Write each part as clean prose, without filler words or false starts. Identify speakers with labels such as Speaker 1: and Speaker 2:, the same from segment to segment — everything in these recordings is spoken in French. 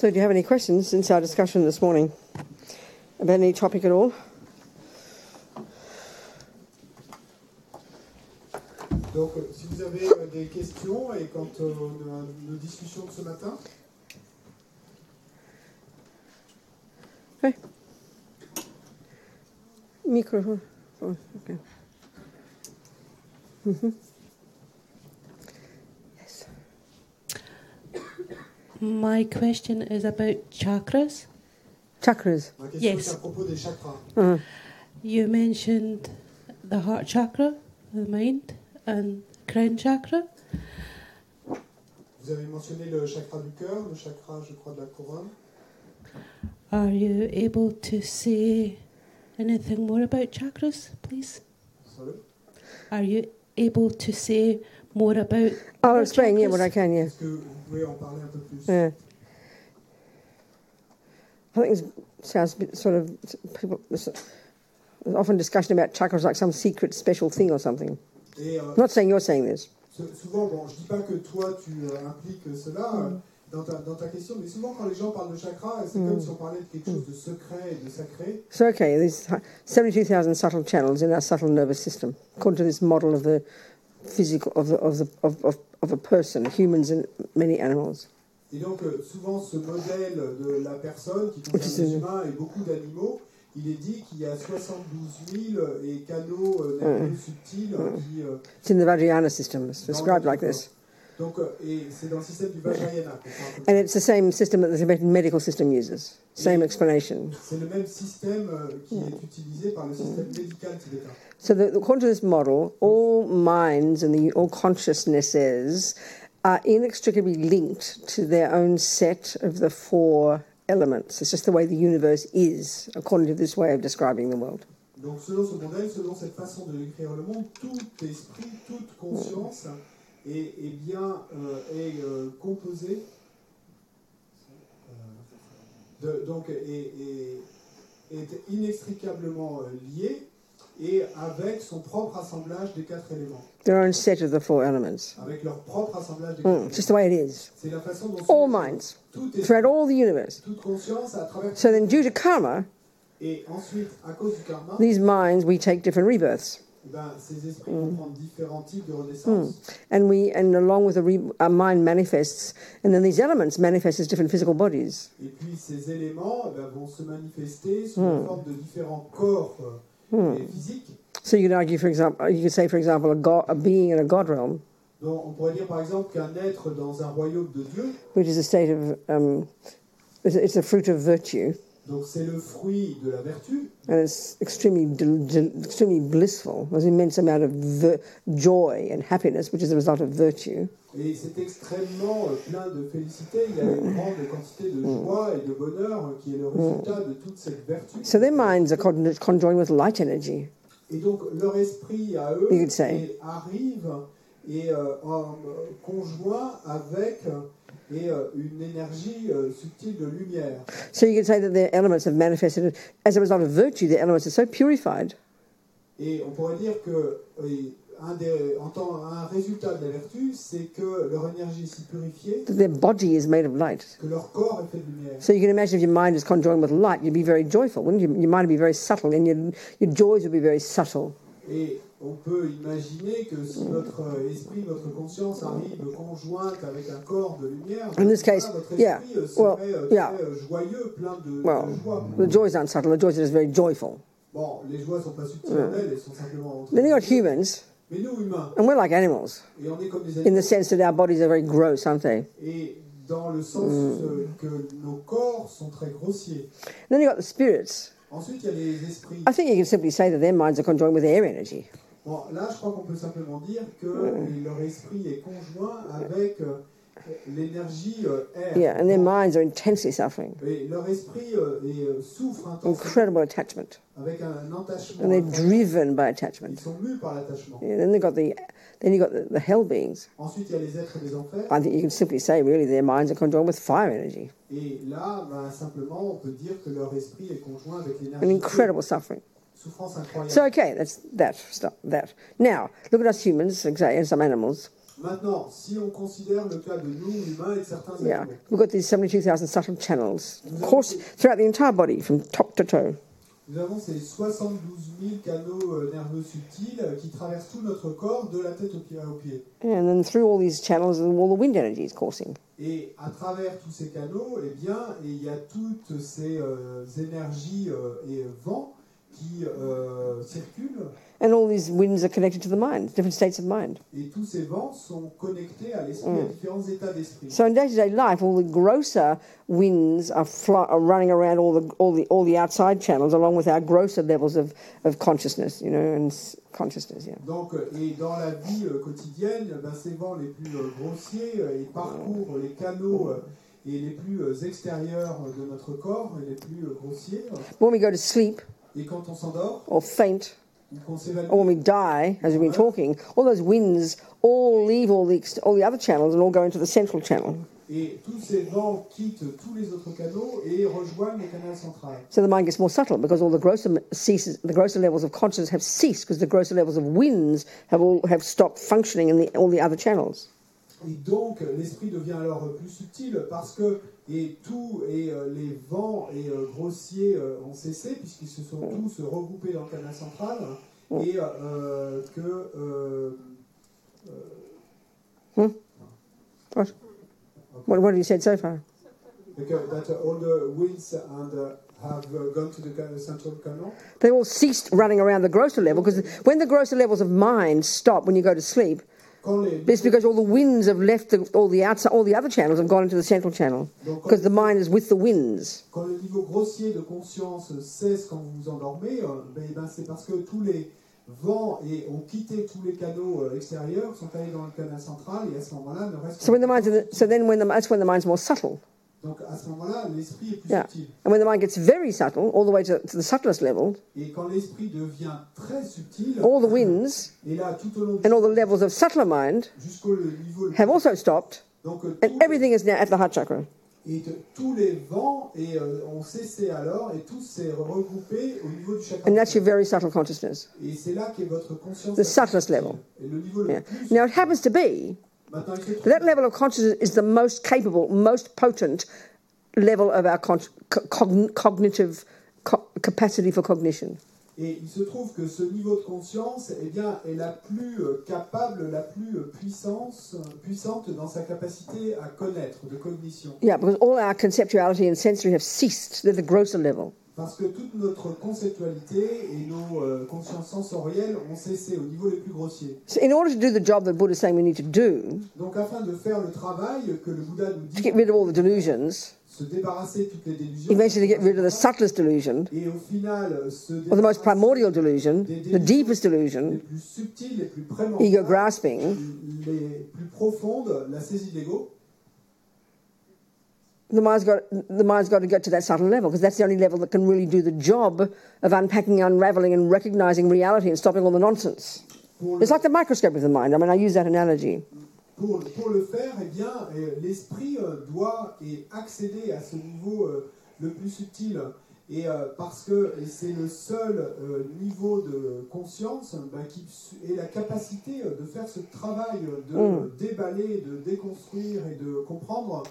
Speaker 1: So do you have any questions since our discussion this morning about any topic at all?
Speaker 2: Donc, si vous avez des questions et quant à nos discussions de ce matin.
Speaker 1: Okay. Microphone. Oh, okay. Yes.
Speaker 3: My question is about chakras.
Speaker 1: Chakras.
Speaker 2: Ma question est à propos des chakras.
Speaker 3: You mentioned the heart chakra, the mind, and crown chakra.
Speaker 2: Vous avez mentionné le chakra du cœur, le chakra, je crois, de la couronne.
Speaker 3: Are you able to say anything more about chakras, please?
Speaker 2: Sorry?
Speaker 3: Are you able to say more about
Speaker 1: I'll explain, yeah, what I can, yeah.
Speaker 2: Est-ce que vous pouvez en parler un peu plus?
Speaker 1: Yeah. I think it sounds a bit sort of, people, there's often discussion about chakras like some secret special thing or something.
Speaker 2: Et,
Speaker 1: I'm not saying you're saying this.
Speaker 2: Souvent, bon, je ne dis pas que toi tu impliques cela dans ta question, mais souvent quand les gens parlent de chakra, c'est comme si on parlait de quelque chose de secret et de sacré.
Speaker 1: So, okay, there's 72,000 subtle channels in our subtle nervous system, according to this model of the physical of a person, humans and many animals.
Speaker 2: Et donc, souvent, ce modèle de la personne qui concerne les humains et beaucoup d'animaux, il est dit qu'il y a 72 000 canaux nerveux subtils qui...
Speaker 1: It's in the Vajra system, it's described like this.
Speaker 2: Donc, et c'est dans le système du Vajrayana.
Speaker 1: And it's the same system that the Tibetan medical system uses. Same explanation.
Speaker 2: C'est le même système qui est utilisé par le système médical tibétain.
Speaker 1: So according to this model, all minds and all consciousnesses are inextricably linked to their own set of the four elements. It's just the way the universe is, according to this way of describing the world.
Speaker 2: Donc, selon ce modèle, selon cette façon de décrire le monde, tout esprit, toute conscience est composé, donc est inextricablement lié et avec son propre assemblage des quatre éléments.
Speaker 1: Their own set of the four elements.
Speaker 2: Avec leur propre assemblage des quatre éléments.
Speaker 1: Just the way it is.
Speaker 2: C'est la façon dont
Speaker 1: all minds, throughout all the universe.
Speaker 2: Toute conscience à travers.
Speaker 1: So then, due to karma,
Speaker 2: et ensuite, à cause du karma,
Speaker 1: these minds, we take different rebirths.
Speaker 2: Ben, ces esprits vont prendre différents types de renaissance.
Speaker 1: And along with our mind manifests, and then these elements manifest as different physical bodies.
Speaker 2: Et puis ces éléments vont se manifester sous la forme de différents corps physiques.
Speaker 1: So you could argue, for example, you could say, for example, a being in a God realm.
Speaker 2: Donc on pourrait dire par exemple qu'un être dans un royaume de Dieu,
Speaker 1: which is a state of, it's a fruit of virtue.
Speaker 2: Donc c'est le fruit de la vertu.
Speaker 1: And it's extremely blissful. There's an immense amount of joy and happiness, which is a result of virtue.
Speaker 2: Et c'est extrêmement plein de félicité. Il y a une grande quantité de joie et de bonheur qui est le résultat de toute cette vertu.
Speaker 1: So their minds are conjoined with light energy.
Speaker 2: Et donc leur esprit à eux arrive et en conjoint avec une énergie subtile de lumière.
Speaker 1: So you could say that their elements have manifested as a result of virtue. Their elements are so purified.
Speaker 2: Et on pourrait dire que un résultat de la vertu, c'est que leur énergie est si purifiée.
Speaker 1: That their body is made of light.
Speaker 2: Que leur corps est fait de lumière.
Speaker 1: So you can imagine if your mind is conjoined with light, you'd be very joyful, wouldn't you? Your mind would be very subtle, and your joys would be very subtle.
Speaker 2: Et on peut imaginer que si votre esprit, votre conscience arrive conjointe avec un corps de lumière,
Speaker 1: in this case,
Speaker 2: votre esprit serait très joyeux, plein de joie.
Speaker 1: The joys aren't subtle. The joys are just very joyful.
Speaker 2: Bon, les joies sont pas subtiles en elles, elles sont simplement.
Speaker 1: Then you got humans.
Speaker 2: Mais nous humains.
Speaker 1: And we're like animals.
Speaker 2: Et on est comme des animaux.
Speaker 1: In the sense that our bodies are very gross, aren't they?
Speaker 2: Et dans le sens que nos corps sont très grossiers.
Speaker 1: And then you got the spirits.
Speaker 2: Ensuite, il y a les esprits.
Speaker 1: I think you can simply say that their minds are conjoined with air energy.
Speaker 2: Bon, là, je crois qu'on peut simplement dire que leur esprit est conjoint avec l'énergie air.
Speaker 1: Yeah, and their minds are intensely suffering.
Speaker 2: Et leur esprit souffre intensément.
Speaker 1: Incredible attachment.
Speaker 2: Avec un attachement.
Speaker 1: And they're driven by attachment.
Speaker 2: Ils sont mus par l'attachement.
Speaker 1: Yeah, then you got the hell beings.
Speaker 2: Ensuite, il y a les êtres des enfers.
Speaker 1: I think you can simply say, really, their minds are conjoined with fire energy.
Speaker 2: Et là, simplement, on peut dire que leur esprit est conjoint avec l'énergie.
Speaker 1: An incredible suffering.
Speaker 2: Souffrance incroyable.
Speaker 1: So, okay, that's that. Now, look at us humans, and some animals.
Speaker 2: Maintenant, si on considère le cas de nous, humains, et de certains
Speaker 1: Yeah,
Speaker 2: animaux,
Speaker 1: we've got these 72,000 subtle channels, of course, throughout the entire body, from top to toe.
Speaker 2: nous avons ces 72 000 canaux nerveux subtils qui traversent tout notre corps, de la tête aux pieds.
Speaker 1: And then through all these channels, all the wind energy is coursing.
Speaker 2: Et à travers tous ces canaux, eh bien, il y a toutes ces énergies et vents qui circulent.
Speaker 1: And all these winds are connected to the mind, different states of mind.
Speaker 2: Et tous ces vents sont connectés à l'esprit, à différents états d'esprit.
Speaker 1: So in day-to-day life, all the grosser winds are running around all the outside channels, along with our grosser levels of consciousness, and consciousness. Yeah.
Speaker 2: Donc, et dans la vie quotidienne, ben, ces vents les plus grossiers, ils parcourent les canaux et les plus extérieurs de notre corps, et les plus grossiers.
Speaker 1: When we go to sleep
Speaker 2: Et quand on s'endort,
Speaker 1: or faint,
Speaker 2: ou qu'on s'évanouit,
Speaker 1: or when we die, as we've been talking, all those winds all leave all the other channels and all go into the central channel.
Speaker 2: et tous ces vents quittent tous les autres canaux et rejoignent le canal central.
Speaker 1: So the mind gets more subtle because all the grosser levels of consciousness have ceased because the grosser levels of winds have stopped functioning in all the other channels.
Speaker 2: Et donc l'esprit devient alors plus subtil parce que les vents grossiers ont cessé puisqu'ils se sont tous regroupés dans le canal central et
Speaker 1: What have you said so far?
Speaker 2: that all the winds have gone to the central canal.
Speaker 1: They all ceased running around the grosser level because when the grosser levels of mind stop when you go to sleep, it's because all the winds have left all the other channels have gone into the central channel because the mind is with the winds.
Speaker 2: Quand le niveau grossier de conscience cesse quand vous vous endormez, c'est parce que tous les vents ont quitté tous les canaux extérieurs, sont allés dans le canal central et à ce moment-là ne reste.
Speaker 1: So that's when the mind's more subtle.
Speaker 2: Donc à ce moment-là, l'esprit est plus
Speaker 1: Yeah.
Speaker 2: subtil.
Speaker 1: And when the mind gets very subtle, all the way to the subtlest level,
Speaker 2: Et quand l'esprit devient très subtil,
Speaker 1: all the winds
Speaker 2: et là tout au long
Speaker 1: and all the levels of subtler mind
Speaker 2: jusqu'au niveau
Speaker 1: have also stopped,
Speaker 2: donc
Speaker 1: and everything is now at the heart chakra.
Speaker 2: tous les vents ont cessé alors et tout s'est regroupé au niveau du chakra.
Speaker 1: And that's your very subtle consciousness,
Speaker 2: Et c'est là qu'est votre conscience.
Speaker 1: the subtlest level.
Speaker 2: Et le niveau le
Speaker 1: Yeah.
Speaker 2: plus.
Speaker 1: Now it happens to be
Speaker 2: Maintenant, il se trouve
Speaker 1: that level of consciousness is the most capable, most potent level of our cognitive capacity for cognition.
Speaker 2: Et il se trouve que ce niveau de conscience est la plus capable, la plus puissante dans sa capacité à connaître, de cognition.
Speaker 1: Yeah, because all our conceptuality and sensory have ceased. They're the grosser level.
Speaker 2: Parce que toute notre conceptualité et nos consciences sensorielles ont cessé au niveau les plus grossiers.
Speaker 1: So in order to do the job that Buddha is saying we need to do,
Speaker 2: Donc afin de faire le travail que le Bouddha nous
Speaker 1: to
Speaker 2: dit,
Speaker 1: get rid of all the delusions,
Speaker 2: se débarrasser de toutes les délusions,
Speaker 1: eventually get rid of the subtlest delusion,
Speaker 2: et au final se
Speaker 1: or the most
Speaker 2: débarrasser
Speaker 1: primordial delusion, the deepest
Speaker 2: les
Speaker 1: delusion,
Speaker 2: plus subtiles, les plus
Speaker 1: ego
Speaker 2: prémordiales,
Speaker 1: grasping,
Speaker 2: les plus profondes, la saisie de l'ego.
Speaker 1: the mind's got to get to that subtle level because that's the only level that can really do the job of unpacking, unraveling, and recognizing reality and stopping all the nonsense. It's like the microscope of the mind. I mean, I use that analogy.
Speaker 2: Pour le faire, l'esprit doit accéder à ce niveau le plus subtil. Et parce que c'est le seul niveau de conscience qui ait la capacité de faire ce travail de déballer, de déconstruire et de comprendre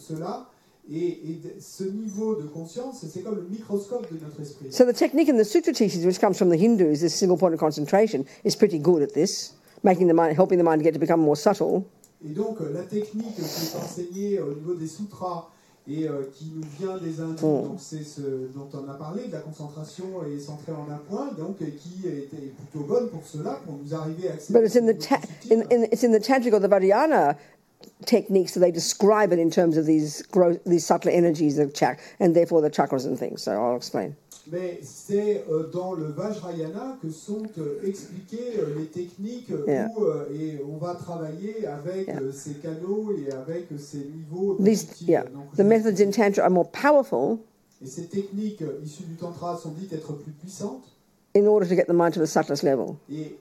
Speaker 2: cela. Et ce niveau de conscience, c'est comme le microscope de notre esprit.
Speaker 1: So the technique in the sutra teachings, which comes from the Hindus, this single point of concentration, is pretty good at this, helping the mind get to become more subtle.
Speaker 2: Et donc la technique qui est enseignée au niveau des sutras et qui nous vient des Hindus, donc c'est ce dont on a parlé, de la concentration et centrée en un point, donc qui était plutôt bonne pour cela, pour nous arriver à accéder.
Speaker 1: But it's in the tantric or the Vajra techniques that they describe it in terms of these subtler energies of and therefore the chakras and things. So I'll explain.
Speaker 2: Mais c'est dans le Vajrayana que sont expliquées les techniques où et on va travailler avec ces canaux et avec ces niveaux.
Speaker 1: The methods in Tantra are more powerful.
Speaker 2: Et ces techniques issues du Tantra sont dites être plus puissantes.
Speaker 1: In order to get the mind to the subtlest level.
Speaker 2: Et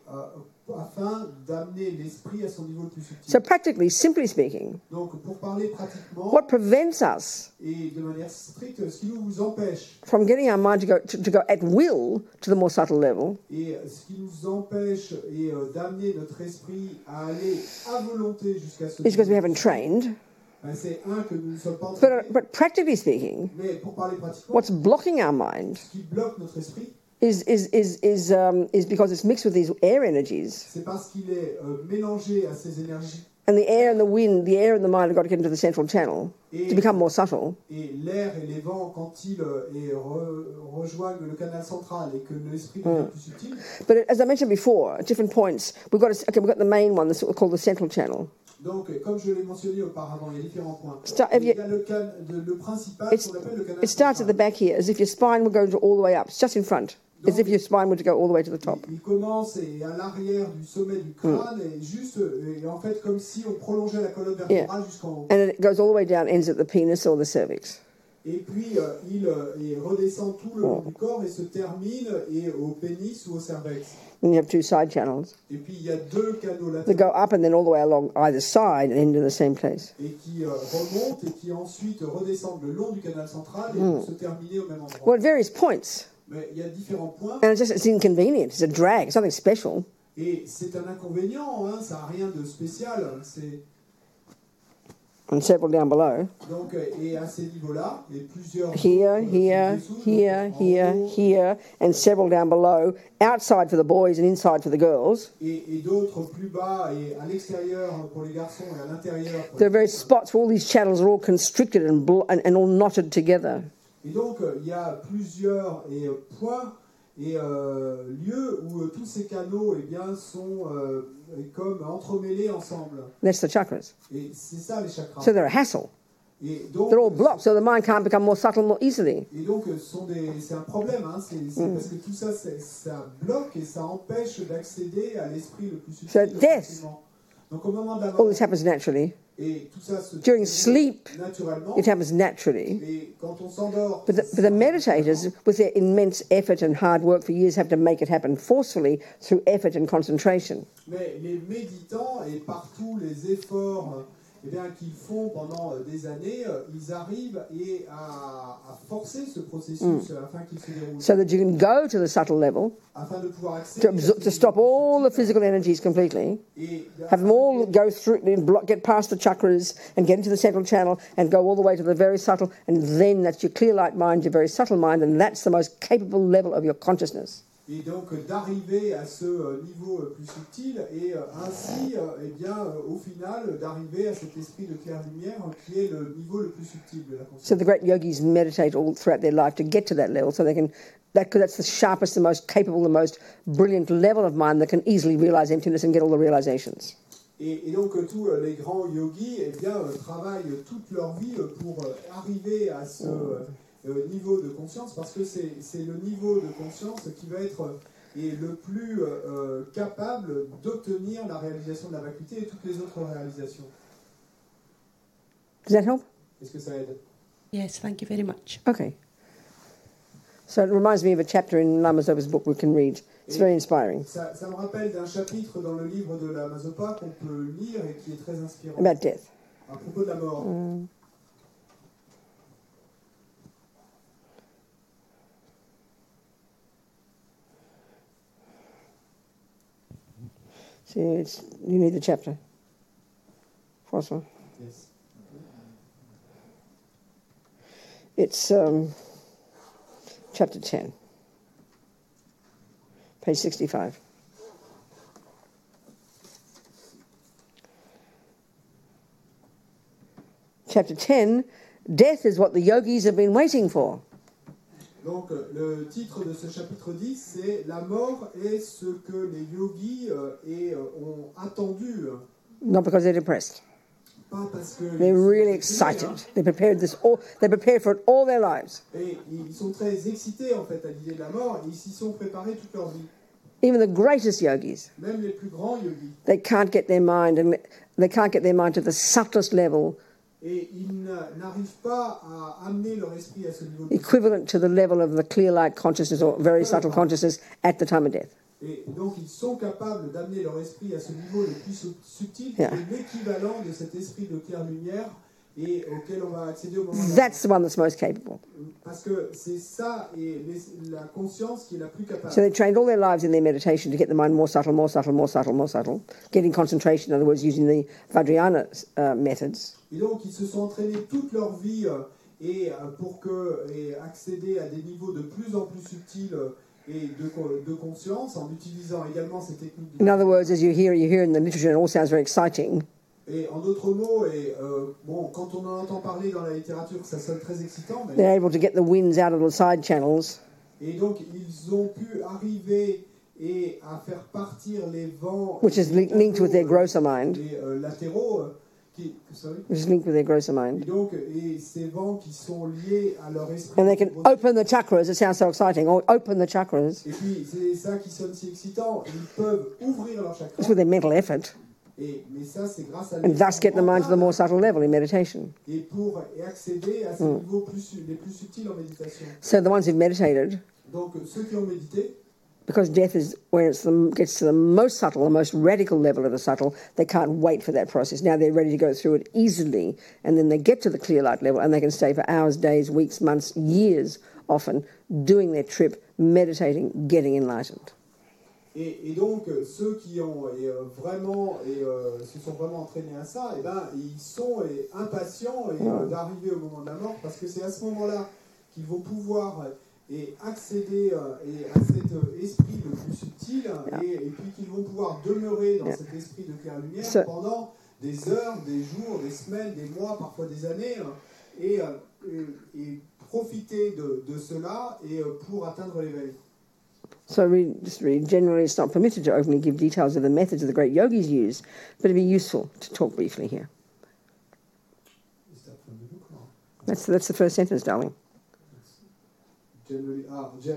Speaker 2: afin d'amener l'esprit à son niveau le plus subtil.
Speaker 1: So practically, simply speaking,
Speaker 2: Donc, pour parler pratiquement,
Speaker 1: what prevents us
Speaker 2: et de manière stricte, ce qui nous empêche,
Speaker 1: from getting our mind to go at will to the more subtle level
Speaker 2: et ce qui nous empêche d'amener notre esprit à aller à volonté jusqu'à ce
Speaker 1: is because we
Speaker 2: niveau,
Speaker 1: haven't trained.
Speaker 2: c'est que nous ne sommes pas entraînés,
Speaker 1: But practically speaking,
Speaker 2: mais pour parler pratiquement,
Speaker 1: what's blocking our mind
Speaker 2: ce qui bloque notre esprit,
Speaker 1: is because it's mixed with these air energies.
Speaker 2: c'est parce qu'il est mélangé à ces énergies.
Speaker 1: And the air and the wind, the air and the mind have got to get into the central channel to become more subtle.
Speaker 2: Et l'air et les vents, quand ils rejoignent le canal central et que l'esprit devient plus subtil.
Speaker 1: But as I mentioned before, at different points, we've got the main one, that's what we call the central channel.
Speaker 2: Donc, comme je l'ai mentionné auparavant, il y a différents points.
Speaker 1: If
Speaker 2: Il
Speaker 1: you-
Speaker 2: y a le principal qu'on appelle le canal
Speaker 1: It starts at the
Speaker 2: central.
Speaker 1: back here, as if your spine would go all the way up. It's just in front, as if your spine were to go all the way to the top.
Speaker 2: Il commence à l'arrière du sommet du crâne et juste, et en fait, comme si on prolongeait la colonne vertébrale jusqu'en haut.
Speaker 1: And then it goes all the way down, ends at the penis or the cervix.
Speaker 2: Et puis, il redescend tout le long du corps et se termine au pénis ou au cervex.
Speaker 1: And you have two side channels
Speaker 2: Et puis, il y a deux canaux
Speaker 1: that
Speaker 2: latéraux
Speaker 1: go up and then all the way along either side and end in the same place.
Speaker 2: et qui remontent et qui ensuite redescendent le long du canal central et vont se terminer au même endroit.
Speaker 1: Well, at various points.
Speaker 2: Mais il y a différents points
Speaker 1: And it's inconvenient. It's a drag. It's nothing special.
Speaker 2: et c'est un inconvénient, hein, ça n'a rien de spécial. C'est
Speaker 1: And several down below.
Speaker 2: donc et à ces niveaux-là, et plusieurs
Speaker 1: Here, here,
Speaker 2: dessous,
Speaker 1: here,
Speaker 2: donc, en
Speaker 1: here,
Speaker 2: haut,
Speaker 1: here, and several down below. Outside for the boys and inside for the girls.
Speaker 2: et d'autres plus bas et à l'extérieur pour les garçons et à l'intérieur. pour
Speaker 1: There are
Speaker 2: les
Speaker 1: various spots where all these channels are all constricted and all knotted together.
Speaker 2: Et donc, il y a plusieurs points et lieux où tous ces canaux sont comme entremêlés ensemble.
Speaker 1: That's the chakras.
Speaker 2: Et c'est ça les chakras.
Speaker 1: So they're a hassle.
Speaker 2: Et donc,
Speaker 1: They're all blocked, so the mind can't become more subtle more easily.
Speaker 2: c'est un problème, hein, c'est parce que tout ça, ça bloque et ça empêche d'accéder à l'esprit le plus subtil.
Speaker 1: So
Speaker 2: le plus
Speaker 1: death.
Speaker 2: facilement. Donc au moment de la
Speaker 1: All
Speaker 2: mort,
Speaker 1: this happens naturally.
Speaker 2: et tout ça se
Speaker 1: During
Speaker 2: fait
Speaker 1: sleep,
Speaker 2: naturellement,
Speaker 1: it happens naturally.
Speaker 2: et quand on s'endort,
Speaker 1: But the meditators, with their immense effort and hard work for years, have to make it happen forcefully through effort and concentration.
Speaker 2: mais les méditants et par tous les efforts qu'ils font pendant des années, ils arrivent à forcer ce processus afin qu'il se déroule.
Speaker 1: So that you can go to the subtle level,
Speaker 2: Afin de pouvoir accéder
Speaker 1: to stop all the physical energies completely,
Speaker 2: et
Speaker 1: have them all go through, get past the chakras and get into the central channel and go all the way to the very subtle, and then that's your clear light mind, your very subtle mind, and that's the most capable level of your consciousness.
Speaker 2: et donc d'arriver à ce niveau plus subtil et ainsi, au final, d'arriver à cet esprit de clair-lumière qui est le niveau le plus subtil de la conscience.
Speaker 1: So the great yogis meditate all throughout their life to get to that level, so they can, because that's the sharpest, the most capable, the most brilliant level of mind that can easily realize emptiness and get all the realizations.
Speaker 2: Et donc tous les grands yogis travaillent toute leur vie pour arriver à ce niveau de conscience, parce que c'est le niveau de conscience qui va être le plus capable d'obtenir la réalisation de la vacuité et toutes les autres réalisations.
Speaker 1: Does that help?
Speaker 2: Est-ce que ça aide?
Speaker 3: Yes, thank you very much.
Speaker 1: Okay. So it reminds me of a chapter in Lama Zopa's book we can read. It's very inspiring.
Speaker 2: Ça me rappelle d'un chapitre dans le livre de la Mazopa qu'on peut lire et qui est très inspirant.
Speaker 1: About death.
Speaker 2: À propos de la mort.
Speaker 1: See, you need the chapter. François.
Speaker 2: Yes.
Speaker 1: It's chapter 10, page 65. Chapter 10, death is what the yogis have been waiting for.
Speaker 2: Donc, le titre de ce chapitre 10, c'est « La mort est ce que les yogis ont attendu ».
Speaker 1: Not because they're depressed.
Speaker 2: Pas parce que
Speaker 1: They're really excited. They prepared for it all their lives.
Speaker 2: Et ils sont très excités en fait à l'idée de la mort et ils s'y sont préparés toute leur vie.
Speaker 1: Even the greatest yogis,
Speaker 2: Même les plus grands yogis.
Speaker 1: they can't get their mind to the subtlest level,
Speaker 2: Et ils n'arrivent pas à amener leur esprit à ce niveau
Speaker 1: equivalent to the level of the clear light consciousness or very subtle consciousness at the time of death.
Speaker 2: Et donc, ils sont capables d'amener leur esprit à ce niveau le plus subtil, qui
Speaker 1: Yeah.
Speaker 2: est l'équivalent de cet esprit de clair-lumière et auquel on va accéder au moment de la
Speaker 1: That's the one that's most capable.
Speaker 2: Parce que c'est ça, et la conscience qui est la plus capable.
Speaker 1: So they trained all their lives in their meditation to get the mind more subtle, more subtle, more subtle, more subtle, getting concentration, in other words, using the Vajra methods.
Speaker 2: Et donc, ils se sont entraînés toute leur vie pour accéder à des niveaux de plus en plus subtils et de conscience, en utilisant également ces techniques.
Speaker 1: In other words, as you hear in the literature, it all sounds very exciting.
Speaker 2: Et en d'autres mots, quand on en entend parler dans la littérature, ça sonne très excitant. Mais...
Speaker 1: They're able to get the winds out of the side channels.
Speaker 2: Et donc, ils ont pu arriver à faire partir les vents...
Speaker 1: Which is linked with their grosser mind.
Speaker 2: Les latéraux...
Speaker 1: Which is linked with their grosser mind.
Speaker 2: Et ces vents qui sont liés à leur esprit.
Speaker 1: And they can open the chakras. It sounds so exciting. Or open the chakras.
Speaker 2: Et puis, c'est ça qui sonne si excitant. Ils peuvent ouvrir leurs chakras.
Speaker 1: It's with their mental effort.
Speaker 2: Mais ça, c'est grâce à
Speaker 1: And thus get the mind to the more subtle level in meditation.
Speaker 2: Et pour accéder à ces niveaux les plus subtils en méditation.
Speaker 1: So the ones who've meditated,
Speaker 2: donc ceux qui ont médité,
Speaker 1: because death is where it gets to the most subtle, the most radical level of the subtle, they can't wait for that process. Now they're ready to go through it easily, and then they get to the clear light level, and they can stay for hours, days, weeks, months, years, often, doing their trip, meditating, getting enlightened.
Speaker 2: Et donc, ceux qui ont se sont vraiment entraînés à ça, ils sont impatients d'arriver au moment de la mort, parce que c'est à ce moment-là qu'ils vont pouvoir accéder à cet esprit le plus subtil, et puis qu'ils vont pouvoir demeurer dans cet esprit de clair-lumière pendant des heures, des jours, des semaines, des mois, parfois des années, et profiter de cela pour atteindre l'éveil.
Speaker 1: So generally it's not permitted to openly give details of the methods of the great yogis use, but it'd be useful to talk briefly here. That's the first sentence, darling.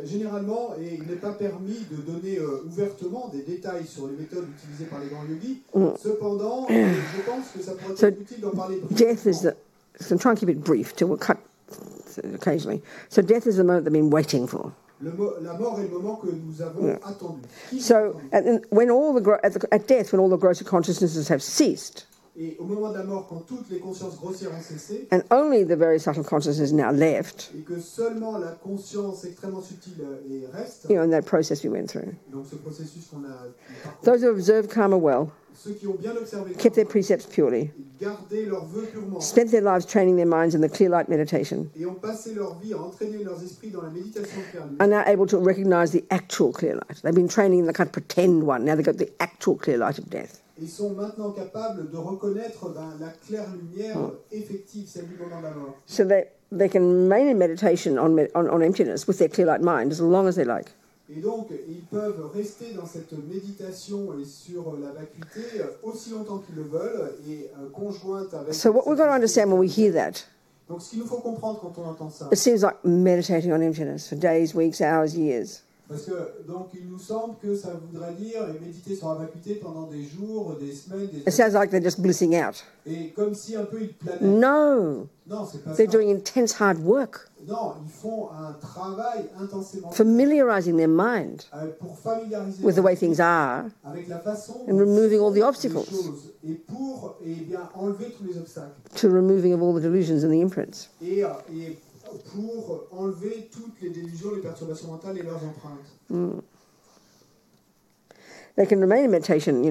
Speaker 2: Généralement, il n'est pas permis de donner ouvertement des détails sur les méthodes utilisées par les grands yogis. Cependant, je pense que ça pourrait être utile d'en parler brièvement.
Speaker 1: So I'm trying to keep it brief till we'll cut occasionally. So death is the moment they've been waiting for.
Speaker 2: La mort est le moment que nous avons attendu.
Speaker 1: So at death, when all the grosser consciousnesses have ceased,
Speaker 2: et au moment de la mort, quand toutes les consciences grossières ont cessé,
Speaker 1: and only the very subtle consciousness is now left,
Speaker 2: et que seulement la conscience extrêmement subtile reste,
Speaker 1: in that process we went through.
Speaker 2: Donc ce processus qu'on a parcouru,
Speaker 1: those who observed karma well,
Speaker 2: ceux qui ont bien observé
Speaker 1: kept their precepts purely,
Speaker 2: gardé leurs vœux purement,
Speaker 1: spent their lives training their minds in the clear light meditation,
Speaker 2: et ont passé leur vie à entraîner leurs esprits dans la méditation claire,
Speaker 1: are now able to recognize the actual clear light. They've been training in the kind of pretend one. Now they've got the actual clear light of death.
Speaker 2: Ils sont maintenant capables de reconnaître la claire lumière effective, celle du moment de la mort.
Speaker 1: So they can remain in meditation on emptiness with their clear light mind as long as they like.
Speaker 2: Et donc, ils peuvent rester dans cette méditation et sur la vacuité aussi longtemps qu'ils le veulent et conjointe avec...
Speaker 1: So what we've got to understand when we hear that,
Speaker 2: donc, ce qu'il nous faut comprendre quand on entend ça,
Speaker 1: it seems like meditating on emptiness for days, weeks, hours, years.
Speaker 2: Parce que, donc, il nous semble que ça voudrait dire méditer sur la vacuité pendant des jours, des semaines, des...
Speaker 1: It sounds like they're just blissing out.
Speaker 2: Et comme si un peu ils planaient.
Speaker 1: No.
Speaker 2: Non, c'est pas
Speaker 1: They're
Speaker 2: ça.
Speaker 1: doing intense hard work.
Speaker 2: Non, ils font un travail intensément.
Speaker 1: Familiarizing their mind
Speaker 2: pour familiariser
Speaker 1: with the way things are
Speaker 2: avec la façon
Speaker 1: and removing all the
Speaker 2: des
Speaker 1: obstacles.
Speaker 2: choses, et pour enlever tous les obstacles.
Speaker 1: To removing of all the delusions and the imprints.
Speaker 2: Et pour enlever toutes les délusions, les perturbations mentales et leurs empreintes.
Speaker 1: They can remain in meditation,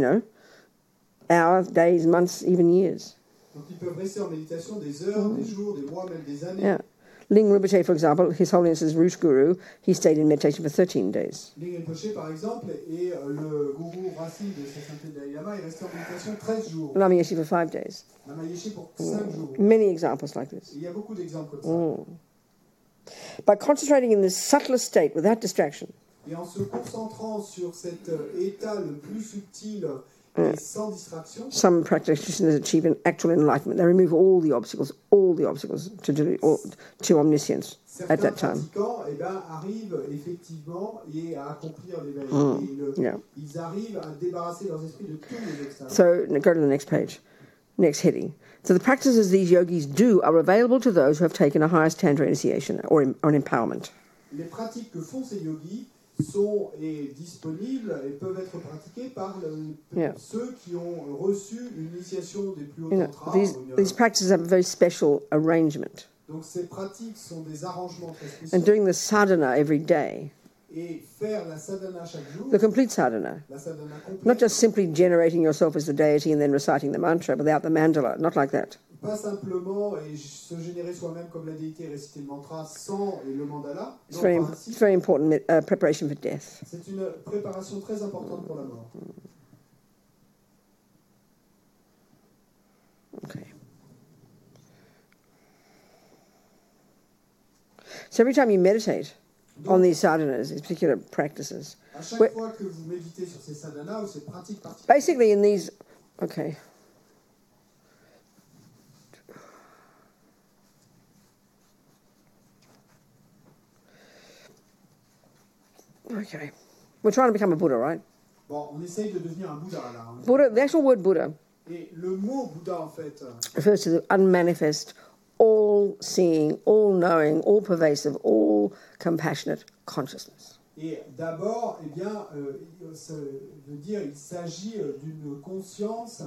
Speaker 1: hours, days, months, even years.
Speaker 2: Donc ils peuvent rester en méditation des heures, des jours, des mois, même des années.
Speaker 1: Yeah. Ling Rinpoche, for example, His Holiness's root guru, he stayed in meditation for 13 days.
Speaker 2: Ling Rinpoche, par exemple, et le gourou racine de sa sainteté Dalai Lama est resté en méditation 13 jours.
Speaker 1: Lama Yeshe for 5 days.
Speaker 2: Lama Yeshe pour 5 jours.
Speaker 1: Many examples like this.
Speaker 2: Il y a beaucoup d'exemples comme ça.
Speaker 1: By concentrating in this subtlest state without distraction,
Speaker 2: et en se concentrant sur cet état le plus subtil et sans distraction,
Speaker 1: some practitioners achieve an actual enlightenment. They remove all the obstacles to omniscience at that time.
Speaker 2: Certains arrivent effectivement à accomplir l'éveil. Ils arrivent à débarrasser leurs esprits de tous les obstacles.
Speaker 1: So go to the next page. Next heading. So the practices these yogis do are available to those who have taken a highest tantra initiation or an empowerment.
Speaker 2: Les pratiques que font ces yogis sont disponibles et peuvent être pratiqués par ceux qui ont reçu une initiation des plus hauts tantras.
Speaker 1: These practices have a very special arrangement.
Speaker 2: Donc ces pratiques sont des arrangements très spéciaux.
Speaker 1: And doing the sadhana every day,
Speaker 2: Et faire la sadhana chaque jour,
Speaker 1: the complete sadhana,
Speaker 2: la sadhana complète,
Speaker 1: not just simply generating yourself as the deity and then reciting the mantra without the mandala, not like that.
Speaker 2: pas simplement se générer soi-même comme la déité et réciter le mantra sans le mandala.
Speaker 1: It's very important preparation for death.
Speaker 2: C'est une préparation très importante pour la mort.
Speaker 1: Okay. So every time you meditate on these sadhanas, these particular practices,
Speaker 2: à chaque fois que vous méditez sur ces sadhanas ou ces pratiques particulières,
Speaker 1: basically in these, okay. Okay. We're trying to become a Buddha, right?
Speaker 2: Bon, on essaye de devenir un Bouddha là.
Speaker 1: Buddha, the actual word Buddha
Speaker 2: Et le mot Bouddha en fait
Speaker 1: refers to the unmanifest, all-seeing, all-knowing, all-pervasive, all-compassionate consciousness.
Speaker 2: Et d'abord, eh bien, ça veut dire il s'agit d'une conscience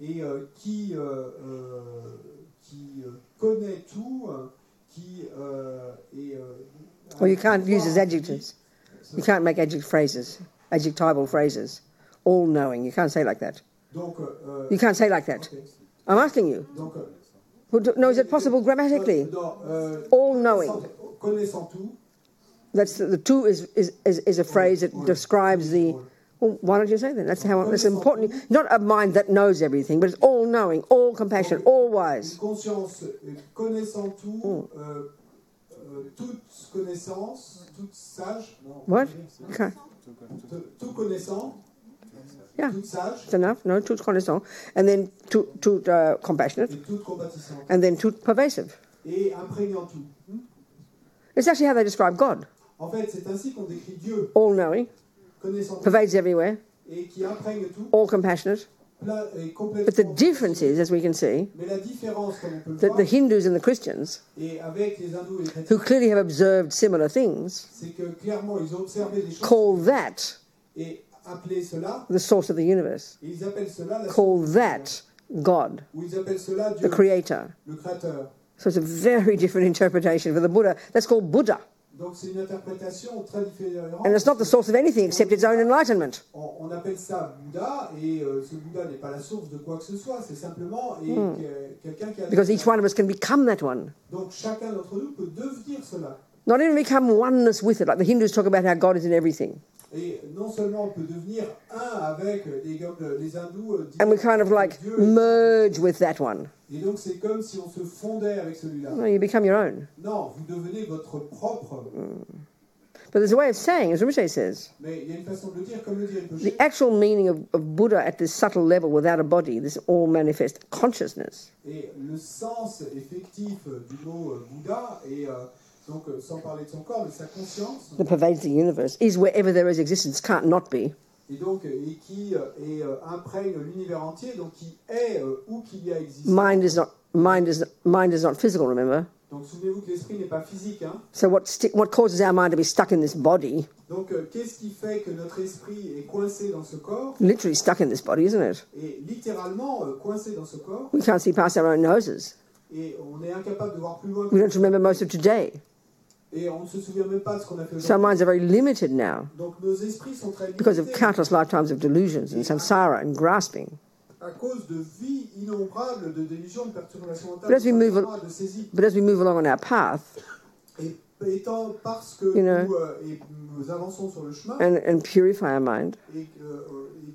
Speaker 2: et qui connaît tout, qui est.
Speaker 1: Well, you can't use as adjectives. You can't make adjectival phrases. All-knowing. You can't say like that.
Speaker 2: Donc,
Speaker 1: you can't say like that.
Speaker 2: Okay.
Speaker 1: I'm asking you.
Speaker 2: Donc,
Speaker 1: no, is it possible grammatically? All-knowing.
Speaker 2: Connaissant tout.
Speaker 1: That's the two is a phrase that describes the. Well, why don't you say that? That's how it's important. Not a mind that knows everything, but it's all-knowing, all-compassionate, all-wise.
Speaker 2: Une conscience connaissant tout, toute connaissance, toute sage. Non,
Speaker 1: what? Okay.
Speaker 2: Tout connaissant.
Speaker 1: Yeah,
Speaker 2: toute sage.
Speaker 1: it's enough. No, tout connaissant, and then tout compassionate,
Speaker 2: et toute compatissante.
Speaker 1: And then tout pervasive.
Speaker 2: Et imprégnant tout.
Speaker 1: It's actually how they describe God.
Speaker 2: En fait, c'est ainsi qu'on décrit Dieu.
Speaker 1: All-knowing,
Speaker 2: connaissant tout,
Speaker 1: pervades everywhere,
Speaker 2: et qui imprègne tout.
Speaker 1: All compassionate. But the difference is, as we can see, that the Hindus and the Christians, who clearly have observed similar things, call that the source of the universe, call that God, the Creator. So it's a very different interpretation for the Buddha. That's called Buddha.
Speaker 2: Donc c'est une interprétation très différente.
Speaker 1: And it's not the source of anything except its own enlightenment.
Speaker 2: On appelle ça Bouddha, et ce Bouddha n'est pas la source de quoi que ce soit, c'est simplement quelqu'un qui a...
Speaker 1: Because each one of us can become that one.
Speaker 2: Donc chacun d'entre nous peut devenir cela.
Speaker 1: Not even become oneness with it, like the Hindus talk about how God is in everything.
Speaker 2: Et non seulement on peut devenir un avec les hindous...
Speaker 1: And we kind of like merge with that one.
Speaker 2: Et donc c'est comme si on se fondait avec celui-là.
Speaker 1: No, you become your own.
Speaker 2: Non, vous devenez votre propre.
Speaker 1: But there's a way of saying, as Rinpoche says,
Speaker 2: mais il y a une façon de le dire, comme le dit Rinpoche.
Speaker 1: The actual meaning of Buddha at this subtle level without a body, this all manifest consciousness.
Speaker 2: Et le sens effectif du mot Bouddha, et donc sans parler de son corps, mais sa conscience,
Speaker 1: that pervades the universe, is wherever there is existence, can't not be.
Speaker 2: Et donc, et qui imprègne l'univers entier, donc qui est où qu'il y a existence.
Speaker 1: Mind is not physical, remember?
Speaker 2: Donc souvenez-vous que l'esprit n'est pas physique, hein.
Speaker 1: So what causes our mind to be stuck in this body?
Speaker 2: Donc qu'est-ce qui fait que notre esprit est coincé dans ce corps?
Speaker 1: Literally stuck in this body, isn't it?
Speaker 2: Et littéralement coincé dans ce corps.
Speaker 1: We can't see past our own noses.
Speaker 2: Et on est incapable de voir plus loin.
Speaker 1: We don't remember most of today.
Speaker 2: Et on ne se souvient même pas de ce qu'on a fait aujourd'hui.
Speaker 1: So our minds are very limited now.
Speaker 2: Donc nos esprits sont très limités.
Speaker 1: Because of countless lifetimes of delusions and samsara and grasping.
Speaker 2: À cause de vies innombrables de délusions, de perturbations mentales, de saisie.
Speaker 1: But as we move along on our path,
Speaker 2: et étant parce que nous avançons sur le chemin,
Speaker 1: and purify our mind,
Speaker 2: et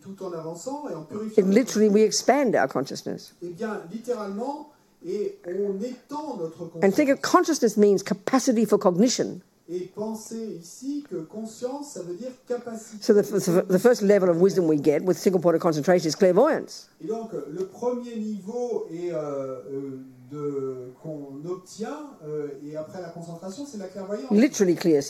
Speaker 2: tout en avançant et en purifiant,
Speaker 1: literally we expand our consciousness.
Speaker 2: Eh bien, littéralement, et on étend notre conscience.
Speaker 1: And think of consciousness means capacity for cognition.
Speaker 2: Et pensez ici que conscience, ça veut dire capacité.
Speaker 1: So the first level of wisdom we get with single point of concentration is clairvoyance.
Speaker 2: Et donc, le premier niveau qu'on obtient, et après la concentration, c'est la clairvoyance.
Speaker 1: Literally clear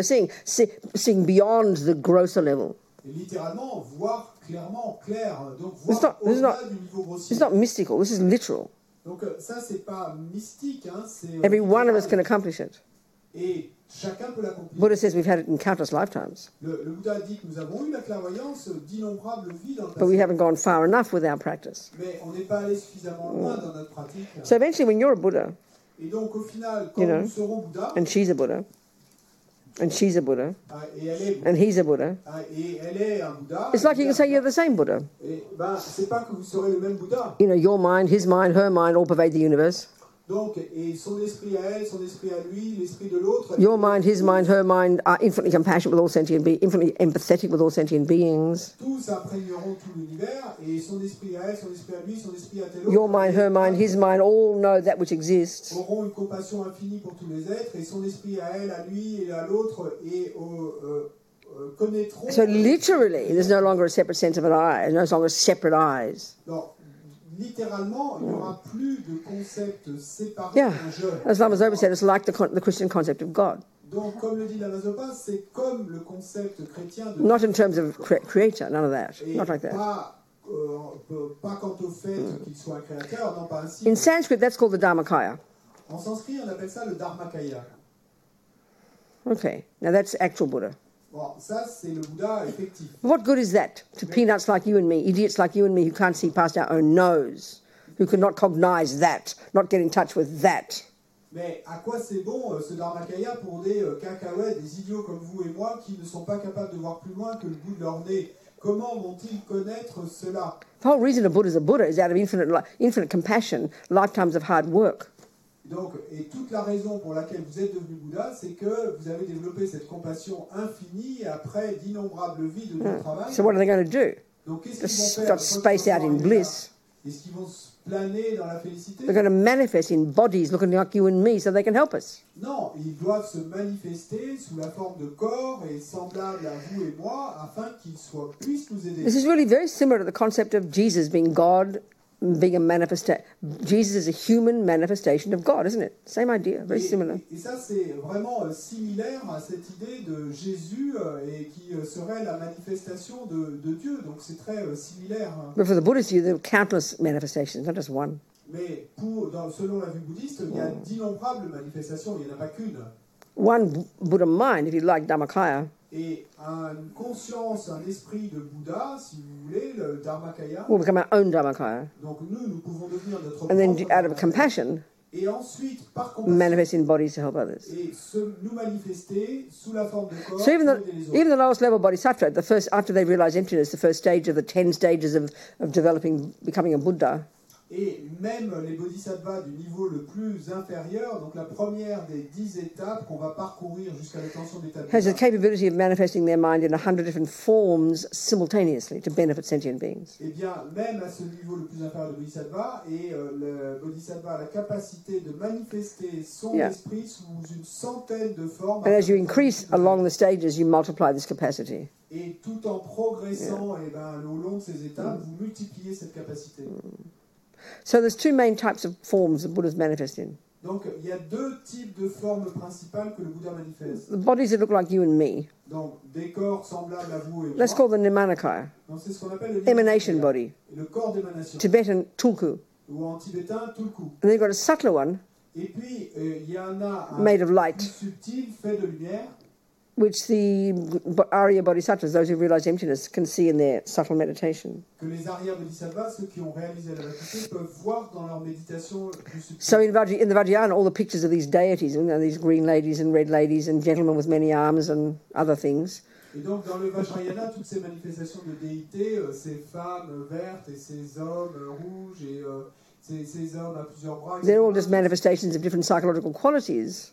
Speaker 1: seeing beyond the grosser level.
Speaker 2: Et littéralement, voir clairement, clair, donc voir au-delà du niveau grossier.
Speaker 1: It's not mystical, this is literal.
Speaker 2: Donc ça, c'est pas mystique, hein, c'est...
Speaker 1: Every one of us can accomplish it.
Speaker 2: Et chacun peut l'accomplir.
Speaker 1: Buddha says we've had it in countless lifetimes.
Speaker 2: Le Bouddha dit que nous avons eu la clairvoyance d'innombrables vies dans le
Speaker 1: But we
Speaker 2: passé.
Speaker 1: haven't gone far enough with our practice.
Speaker 2: Mais on n'est pas allé suffisamment loin dans notre pratique.
Speaker 1: So eventually when you're a Buddha,
Speaker 2: Et donc au final, quand
Speaker 1: You know,
Speaker 2: nous serons Bouddha,
Speaker 1: and she's a Buddha, and she's a Buddha,
Speaker 2: et elle est,
Speaker 1: and he's a Buddha,
Speaker 2: et elle est un Bouddha,
Speaker 1: it's like you can say you're the same Buddha.
Speaker 2: et ben, c'est pas que vous serez le même Bouddha.
Speaker 1: You know, your mind, his mind, her mind all pervade the universe.
Speaker 2: Donc, et son esprit à elle, son esprit à lui, l'esprit de l'autre.
Speaker 1: Your mind, his mind, her mind are infinitely compassionate with all sentient beings, infinitely empathetic with all sentient beings.
Speaker 2: Tous imprégneront tout l'univers, et son esprit à elle, son esprit à lui, son esprit à tel autre.
Speaker 1: Your mind, her mind, his mind all know that which exists.
Speaker 2: Auront une compassion infinie pour tous les êtres, et son esprit à elle, à lui et à l'autre, et connaîtront.
Speaker 1: So literally, there's no longer a separate sense of an eye, there's no longer separate eyes.
Speaker 2: Donc, littéralement, il n'y aura plus de concept séparé
Speaker 1: Yeah,
Speaker 2: d'un je.
Speaker 1: as Lama Zopa said, it's like the Christian concept of God.
Speaker 2: Donc, comme le dit Lama Zopa, c'est comme le concept chrétien de
Speaker 1: Not in terms of creator, none of that,
Speaker 2: et
Speaker 1: not like that.
Speaker 2: pas quant au fait qu'il soit un créateur, non pas ainsi.
Speaker 1: In Sanskrit, that's called the Dharmakaya.
Speaker 2: En sanskrit, on appelle ça le Dharmakaya.
Speaker 1: Okay, now that's actual Buddha.
Speaker 2: Bon, ça, c'est le Bouddha effectif.
Speaker 1: What good is that to peanuts like you and me, idiots like you and me who can't see past our own nose, who cannot cognize that, not get in touch with that?
Speaker 2: Mais à quoi c'est bon ce Dharmakaya pour des cacahuètes, des idiots comme vous et moi qui ne sont pas capables de voir plus loin que le bout de leur nez? Comment vont-ils connaître cela?
Speaker 1: The whole reason a Buddha is a Buddha is out of infinite compassion, lifetimes of hard work.
Speaker 2: Donc, et toute la raison pour laquelle vous êtes devenu Bouddha, c'est que vous avez développé cette compassion infinie après d'innombrables vies de dur travail.
Speaker 1: So what are they going to do?
Speaker 2: Donc, qu'est-ce
Speaker 1: Just
Speaker 2: qu'ils vont faire?
Speaker 1: got spaced out in bliss.
Speaker 2: Est-ce qu'ils vont se planer dans la félicité?
Speaker 1: They're going to manifest in bodies looking like you and me so they can help us.
Speaker 2: Non, ils doivent se manifester sous la forme de corps et semblables à vous et moi afin qu'ils puissent nous aider.
Speaker 1: This is really very similar to the concept of Jesus being God, being a manifestation. Jesus is a human manifestation of God, isn't it? Same idea, very similar.
Speaker 2: Et ça, c'est vraiment similaire à cette idée de Jésus et qui serait la manifestation de Dieu. Donc c'est très similaire.
Speaker 1: But for the Buddhist view, there are countless manifestations, not just one.
Speaker 2: Mais selon la vue bouddhiste, il y a d'innombrables manifestations, il n'y en a pas qu'une.
Speaker 1: One Buddha mind, if you like, Dharmakaya,
Speaker 2: Et une conscience, un esprit de Bouddha, si vous voulez, le Dharmakaya.
Speaker 1: will become our own Dharmakaya.
Speaker 2: Donc nous pouvons devenir notre
Speaker 1: And then,
Speaker 2: propre
Speaker 1: out of
Speaker 2: Dharmakaya.
Speaker 1: compassion,
Speaker 2: Et ensuite, par compassion,
Speaker 1: manifest in bodies to help others.
Speaker 2: et nous manifester sous la forme de corps
Speaker 1: So even
Speaker 2: pour aider les autres.
Speaker 1: the lowest level bodhisattva, after they realize emptiness, the first stage of the 10 stages of becoming a Buddha,
Speaker 2: Et même les bodhisattvas du niveau le plus inférieur, donc la première des 10 étapes qu'on va parcourir jusqu'à l'attention d'état de
Speaker 1: has the
Speaker 2: Bouddha,
Speaker 1: capability of manifesting their mind in 100 different forms simultaneously to benefit sentient beings.
Speaker 2: eh bien, même à ce niveau le plus inférieur de bodhisattva, et le bodhisattva a la capacité de manifester son
Speaker 1: Yeah.
Speaker 2: esprit sous une centaine de formes.
Speaker 1: And as you increase along the stages, you multiply this capacity.
Speaker 2: Et tout en progressant au long de ces étapes, vous multipliez cette capacité.
Speaker 1: So there's two main types of forms that Buddhas manifest in.
Speaker 2: Donc, il y a deux types de formes principales que le Bouddha manifeste.
Speaker 1: The bodies that look like you and me,
Speaker 2: Donc, des corps semblables à vous et
Speaker 1: let's
Speaker 2: moi.
Speaker 1: call them Nimanakaya,
Speaker 2: Donc, c'est ce qu'on appelle le
Speaker 1: emanation
Speaker 2: Nimanakaya,
Speaker 1: body,
Speaker 2: le corps d'émanation,
Speaker 1: Tibetan Tulku.
Speaker 2: ou en tibétain, tulku.
Speaker 1: And then you've got a subtler one,
Speaker 2: Et puis, il y en a un
Speaker 1: made of light,
Speaker 2: plus subtil, fait de lumière,
Speaker 1: which the Arya Bodhisattvas, those who realize emptiness, can see in their subtle meditation.
Speaker 2: que les Arya-Bodhisattvas, ceux qui ont réalisé la vacuité, peuvent voir dans leur méditation plus subtile.
Speaker 1: So in the Vajrayana, all the pictures of these deities, you know, these green ladies and red ladies and gentlemen with many arms and other things,
Speaker 2: Et donc, dans le Vajrayana, toutes ces manifestations de déité, ces femmes vertes et ces hommes rouges et ces hommes à plusieurs bras,
Speaker 1: they're all
Speaker 2: etc.,
Speaker 1: just manifestations of different psychological qualities.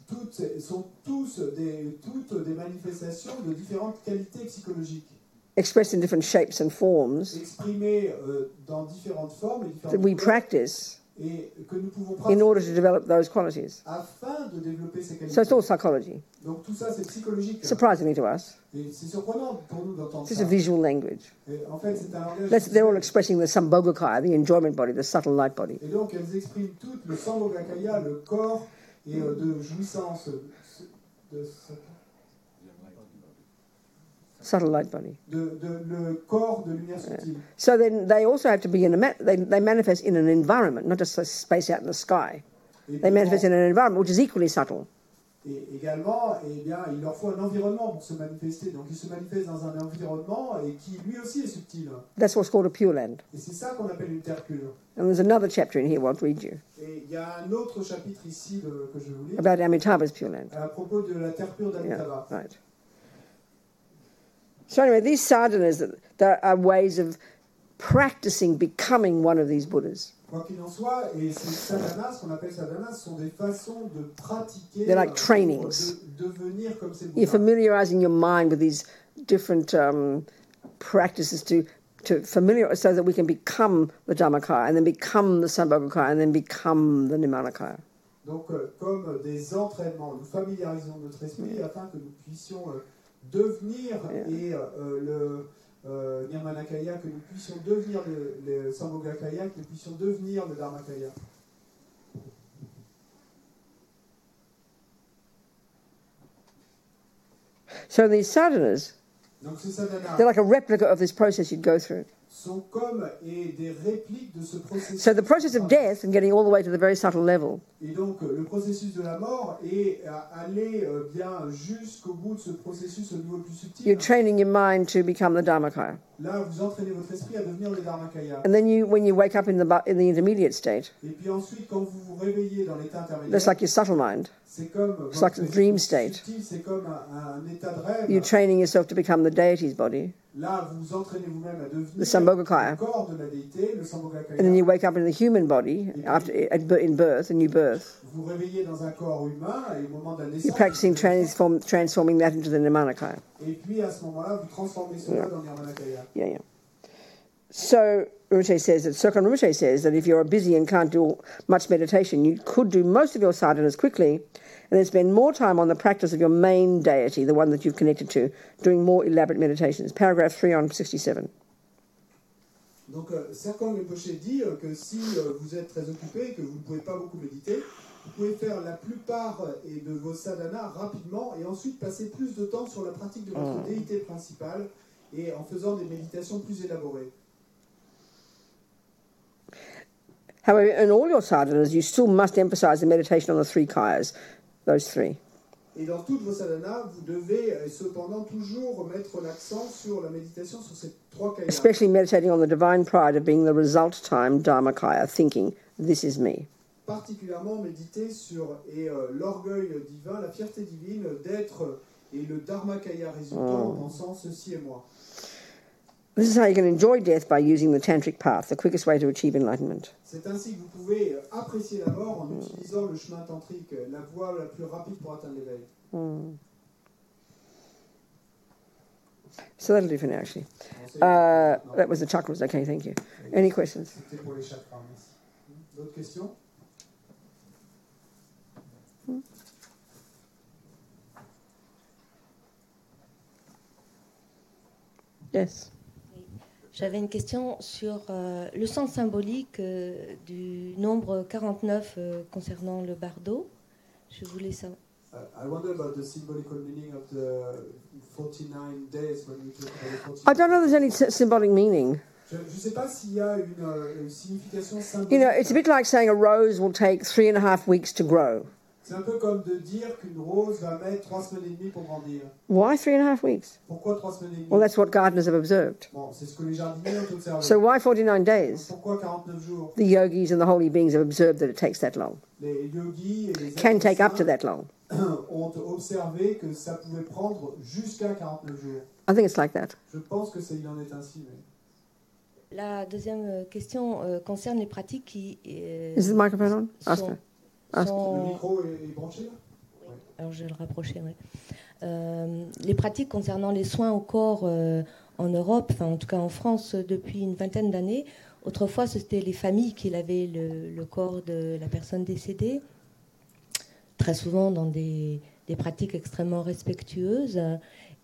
Speaker 2: sont toutes des manifestations de différentes qualités psychologiques,
Speaker 1: Expressed in different shapes and forms
Speaker 2: exprimées dans différentes formes et
Speaker 1: that
Speaker 2: différentes
Speaker 1: we
Speaker 2: couleurs,
Speaker 1: practice
Speaker 2: et que nous pouvons
Speaker 1: in order to
Speaker 2: pratiquer
Speaker 1: develop those qualities.
Speaker 2: afin de développer ces
Speaker 1: So
Speaker 2: qualités.
Speaker 1: it's all psychology,
Speaker 2: Donc tout ça, c'est psychologique.
Speaker 1: surprisingly to us.
Speaker 2: Et c'est surprenant pour nous d'entendre
Speaker 1: It's
Speaker 2: ça.
Speaker 1: just a visual language.
Speaker 2: Et en fait, c'est un langage
Speaker 1: They're all
Speaker 2: visuel.
Speaker 1: expressing the Sambhogakaya, the enjoyment body, the subtle light body.
Speaker 2: Et donc, elles expriment toutes le Sambhogakaya, le corps et de jouissance,
Speaker 1: Subtle light body.
Speaker 2: le corps de lumière subtile.
Speaker 1: So then they also have to be they manifest in an environment, not just a space out in the sky.
Speaker 2: Et
Speaker 1: They
Speaker 2: puis,
Speaker 1: manifest in an environment which is equally subtle.
Speaker 2: Et également, eh bien, il leur faut un environnement pour se manifester. Donc ils se manifestent dans un environnement et qui lui aussi est subtil.
Speaker 1: That's what's called a Pure Land.
Speaker 2: Et c'est ça qu'on appelle une terre pure.
Speaker 1: And there's another chapter in here I'll read you
Speaker 2: Et il y a un autre chapitre ici que je vais vous lire
Speaker 1: about Amitabha's Pure Land.
Speaker 2: à propos de la terre pure
Speaker 1: Yeah,
Speaker 2: d'Amitabha.
Speaker 1: right. So anyway, these sadhanas, there are ways of practicing becoming one of these Buddhas.
Speaker 2: Quoi qu'il en soit, et ces sadhanas, ce qu'on appelle sadhanas, sont des façons de pratiquer,
Speaker 1: They're like
Speaker 2: pour
Speaker 1: trainings.
Speaker 2: devenir comme ces
Speaker 1: You're
Speaker 2: Bouddhas.
Speaker 1: familiarizing your mind with these different practices to familiar, so that we can become the Dhammakaya and then become the Sambhogakaya and then become the Nimanakaya.
Speaker 2: Donc, comme des entraînements, nous familiarisons notre esprit afin que nous puissions devenir et le Nirmanakaya, que nous puissions devenir le Sambhogakaya, que nous puissions devenir le Dharmakaya.
Speaker 1: So these sadhanas,
Speaker 2: Donc ces sadhanas
Speaker 1: they're like a replica of this process you'd go through.
Speaker 2: sont comme des répliques de ce processus.
Speaker 1: So the process of death and getting all the way to the very subtle level
Speaker 2: Et donc le processus de la mort est aller bien jusqu'au bout de ce processus au niveau le plus subtil.
Speaker 1: you're training your mind to become the Dhammakaya.
Speaker 2: Là, vous entraînez votre esprit à devenir le Dharmakaya.
Speaker 1: And then when you wake up in the intermediate state,
Speaker 2: Et puis ensuite, quand vous vous réveillez dans l'état intermédiaire,
Speaker 1: that's like your subtle mind.
Speaker 2: c'est comme
Speaker 1: It's like
Speaker 2: votre
Speaker 1: a dream
Speaker 2: esprit
Speaker 1: state.
Speaker 2: subtil, c'est comme un état de rêve.
Speaker 1: You're training yourself to become the deity's body.
Speaker 2: Là, vous vous entraînez vous-même à devenir
Speaker 1: The Sambhogakaya.
Speaker 2: le corps de la déité, le Sambhogakaya.
Speaker 1: And then you wake up in the human body after in birth, a new birth.
Speaker 2: Vous vous réveillez dans un corps humain et au moment de la naissance,
Speaker 1: You're practicing transforming that into the Nimanakaya.
Speaker 2: et puis à ce moment-là, vous transformez cela dans Nirmanakaya.
Speaker 1: Yeah, yeah. So Rinpoche says that Sirkon Rinpoche says that if you're busy and can't do much meditation, you could do most of your sadhanas quickly, and then spend more time on the practice of your main deity, the one that you've connected to, doing more elaborate meditations. Paragraph 3 on 67.
Speaker 2: Donc, Sirkon Rinpoche dit que si vous êtes très occupé, que vous ne pouvez pas beaucoup méditer, vous pouvez faire la plupart de vos sadhanas rapidement et ensuite passer plus de temps sur la pratique de votre déité principale et en faisant des méditations plus élaborées.
Speaker 1: However, in all your sadhanas, you still must emphasize the meditation on the three kayas, those three.
Speaker 2: Et dans toutes vos sadhanas, vous devez cependant toujours mettre l'accent sur la méditation sur ces trois kayas.
Speaker 1: Especially meditating on the divine pride of being the result time Dharmakaya, thinking, this is me.
Speaker 2: Particulièrement méditer sur l'orgueil divin, la fierté divine d'être et le Dharmakaya résultant en pensant ceci est moi.
Speaker 1: This is how you can enjoy death, by using the tantric path, the quickest way to achieve enlightenment.
Speaker 2: C'est ainsi que vous pouvez apprécier la mort en utilisant le chemin tantrique, la voie la plus rapide pour atteindre l'éveil.
Speaker 1: So that'll do for now, actually. That was the chakras. Okay, thank you. Any questions?
Speaker 2: C'était pour les chakras. Merci. D'autres questions?
Speaker 1: Yes.
Speaker 4: J'avais une question sur le sens symbolique du nombre 49 concernant le bardo. Je voulais savoir.
Speaker 2: I wonder about the symbolical meaning of the 49 days when we talk about the 49.
Speaker 1: I don't know if there's any symbolic meaning.
Speaker 2: Je ne sais pas s'il y a une signification symbolique.
Speaker 1: You know, it's a bit like saying a rose will take 3.5 weeks to grow.
Speaker 2: C'est un peu comme de dire qu'une rose va mettre 3 semaines et demie pour grandir.
Speaker 1: Why 3.5 weeks?
Speaker 2: Pourquoi 3 semaines et demie?
Speaker 1: Well, that's what gardeners have observed.
Speaker 2: Bon, c'est ce que les jardiniers ont observé.
Speaker 1: So why 49 days?
Speaker 2: Pourquoi 49 jours?
Speaker 1: The yogis and the holy beings have observed that it takes that long.
Speaker 2: Les yogis et les
Speaker 1: Can take up to
Speaker 2: saints
Speaker 1: that long.
Speaker 2: ont observé que ça pouvait prendre jusqu'à 49 jours.
Speaker 1: I think it's like that.
Speaker 2: Je pense que il en est ainsi. Mais...
Speaker 4: La deuxième question concerne les pratiques qui
Speaker 1: Is the microphone on? Ask her.
Speaker 2: Le
Speaker 4: sont...
Speaker 2: micro est branché là?
Speaker 4: Oui. Alors je vais le rapprocher. Oui. Les pratiques concernant les soins au corps en Europe, enfin en tout cas en France depuis une vingtaine d'années. Autrefois, c'était les familles qui lavaient le corps de la personne décédée, très souvent dans des pratiques extrêmement respectueuses.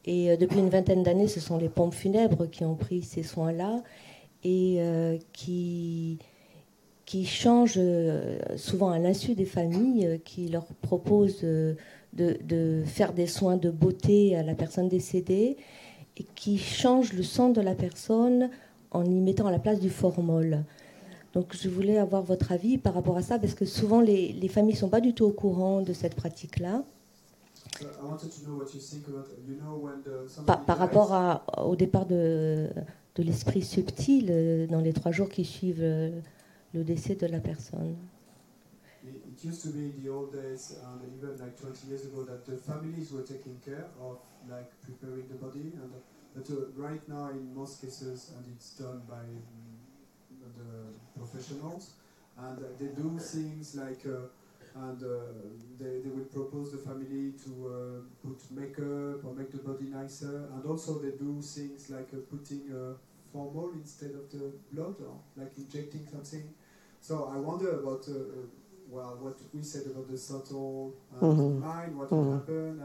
Speaker 4: Et depuis une vingtaine d'années, ce sont les pompes funèbres qui ont pris ces soins-là et qui changent souvent à l'insu des familles, qui leur proposent de faire des soins de beauté à la personne décédée et qui changent le sang de la personne en y mettant à la place du formol. Donc je voulais avoir votre avis par rapport à ça, parce que souvent les familles ne sont pas du tout au courant de cette pratique-là.
Speaker 2: I wanted to know what you think about, when
Speaker 4: Par rapport au départ de l'esprit subtil dans les 3 jours qui suivent le décès de la personne.
Speaker 2: It used to be in the old days, and even like 20 years ago, that the families were taking care of like preparing the body, but right now in most cases, and it's done by the professionals, and they do things like, they will propose the family to put makeup or make the body nicer, and also they do things like putting formal instead of the blood, or like injecting something. So I wonder about what we said about the subtle mind, what will happen.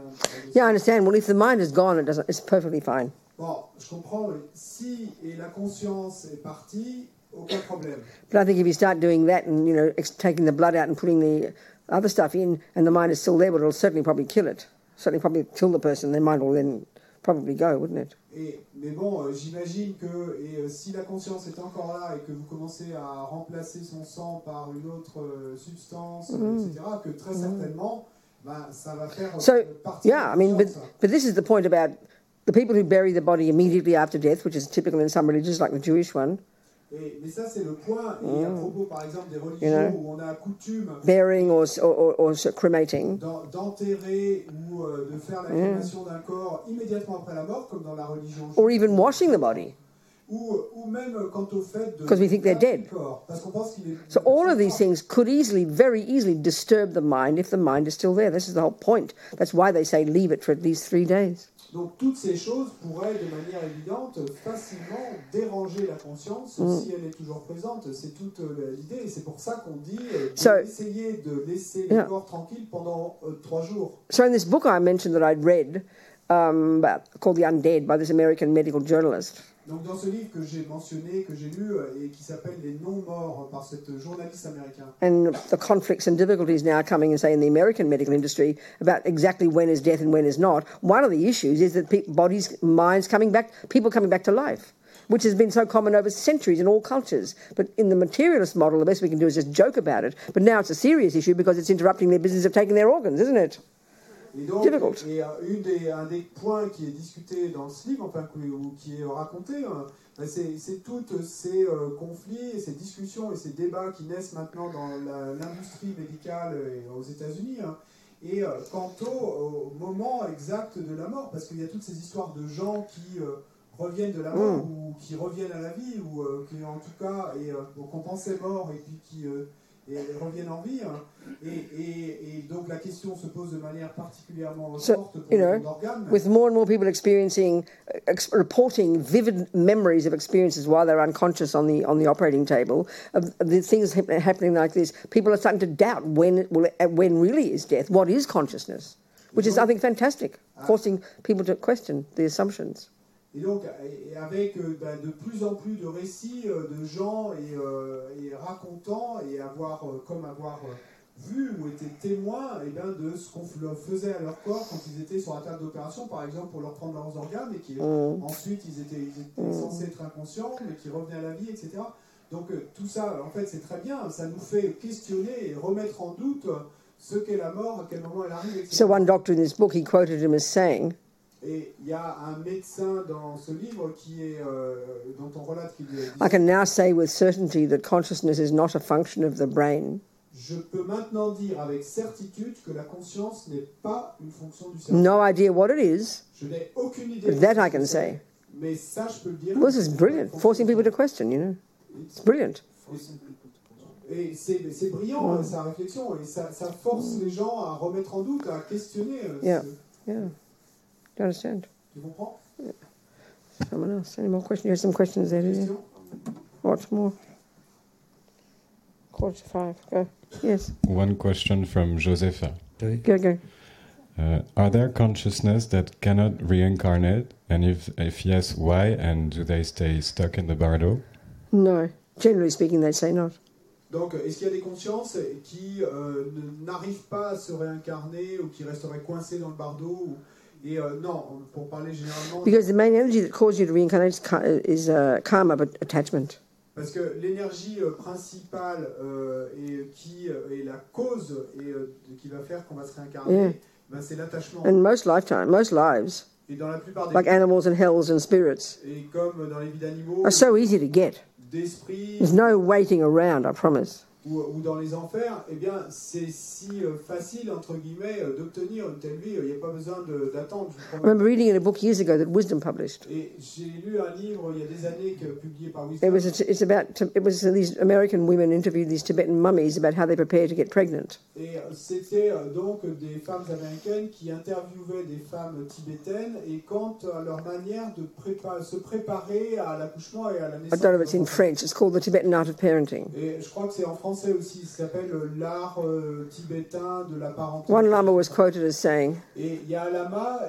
Speaker 1: Yeah, I understand. Well, if the mind is gone, it's perfectly fine.
Speaker 2: Bon, je comprends. Si la conscience est partie, aucun problème.
Speaker 1: But I think if you start doing that and, taking the blood out and putting the other stuff in, and the mind is still there, but it'll certainly probably kill it. Certainly probably kill the person. Their mind will then probably go, wouldn't it?
Speaker 2: Mais bon, j'imagine que si la conscience est encore là et que vous commencez à remplacer son sang par une autre substance, etc., que très certainement, ça va faire partie de la conscience.
Speaker 1: But this is the point about the people who bury the body immediately after death, which is typical in some religions, like the Jewish one.
Speaker 2: Mais ça, c'est le point. Et à propos, par exemple, des religions où on a coutume
Speaker 1: burying or cremating,
Speaker 2: d'enterrer ou de faire la crémation d'un corps immédiatement après la mort, comme dans la religion juive,
Speaker 1: or even washing the body,
Speaker 2: ou même quant au fait de
Speaker 1: because we think they're dead.
Speaker 2: corps, parce qu'on pense qu'il est.
Speaker 1: So all of these things could very easily disturb the mind if the mind is still there. This is the whole point. That's why they say leave it for at least 3 days.
Speaker 2: Donc toutes ces choses pourraient de manière évidente facilement déranger la conscience si elle est toujours présente. C'est toute l'idée, et c'est pour ça qu'on dit d'essayer de laisser le corps tranquille pendant 3 jours.
Speaker 1: So in this book I mentioned that I'd read, called The Undead by this American medical journalist.
Speaker 2: Donc dans ce livre que j'ai mentionné, que j'ai lu et qui s'appelle Les non-morts par cette journaliste américaine.
Speaker 1: And the conflicts and difficulties now coming in, say, in the American medical industry about exactly when is death and when is not. One of the issues is that bodies, minds coming back, people coming back to life, which has been so common over centuries in all cultures. But in the materialist model, the best we can do is just joke about it. But now it's a serious issue because it's interrupting their business of taking their organs, isn't it?
Speaker 2: Et donc,
Speaker 1: Difficult.
Speaker 2: Et un des points qui est discuté dans ce livre, enfin qui est raconté, c'est tous ces conflits, et ces discussions et ces débats qui naissent maintenant dans l'industrie médicale aux États-Unis. Et quant au moment exact de la mort, parce qu'il y a toutes ces histoires de gens qui reviennent de la mort ou qui reviennent à la vie, ou qui en tout cas qu'on pensait morts et puis qui reviennent en vie. Et donc la question se pose de manière particulièrement forte pour les organes.
Speaker 1: With more and more people reporting vivid memories of experiences while they're unconscious on the operating table, the things happening like this, people are starting to doubt when really is death, what is consciousness, which is, I think, fantastic, forcing people to question the assumptions.
Speaker 2: Et donc, avec de plus en plus de récits de gens et racontant et avoir vu ou été témoins de ce qu'on faisait à leur corps quand ils étaient sur la table d'opération, par exemple, pour leur prendre leurs organes, et qui ensuite ils étaient censés être inconscients, mais qui revenaient à la vie, etc. Donc tout ça, en fait, c'est très bien. Ça nous fait questionner et remettre en doute ce qu'est la mort, à quel moment elle arrive, etc.
Speaker 1: So one doctor in this book, he quoted him as saying,
Speaker 2: et il y a un médecin dans ce livre dont on relate qu'il est...
Speaker 1: I can now say with certainty that consciousness is not a function of the brain.
Speaker 2: Je peux maintenant dire avec certitude que la conscience n'est pas une fonction du cerveau.
Speaker 1: No idea what it is.
Speaker 2: Je n'ai aucune idée.
Speaker 1: That I can say.
Speaker 2: Mais ça, je peux le dire.
Speaker 1: Well, this is brilliant, forcing people to question, It's brilliant.
Speaker 2: Et c'est brillant, sa réflexion, et ça force les gens à remettre en doute, à questionner.
Speaker 1: Yeah. Do you understand?
Speaker 2: Tu comprends?
Speaker 1: Yeah. Someone else? Any more questions? You have some questions there, did you? What more? 4:45. Go. Yes.
Speaker 5: One question from Josepha.
Speaker 1: Go.
Speaker 5: Are there consciousness that cannot reincarnate? And if yes, why? And do they stay stuck in the bardo?
Speaker 1: No. Generally speaking, they say not.
Speaker 2: Donc, est-ce qu'il y a des consciences qui n'arrivent pas à se réincarner ou qui resteraient coincées dans le bardo Et non, pour parler généralement...
Speaker 1: Because the main energy that causes you to reincarnate is karma attachment.
Speaker 2: Parce que l'énergie principale qui est la cause et qui va faire qu'on va se réincarner, Ben, c'est l'attachement.
Speaker 1: And most lives,
Speaker 2: Et dans la plupart des
Speaker 1: like animals and hells and spirits,
Speaker 2: et comme dans les vies d'animaux,
Speaker 1: are so easy to get.
Speaker 2: d'esprits
Speaker 1: There's no waiting around, I promise.
Speaker 2: ou dans les enfers, eh bien, c'est si facile, entre guillemets, d'obtenir une telle vie. Il n'y a pas besoin d'attendre.
Speaker 1: I remember reading in a book years ago that Wisdom published.
Speaker 2: Et j'ai lu un livre il y a des années publié par
Speaker 1: It
Speaker 2: Wisdom.
Speaker 1: was these American women interviewed these Tibetan mummies about how they prepare to get pregnant.
Speaker 2: Et c'était donc des femmes américaines qui interviewaient des femmes tibétaines et quant à leur manière de se préparer à l'accouchement et à la
Speaker 1: I
Speaker 2: naissance.
Speaker 1: don't know if it's in French. It's called the Tibetan Art of Parenting.
Speaker 2: Et je crois que c'est en français aussi. Ça s'appelle l'art tibétain de la parentalité.
Speaker 1: One lama was quoted as saying,
Speaker 2: Et il y a un lama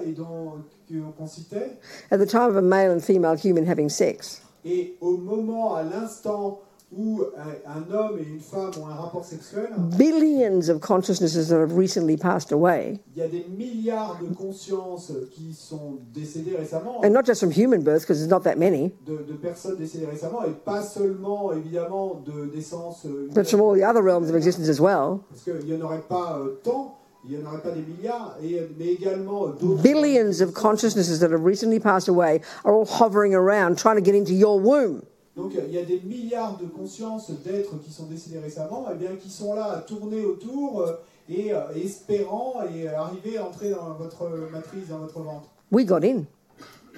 Speaker 2: qu'on citait.
Speaker 1: "At the time of a male and female human having sex,
Speaker 2: Et au moment, à l'instant où un homme et une femme ont un rapport sexuel,
Speaker 1: billions of consciousnesses that have recently passed away,
Speaker 2: il y a des milliards de consciences qui sont décédées récemment,
Speaker 1: and not just from human birth, because there's not that many,
Speaker 2: de personnes décédées récemment, et pas seulement, évidemment, de naissance
Speaker 1: but from all the other realms of existence as well,
Speaker 2: parce qu'il n'y en aurait pas tant, il n'y en aurait pas des milliards, mais également d'autres...
Speaker 1: billions of consciousnesses that have recently passed away are all hovering around trying to get into your womb."
Speaker 2: Donc il y a des milliards de consciences d'êtres qui sont décédés récemment, et bien qui sont là à tourner autour et espérant et arriver à entrer dans votre matrice, dans votre ventre.
Speaker 1: We got in.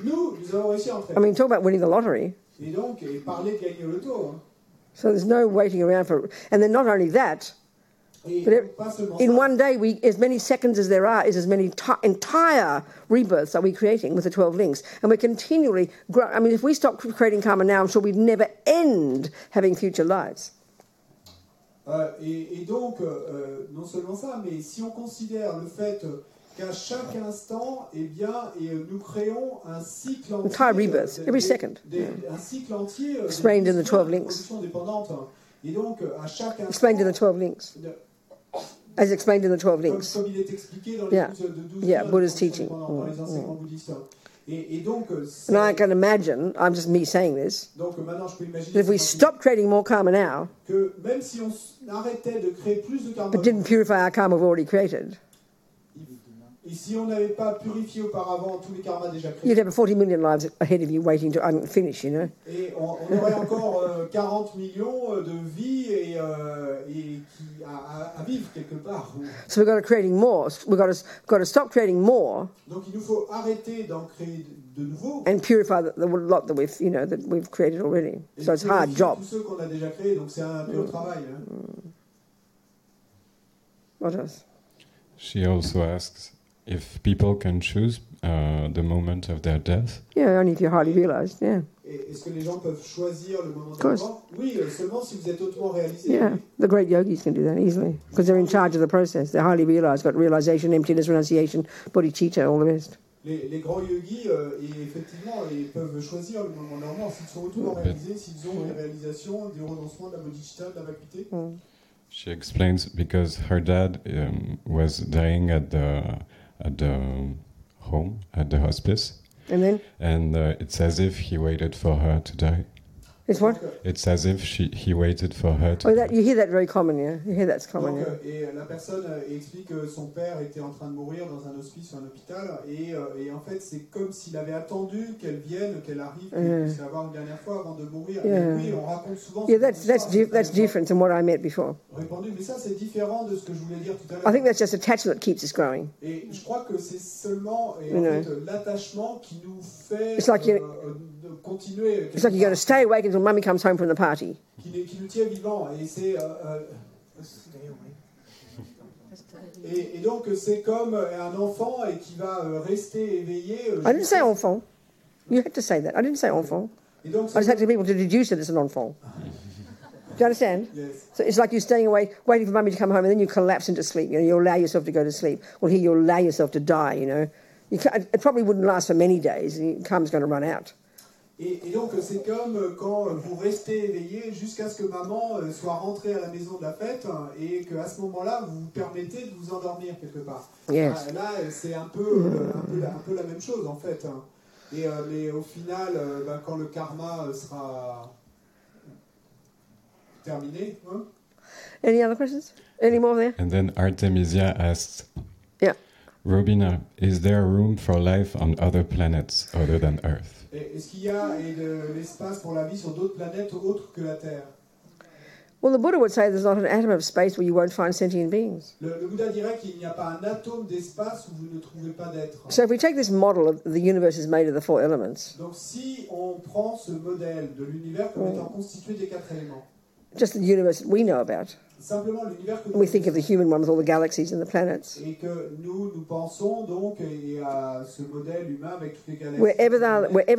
Speaker 2: Nous avons réussi à entrer.
Speaker 1: I mean, talk about winning the lottery.
Speaker 2: Et donc, parler de gagner le tour.
Speaker 1: So there's no waiting around for... And then not only that,
Speaker 2: Et
Speaker 1: but
Speaker 2: pas seulement
Speaker 1: in
Speaker 2: ça.
Speaker 1: one day, as many seconds as there are, is as many entire rebirths are we creating with the 12 links. And we're continually growing. I mean, if we stop creating karma now, I'm sure we'd never end having future lives.
Speaker 2: Et donc, non seulement ça, mais si on considère le fait qu'à chaque instant, eh bien, nous créons un cycle entier...
Speaker 1: Entire rebirths, every second.
Speaker 2: Un cycle entier...
Speaker 1: Explained in the 12 links.
Speaker 2: Et donc, à chaque instant...
Speaker 1: Explained in the 12 links. As explained in the 12 links.
Speaker 2: Comme il est expliqué dans les
Speaker 1: Yeah.
Speaker 2: 12
Speaker 1: Yeah, Buddha's teaching.
Speaker 2: dans les enseignements bouddhistes. Et donc,
Speaker 1: And I can imagine, I'm just me saying this,
Speaker 2: donc maintenant je peux imaginer
Speaker 1: that if we stop creating more karma now,
Speaker 2: que même si on arrêtait de créer plus de karma,
Speaker 1: but didn't purify our karma we've already created,
Speaker 2: et si on n'avait pas purifié auparavant tous les karmas déjà créés,
Speaker 1: you'd have 40 million lives ahead of you waiting to finish, you know.
Speaker 2: et on aurait encore 40 millions de vies à vivre quelque part.
Speaker 1: So we've got to creating more. We've got to stop creating more
Speaker 2: Donc il nous faut arrêter d'en créer de nouveaux.
Speaker 1: and purify the lot that we've created already.
Speaker 2: Et
Speaker 1: So it's a hard
Speaker 2: purifier
Speaker 1: job.
Speaker 2: tous ceux qu'on a déjà créés, donc c'est un dur travail.
Speaker 1: What else?
Speaker 5: She also asks if people can choose the moment of their death.
Speaker 1: Yeah, only if you're highly realized. Yeah,
Speaker 2: Et est-ce que les gens peuvent choisir le moment de
Speaker 1: course.
Speaker 2: mort? Oui, seulement si vous êtes hautement réalisé.
Speaker 1: yeah. The great yogis can do that easily because they're in charge of the process. They're highly realized, got realization, emptiness, renunciation, bodhicitta, all the rest.
Speaker 2: Les grands yogis, effectivement, ils peuvent choisir le moment normand s'ils sont hautement réalisés, s'ils ont une réalisation, des renoncements, de la bodhicitta, de la vacuité.
Speaker 5: She explains because her dad was dying at the home, at the hospice,
Speaker 1: And then
Speaker 5: and it's as if he waited for her to die.
Speaker 1: it's what?
Speaker 5: It's as if he waited for her to
Speaker 1: Oh,
Speaker 5: die.
Speaker 1: that you hear that very common. Yeah, you hear that's common.
Speaker 2: Donc,
Speaker 1: Yeah.
Speaker 2: et la personne explique que son père était en train de mourir dans un hospice ou un hôpital, et en fait, c'est comme s'il avait attendu qu'elle vienne, qu'elle arrive, qu'elle puisse la voir une dernière fois avant de mourir.
Speaker 1: Yeah.
Speaker 2: Et oui, on raconte souvent.
Speaker 1: Yeah,
Speaker 2: cette histoire,
Speaker 1: that's different than what I meant before.
Speaker 2: Répandu, mais ça, c'est différent de ce que je voulais dire tout à
Speaker 1: I
Speaker 2: l'heure.
Speaker 1: think that's just attachment that keeps us growing.
Speaker 2: Et je crois que c'est seulement
Speaker 1: You know.
Speaker 2: l'attachement qui nous fait
Speaker 1: It's like you-
Speaker 2: de continuer.
Speaker 1: It's like you're going to stay awake until mummy comes home from the party.
Speaker 2: Qui nous tient vivants. Et c'est. Et donc c'est comme un enfant et qui va rester éveillé.
Speaker 1: I didn't say enfant. You had to say that. I didn't say enfant.
Speaker 2: Et donc,
Speaker 1: I just had to people to deduce that it's an enfant. Do you understand?
Speaker 2: Yes.
Speaker 1: So it's like you're staying away, waiting for mummy to come home, and then you collapse into sleep. You know, you allow yourself to go to sleep. Well, here you allow yourself to die. You know, it probably wouldn't last for many days. Karma's going to run out.
Speaker 2: Et donc c'est comme quand vous restez éveillé jusqu'à ce que maman soit rentrée à la maison de la fête et qu'à ce moment-là vous vous permettez de vous endormir quelque part.
Speaker 1: Yes.
Speaker 2: Là c'est un peu la même chose en fait. Mais au final, quand le karma sera terminé. Hein?
Speaker 1: Any other questions? Any more there?
Speaker 5: And then Artemisia asks,
Speaker 1: Yeah.
Speaker 5: Robina, is there room for life on other planets other than Earth?
Speaker 2: Est-ce qu'il y a de l'espace pour la vie sur d'autres planètes autres que la Terre?
Speaker 1: Well, the Buddha would say there's not an atom of space where you won't find sentient beings.
Speaker 2: Le Bouddha dirait qu'il n'y a pas un atome d'espace où vous ne trouvez pas d'être.
Speaker 1: So if we take this model of the universe is made of the four elements,
Speaker 2: Donc si on prend ce modèle de l'univers comme étant constitué des 4 éléments,
Speaker 1: just the universe that we know about,
Speaker 2: simplement l'univers que
Speaker 1: and we think of the human one with all the galaxies and the planets,
Speaker 2: et que nous pensons donc à ce modèle humain avec toutes les galaxies.
Speaker 1: wherever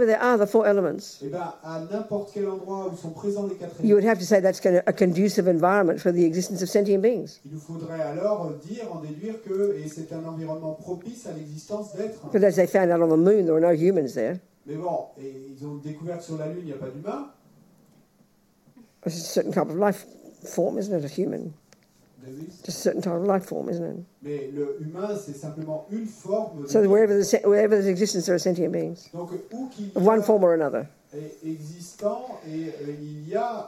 Speaker 1: there are the four elements,
Speaker 2: Et ben à n'importe quel endroit où sont présents les 4
Speaker 1: you
Speaker 2: éléments,
Speaker 1: would have to say that's a conducive environment for the existence of sentient beings.
Speaker 2: il nous faudrait alors en déduire que c'est un environnement propice à l'existence d'êtres.
Speaker 1: But as they found out on the moon, there were no humans there.
Speaker 2: Mais bon, ils ont découvert que sur la Lune, il n'y a pas d'humains.
Speaker 1: It's a certain type of life form, isn't it? A human. Just a certain type of life form, isn't it?
Speaker 2: Mais le humain, c'est simplement une forme.
Speaker 1: So wherever there's existence, there are sentient beings
Speaker 2: Donc où qu'il
Speaker 1: of one form or another.
Speaker 2: est existant et il y a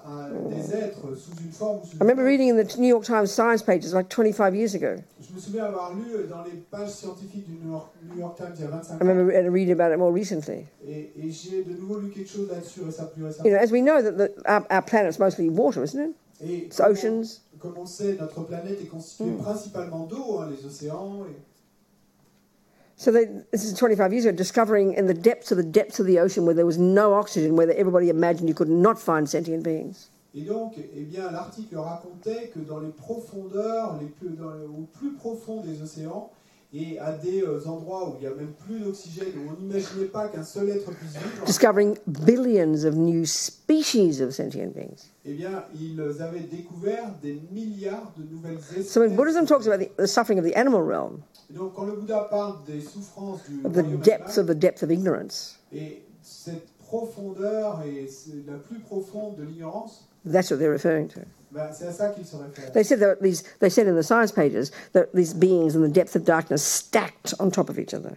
Speaker 2: des êtres sous une forme ou sous
Speaker 1: I
Speaker 2: une
Speaker 1: remember
Speaker 2: autre.
Speaker 1: reading in the New York Times science pages like 25 years ago.
Speaker 2: Je me souviens avoir lu dans les pages scientifiques du New York Times il y a 25
Speaker 1: I
Speaker 2: ans.
Speaker 1: remember reading about it more recently.
Speaker 2: Et j'ai de nouveau lu quelque chose là-dessus plus récemment.
Speaker 1: You know, as we know that our planet's mostly water, isn't it?
Speaker 2: Et
Speaker 1: It's oceans.
Speaker 2: comme on sait, notre planète est constituée principalement d'eau, les océans.
Speaker 1: So this is 25 years ago, discovering in the depths of the ocean where there was no oxygen, where everybody imagined you could not find sentient beings.
Speaker 2: Et donc, eh bien, l'article racontait que dans les profondeurs, au plus profond des océans, et à des endroits où il n'y a même plus d'oxygène, où on n'imaginait pas qu'un seul être puisse vivre,
Speaker 1: Discovering billions of new species of sentient beings.
Speaker 2: eh bien, ils avaient découvert des milliards de nouvelles espèces.
Speaker 1: So when Buddhism talks about the suffering of the animal realm,
Speaker 2: Et donc, quand le Bouddha parle des souffrances du
Speaker 1: of the
Speaker 2: royaume
Speaker 1: depth
Speaker 2: animal,
Speaker 1: of ignorance,
Speaker 2: et cette profondeur et c'est la plus profonde de l'ignorance,
Speaker 1: that's what they're referring to.
Speaker 2: ben, c'est à ça qu'il se réfère.
Speaker 1: They said in the science pages that these beings in the depth of darkness stacked on top of each other.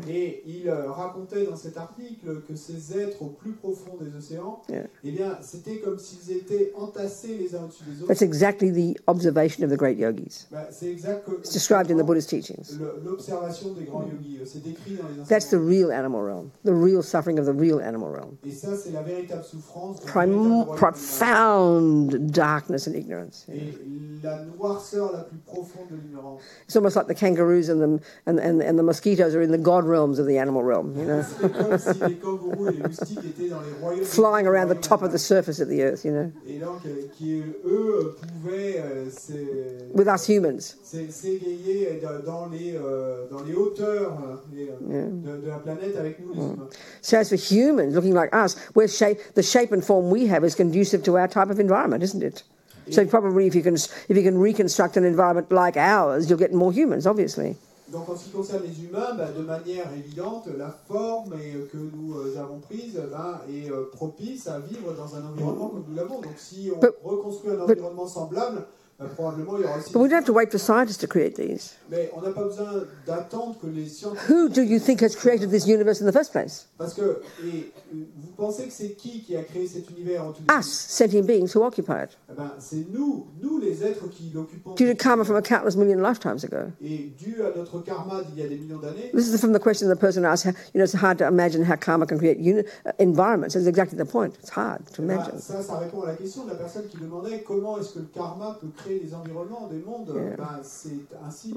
Speaker 2: Et il racontait dans cet article que ces êtres au plus profond des océans, eh bien, c'était comme s'ils étaient entassés les uns au-dessus des autres.
Speaker 1: That's exactly the observation of the great yogis.
Speaker 2: Ben, c'est exact.
Speaker 1: It's described in the Buddhist teachings.
Speaker 2: L'observation des grands yogis, c'est décrit dans les
Speaker 1: That's the
Speaker 2: enseignements.
Speaker 1: real animal realm, the real suffering of the real animal realm.
Speaker 2: Et ça, c'est la véritable souffrance, du véritable royaume animal.
Speaker 1: Profound darkness and ignorance.
Speaker 2: Et la noirceur la plus profonde de l'ignorance.
Speaker 1: It's almost like the kangaroos and the mosquitoes are in the god realms of the animal realm, you know,
Speaker 2: C'est comme si les kangourous et les moustiques étaient dans les royaumes.
Speaker 1: flying around the top of the surface of the earth, you know,
Speaker 2: Et donc, qui eux pouvaient
Speaker 1: with us humans.
Speaker 2: s'égayer dans les hauteurs de la planète avec nous, les humains.
Speaker 1: So as for humans looking like us, the shape and form we have is conducive to our type of environment, isn't it? So probably if you can reconstruct an environment like ours, you'll get more humans, obviously.
Speaker 2: Donc en ce qui concerne les humains, de manière évidente, la forme que nous avons prise est propice à vivre dans un environnement comme nous l'avons. Donc si on reconstruit un environnement semblable, probablement il y aura aussi...
Speaker 1: But we don't have to wait for scientists to create these.
Speaker 2: Mais on n'a pas besoin d'attendre que les scientifiques...
Speaker 1: Who do you think has created this universe in the first place?
Speaker 2: Parce que vous pensez que c'est qui a créé cet univers en tout début?
Speaker 1: Us, sentient beings who occupy it.
Speaker 2: Eh ben, c'est nous les êtres qui l'occupons.
Speaker 1: Due to karma from a countless million lifetimes ago.
Speaker 2: Et dû à notre karma d'il y a des millions d'années.
Speaker 1: This is from the question the person asked. It's hard to imagine how karma can create environments. That's exactly the point. It's hard to imagine.
Speaker 2: Ça répond à la question de la personne qui demandait comment est-ce que le karma peut créer des environnements, des mondes. C'est ainsi.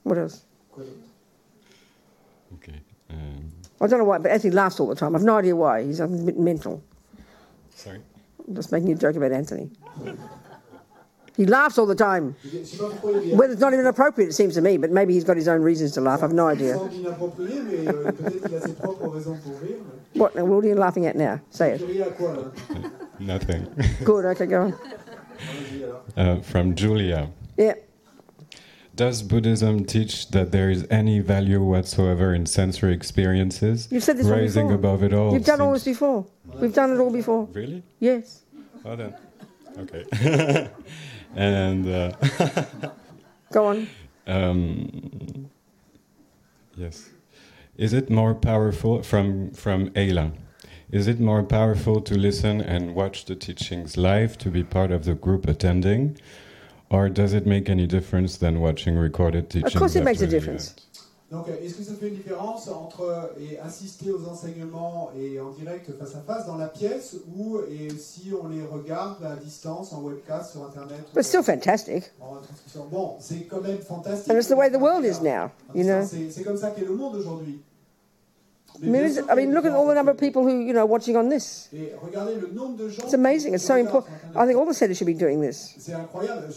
Speaker 1: What else?
Speaker 2: Quoi d'autre?
Speaker 5: Okay.
Speaker 1: I don't know why, but Anthony laughs all the time. I've no idea why. He's a bit mental.
Speaker 5: Sorry?
Speaker 1: I'm just making a joke about Anthony. He laughs all the time.
Speaker 2: Je sais pas pourquoi il est...
Speaker 1: Well, it's not even appropriate, it seems to me, but maybe he's got his own reasons to laugh. I've no idea.
Speaker 2: Il semble inapproprié, mais peut-être qu'il a ses propres raisons pour rire.
Speaker 1: What are you laughing at now? Say
Speaker 2: Tu
Speaker 1: it.
Speaker 2: ris à quoi, là?
Speaker 5: Nothing.
Speaker 1: Good, okay, go on.
Speaker 2: Allons-y, alors.
Speaker 5: From Julia.
Speaker 1: Yeah.
Speaker 5: Does Buddhism teach that there is any value whatsoever in sensory experiences?
Speaker 1: You've said this all
Speaker 5: Rising
Speaker 1: before.
Speaker 5: above it all.
Speaker 1: You've done all this
Speaker 5: seems-
Speaker 1: before. We've done it all before.
Speaker 5: Really?
Speaker 1: Yes.
Speaker 5: Oh, then. Okay. And
Speaker 1: Go on.
Speaker 5: yes, is it more powerful from Ayla? Is it more powerful to listen and watch the teachings live to be part of the group attending, Or does it make any difference than watching recorded teachings?
Speaker 1: Of course it
Speaker 5: that
Speaker 1: makes a
Speaker 5: really,
Speaker 1: difference.
Speaker 2: Donc, est-ce que ça fait une différence entre assister aux enseignements et en direct face à face dans la pièce ou si on les regarde à distance en webcast sur Internet?
Speaker 1: But it's still fantastic.
Speaker 2: En transcription. Bon, c'est quand même fantastique.
Speaker 1: And it's the way the world is now, you know.
Speaker 2: C'est comme ça qu'est le monde aujourd'hui.
Speaker 1: I mean, look at all the number of people who, you know, watching on this.
Speaker 2: Et regardez le nombre de gens.
Speaker 1: It's amazing. It's so important. I think all the centers should be doing this.
Speaker 2: C'est incroyable.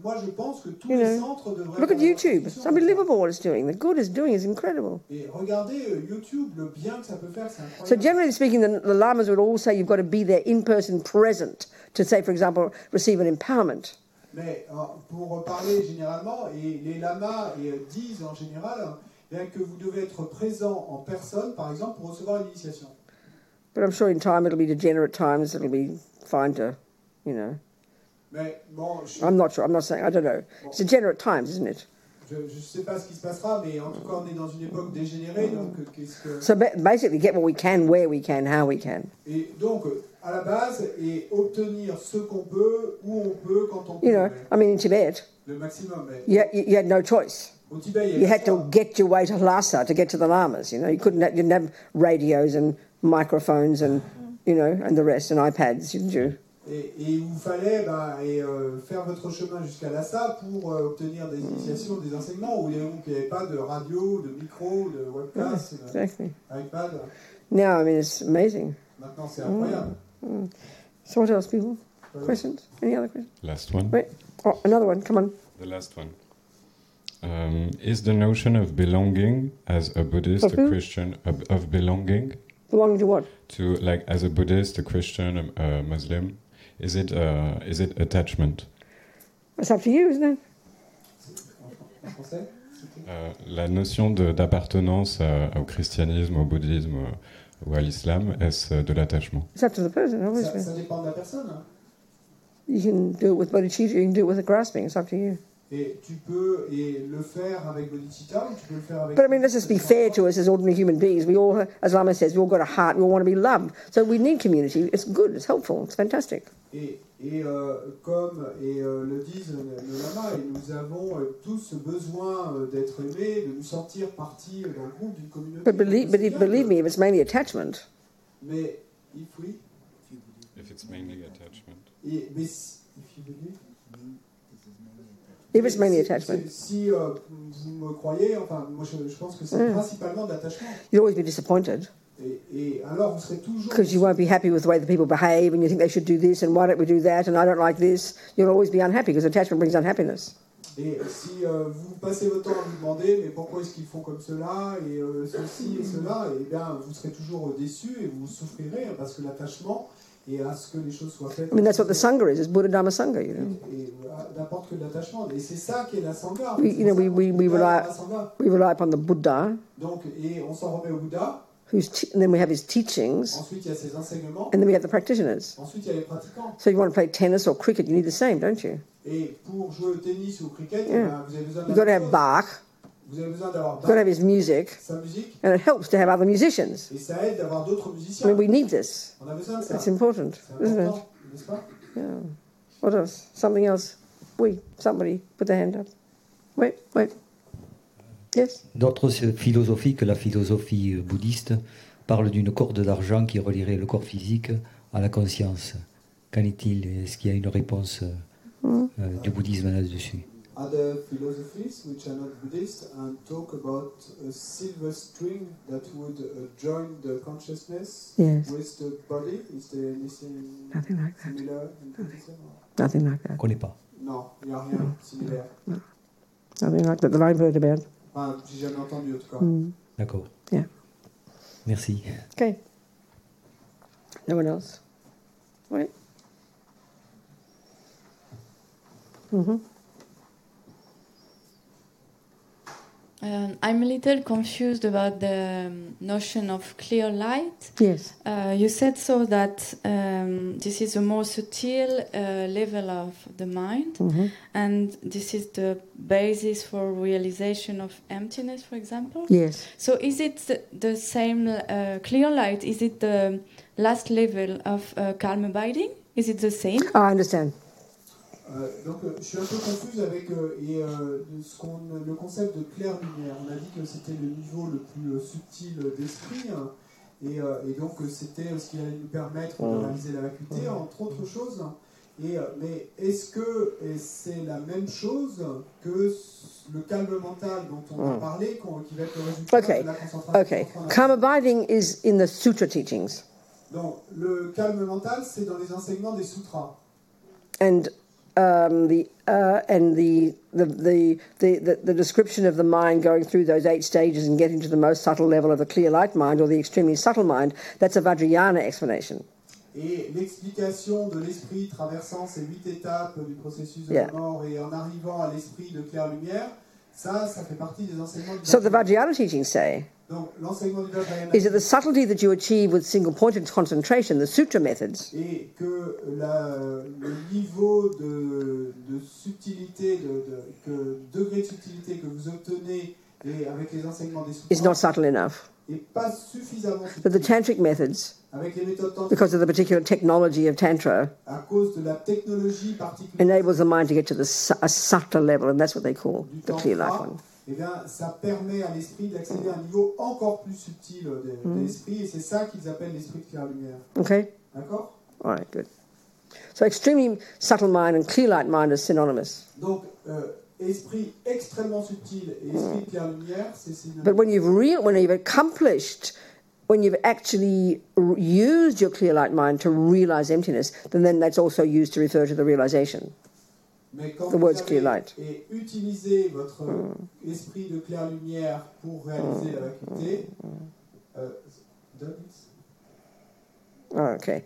Speaker 2: Moi, je pense que tous les centres devraient.
Speaker 1: Look at YouTube. It's unbelievable what it's doing. The good it's doing is incredible.
Speaker 2: Et regardez YouTube, le bien que ça peut faire, c'est incroyable.
Speaker 1: So generally speaking, the lamas would all say you've got to be there in person, present, to say, for example, receive an empowerment.
Speaker 2: Mais pour parler généralement, et les lamas disent en général que vous devez être présent en personne, par exemple, pour recevoir l'initiation.
Speaker 1: But I'm sure in time it'll be degenerate times. It'll be fine to, you know.
Speaker 2: Mais bon,
Speaker 1: I'm not sure. I'm not saying. I don't know. It's degenerate times, isn't it?
Speaker 2: Je ne sais pas ce qui se passera, mais en tout cas, on est dans une époque dégénérée, donc qu'est-ce que...
Speaker 1: So basically, get what we can, where we can, how we can.
Speaker 2: Et donc, à la base, et obtenir ce qu'on peut, où on peut, quand on peut.
Speaker 1: You know, I mean, in Tibet,
Speaker 2: Le maximum. Mais
Speaker 1: you had no choice.
Speaker 2: au Tibet,
Speaker 1: You had to get your way to Lhasa to get to the lamas. You know, you didn't have radios and microphones and, you know, and the rest, and iPads, didn't you?
Speaker 2: Et il vous fallait faire votre chemin jusqu'à Lhasa pour obtenir des initiations, des enseignements, où il n'y avait pas de radio, de micro, de webcast, iPad.
Speaker 1: Now, I mean, it's amazing.
Speaker 2: Maintenant, c'est incroyable.
Speaker 1: So what else, people? Questions? Any other questions?
Speaker 5: Last one.
Speaker 1: Wait. Oh, another one. Come on.
Speaker 5: The last one. Is the notion of belonging as a Buddhist,
Speaker 1: Of
Speaker 5: a
Speaker 1: who?
Speaker 5: Christian, of belonging
Speaker 1: Belonging to what?
Speaker 5: to, like, as a Buddhist, a Christian, a Muslim, is it attachment?
Speaker 1: It's up to you, isn't it?
Speaker 2: En français?
Speaker 5: La notion d'appartenance au christianisme, au bouddhisme ou à l'islam, est-ce de l'attachement?
Speaker 1: It's up to the person, obviously.
Speaker 2: Ça dépend de la personne. Hein.
Speaker 1: You can do it with bodhicitta, you can do it with the grasping. It's up to you.
Speaker 2: Et tu peux le faire avec bodhicitta ou tu peux le faire avec...
Speaker 1: But I mean, let's just be fair to us as ordinary human beings. We all, as Lama says, we all got a heart. We all want to be loved. So we need community. It's good. It's helpful. It's fantastic.
Speaker 2: Et comme le disent nos lamas, nous avons tous besoin d'être aimés, de nous sentir partie d'un groupe, d'une communauté.
Speaker 1: But believe me, if it's mainly attachment.
Speaker 2: Mais
Speaker 5: If it's mainly attachment.
Speaker 1: If it's mainly attachment.
Speaker 2: Si vous me croyez, enfin, moi je pense que c'est principalement de l'attachement.
Speaker 1: You'll always be disappointed.
Speaker 2: Et alors vous serez toujours...
Speaker 1: Because you won't be happy with the way the people behave and you think they should do this and why don't we do that and I don't like this. You'll always be unhappy because attachment brings unhappiness.
Speaker 2: Et si vous passez votre temps à vous demander mais pourquoi est-ce qu'ils font comme cela et ceci et cela, et bien vous serez toujours déçus et vous souffrirez parce que l'attachement et à ce que les choses soient faites.
Speaker 1: I mean, that's what the Sangha is. It's Buddha Dhamma Sangha, you know.
Speaker 2: Et n'importe que de l'attachement. Et c'est ça qui est la Sangha.
Speaker 1: We rely upon the Buddha.
Speaker 2: Donc, et on s'en remet au Bouddha.
Speaker 1: And then we have his teachings.
Speaker 2: Ensuite, il y a ses enseignements.
Speaker 1: And then we have the practitioners.
Speaker 2: Ensuite, il y a les pratiquants.
Speaker 1: So you want to play tennis or cricket, you need the same, don't you?
Speaker 2: Et pour jouer au tennis ou au cricket,
Speaker 1: Yeah.
Speaker 2: vous avez besoin
Speaker 1: You've got to have Bach.
Speaker 2: Vous avez besoin d'avoir
Speaker 1: You've got to have his music.
Speaker 2: sa musique.
Speaker 1: And it helps to have other musicians.
Speaker 2: Et ça aide d'avoir d'autres
Speaker 1: I
Speaker 2: musiciens.
Speaker 1: mean, we need this.
Speaker 2: On a besoin de ça.
Speaker 1: It's important,
Speaker 2: C'est
Speaker 1: isn't it?
Speaker 2: important, n'est-ce pas?
Speaker 1: Yeah. What else? Something else? Somebody put their hand up. Wait. Yes?
Speaker 6: D'autres philosophies que la philosophie bouddhiste parlent d'une corde d'argent qui relierait le corps physique à la conscience. Qu'en est-il? Est-ce qu'il y a une réponse du bouddhisme là-dessus?
Speaker 2: Other philosophies which are not Buddhist and talk about a silver string that would join the consciousness
Speaker 1: Yes.
Speaker 2: with the body. Is there anything
Speaker 1: Nothing like that.
Speaker 2: similar in Buddhism?
Speaker 1: Nothing like
Speaker 6: On ne
Speaker 1: that.
Speaker 6: connaît pas.
Speaker 2: Non, il n'y a rien similaire.
Speaker 1: Nothing like that that I've heard about.
Speaker 2: Enfin, j'ai jamais entendu en tout cas.
Speaker 6: D'accord.
Speaker 1: Yeah.
Speaker 6: Merci.
Speaker 1: Okay. No one else? Wait.
Speaker 7: I'm a little confused about the notion of clear light.
Speaker 1: Yes.
Speaker 7: You said so that this is a more subtle level of the mind, and this is the basis for realization of emptiness, for example.
Speaker 1: Yes.
Speaker 7: So is it the same clear light? Is it the last level of calm abiding? Is it the same?
Speaker 1: I understand.
Speaker 2: Donc, je suis un peu confuse avec le concept de clair-lumière. On a dit que c'était le niveau le plus subtil d'esprit, hein, et donc c'était ce qui allait nous permettre de réaliser la vacuité, entre autres choses. Mais est-ce que c'est la même chose que le calme mental dont on a parlé, qui va être le résultat de la concentration?
Speaker 1: Okay. Calm abiding is in the sutra teachings.
Speaker 2: Donc, le calme mental, c'est dans les enseignements des sutras.
Speaker 1: And the description of the mind going through those 8 stages and getting to the most subtle level of the clear light mind or the extremely subtle mind, that's a Vajrayana explanation.
Speaker 2: Et l'explication de l'esprit traversant ces 8 étapes du processus de la mort et en arrivant à l'esprit de clair-lumière, ça fait partie des enseignements du
Speaker 1: So the Vajrayana teachings say
Speaker 2: Donc, l'enseignement du Vajrayana
Speaker 1: is that the subtlety that you achieve with single-pointed concentration, the sutra methods,
Speaker 2: et que le niveau de subtilité, degré de subtilité que vous obtenez et avec les enseignements des
Speaker 1: is not
Speaker 2: sutras
Speaker 1: subtle enough.
Speaker 2: n'est pas suffisamment
Speaker 1: But the
Speaker 2: subtil.
Speaker 1: tantric methods,
Speaker 2: Avec les méthodes tantriques,
Speaker 1: because of the particular technology of Tantra,
Speaker 2: à cause de la technologie particulière
Speaker 1: enables the mind to get to a subtle level, and that's what they call
Speaker 2: du
Speaker 1: the clear light
Speaker 2: tantra,
Speaker 1: one.
Speaker 2: eh bien, ça permet à l'esprit d'accéder à un niveau encore plus subtil de l'esprit, et c'est ça qu'ils appellent l'esprit de clair-lumière.
Speaker 1: Okay?
Speaker 2: D'accord?
Speaker 1: All right, good. So extremely subtle mind and clear light mind are synonymous.
Speaker 2: Donc, esprit extrêmement subtil et esprit de clair-lumière, c'est synonyme.
Speaker 1: But when you've actually used your clear light mind to realize emptiness, then that's also used to refer to the realization.
Speaker 2: Mais quand
Speaker 1: The
Speaker 2: vous
Speaker 1: word's clear
Speaker 2: avez
Speaker 1: light.
Speaker 2: utilisé votre esprit de clair-lumière pour réaliser la vacuité,
Speaker 1: Okay.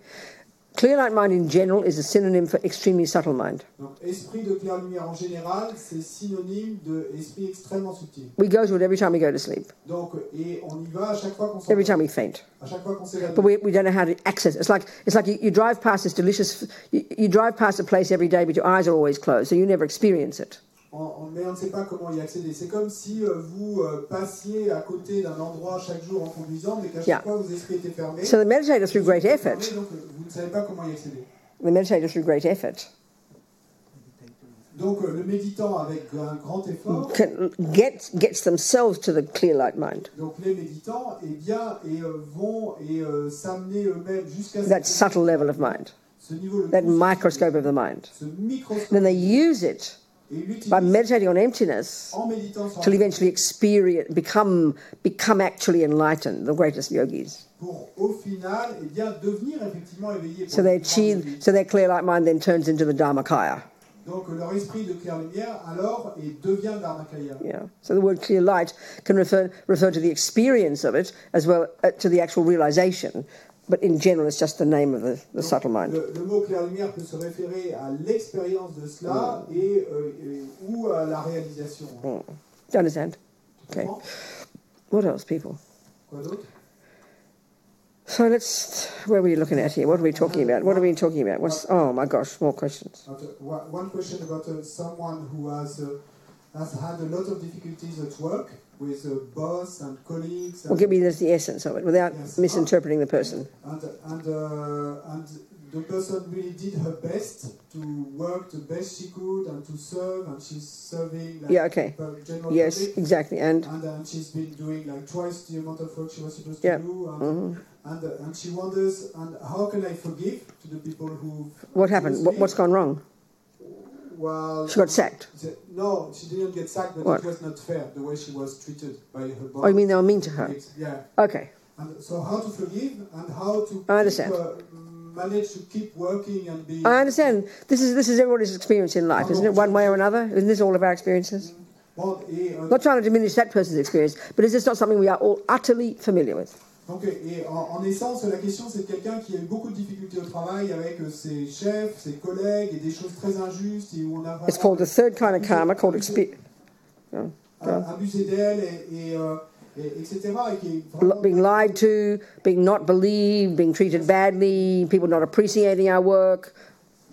Speaker 1: Clear light mind in general is a synonym for extremely subtle mind.
Speaker 2: donc esprit de clair-lumière en général, c'est synonyme de esprit extrêmement subtil.
Speaker 1: We go to it every time we go to sleep,
Speaker 2: Donc, et on y va à chaque fois qu'on
Speaker 1: every
Speaker 2: s'endort,
Speaker 1: time we faint.
Speaker 2: à chaque fois qu'on s'évanouit.
Speaker 1: But we don't know how to access it. It's like you drive past this delicious, you drive past a place every day, but your eyes are always closed, so you never experience it.
Speaker 2: Mais on ne sait pas comment y accéder. C'est comme si vous passiez à côté d'un endroit chaque jour en conduisant, mais qu'à chaque fois vos esprits étaient fermés.
Speaker 1: So the meditator, through great effort,
Speaker 2: Donc vous ne savez pas comment y accéder. Donc le méditant avec un grand effort,
Speaker 1: gets themselves to the clear light mind.
Speaker 2: donc les méditants, vont s'amener eux-mêmes jusqu'à
Speaker 1: That subtle level of mind,
Speaker 2: ce niveau,
Speaker 1: that microscope of the mind.
Speaker 2: ce microscope.
Speaker 1: Then they use it
Speaker 2: Et ils l'utilisent
Speaker 1: by meditating on emptiness
Speaker 2: en méditant sur
Speaker 1: till eventually become actually enlightened, the greatest yogis.
Speaker 2: pour au final devenir effectivement éveillé.
Speaker 1: So their clear light mind then turns into the Dharmakaya.
Speaker 2: Donc leur esprit de clair-lumière alors devient Dharmakaya.
Speaker 1: Yeah. So the word clear light can refer to the experience of it as well to the actual realization. But in general, it's just the name of the subtle mind.
Speaker 2: Le mot clair-lumière peut se référer à l'expérience de cela ou à la réalisation.
Speaker 1: Do you understand? Okay. What else, people?
Speaker 2: Quoi d'autre?
Speaker 1: So where were you looking at here? What are we talking about? Oh my gosh, more questions.
Speaker 2: One question about someone who has had a lot of difficulties at work with a boss and colleagues.
Speaker 1: Well, give me the essence of it without misinterpreting the person.
Speaker 2: And the person really did her best to work the best she could and to serve, and she's serving like general public.
Speaker 1: Exactly. And
Speaker 2: she's been doing like twice the amount of work she was supposed to do. And she wonders, and how can I forgive to the people who...
Speaker 1: What happened? What's gone wrong?
Speaker 2: Well,
Speaker 1: she got sacked.
Speaker 2: No, she didn't get sacked, but it was not fair the way she was treated by her boss.
Speaker 1: Oh, you mean they were mean to her?
Speaker 2: Yeah.
Speaker 1: Okay.
Speaker 2: And so how to forgive and how to manage to keep working and be...
Speaker 1: I understand. This is everybody's experience in life, isn't it? One way or another? Isn't this all of our experiences? Not trying to diminish that person's experience, but is this not something we are all utterly familiar with?
Speaker 2: Donc, en essence, la question, c'est quelqu'un qui a eu beaucoup de difficultés au travail avec ses chefs, ses collègues, et des choses très injustes, et où on a
Speaker 1: It's called the third kind of karma, called experience.
Speaker 2: Abusé d'elle, etc.
Speaker 1: Being lied to, being not believed, being treated badly, people not appreciating our work,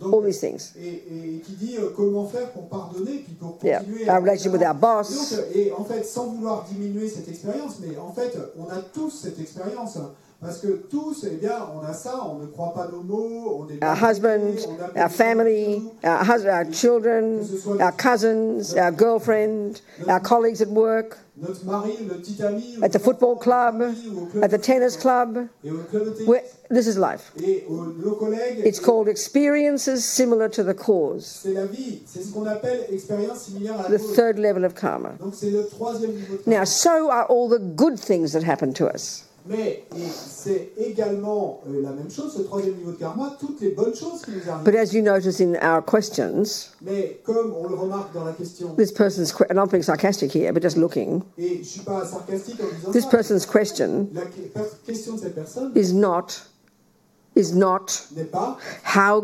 Speaker 1: all these things.
Speaker 2: Et qui dit comment faire pour pardonner, puis pour continuer.
Speaker 1: Our relationship with our boss.
Speaker 2: Et en fait, sans vouloir diminuer cette expérience, mais en fait, on a tous cette expérience. Parce que tous, eh bien, on a ça, on ne croit pas nos mots, on est
Speaker 1: Our husband, our family, our children, our cousins, our girlfriend, our colleagues at work,
Speaker 2: notre mari, notre petit ami,
Speaker 1: at the football club, at the tennis club.
Speaker 2: et au club de tennis,
Speaker 1: This is life.
Speaker 2: et nos collègues.
Speaker 1: It's called experiences similar to the cause,
Speaker 2: C'est la vie, c'est ce qu'on appelle expérience similaire à
Speaker 1: the
Speaker 2: la cause.
Speaker 1: third level of karma.
Speaker 2: Donc c'est le troisième niveau de
Speaker 1: Now,
Speaker 2: karma.
Speaker 1: so are all the good things that happen to us.
Speaker 2: Mais et c'est également la même chose, ce troisième niveau de karma, toutes les bonnes choses qui nous
Speaker 1: But
Speaker 2: arrivent.
Speaker 1: as you notice in our questions,
Speaker 2: Mais comme on le remarque dans la question,
Speaker 1: this person's, and I'm being sarcastic here, but just looking,
Speaker 2: et je ne suis pas sarcastique en disant
Speaker 1: this
Speaker 2: ça,
Speaker 1: person's question
Speaker 2: la question de cette personne
Speaker 1: is not,
Speaker 2: n'est pas,
Speaker 1: how,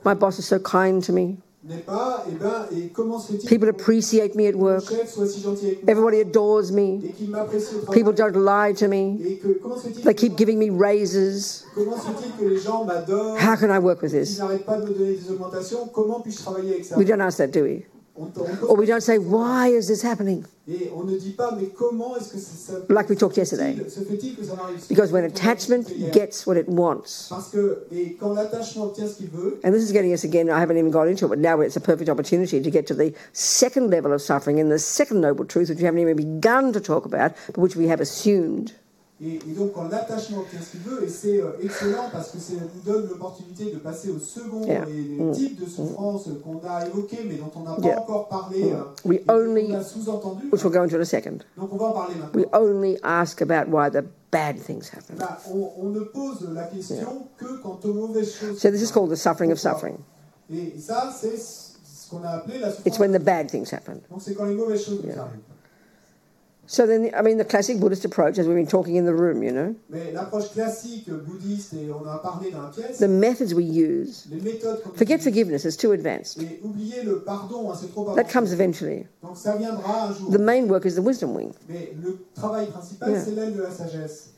Speaker 1: my boss is so kind to me.
Speaker 2: et comment se fait-il
Speaker 1: People
Speaker 2: que
Speaker 1: appreciate me at
Speaker 2: mon
Speaker 1: work.
Speaker 2: chef soit si gentil avec moi
Speaker 1: Everybody adores me.
Speaker 2: et qu'il m'apprécie au travail
Speaker 1: People don't lie to me.
Speaker 2: et que comment se fait-il
Speaker 1: They keep giving me raises.
Speaker 2: comment se fait-il que les gens m'adorent,
Speaker 1: How can I work with
Speaker 2: ils
Speaker 1: this?
Speaker 2: n'arrêtent pas de me donner des augmentations, comment puis-je travailler avec ça?
Speaker 1: We don't ask that, do we?
Speaker 2: On
Speaker 1: Or we don't say, why is this happening?
Speaker 2: et on ne dit pas mais comment est-ce que ça
Speaker 1: Like we talked yesterday.
Speaker 2: se fait-il que ça m'arrive?
Speaker 1: Because when attachment gets what it wants,
Speaker 2: Parce que et quand l'attachement obtient ce qu'il veut,
Speaker 1: and this is getting us again, I haven't even got into it, but now it's a perfect opportunity to get to the second level of suffering and the second noble truth, which we haven't even begun to talk about, but which we have assumed.
Speaker 2: et donc quand l'attachement obtient ce qu'il veut, et c'est excellent parce que ça nous donne l'opportunité de passer au second type de souffrance qu'on a évoqué mais dont on n'a pas encore parlé,
Speaker 1: We
Speaker 2: et
Speaker 1: only,
Speaker 2: qu'on a sous-entendu.
Speaker 1: which we'll go into in a second,
Speaker 2: Donc on va en parler
Speaker 1: we
Speaker 2: maintenant.
Speaker 1: only ask about why the bad things happen.
Speaker 2: Bah, on ne pose la question que quand aux mauvaises choses.
Speaker 1: So this is called the suffering of suffering.
Speaker 2: Et ça, c'est ce qu'on a appelé la souffrance.
Speaker 1: It's when the bad things happen.
Speaker 2: Donc c'est quand les mauvaises choses nous arrivent.
Speaker 1: So then, the classic Buddhist approach, as we've been talking in the room,
Speaker 2: Mais l'approche classique bouddhiste, et on en a parlé dans la pièce,
Speaker 1: the methods we use,
Speaker 2: les méthodes qu'on
Speaker 1: forget
Speaker 2: utilise,
Speaker 1: forgiveness, it's too advanced.
Speaker 2: et oubliez le pardon, hein, c'est trop
Speaker 1: That
Speaker 2: avancé.
Speaker 1: comes eventually.
Speaker 2: Donc ça viendra un jour.
Speaker 1: The main work is the wisdom wing.
Speaker 2: Mais le travail principal,
Speaker 1: Yeah.
Speaker 2: c'est l'aile de la sagesse.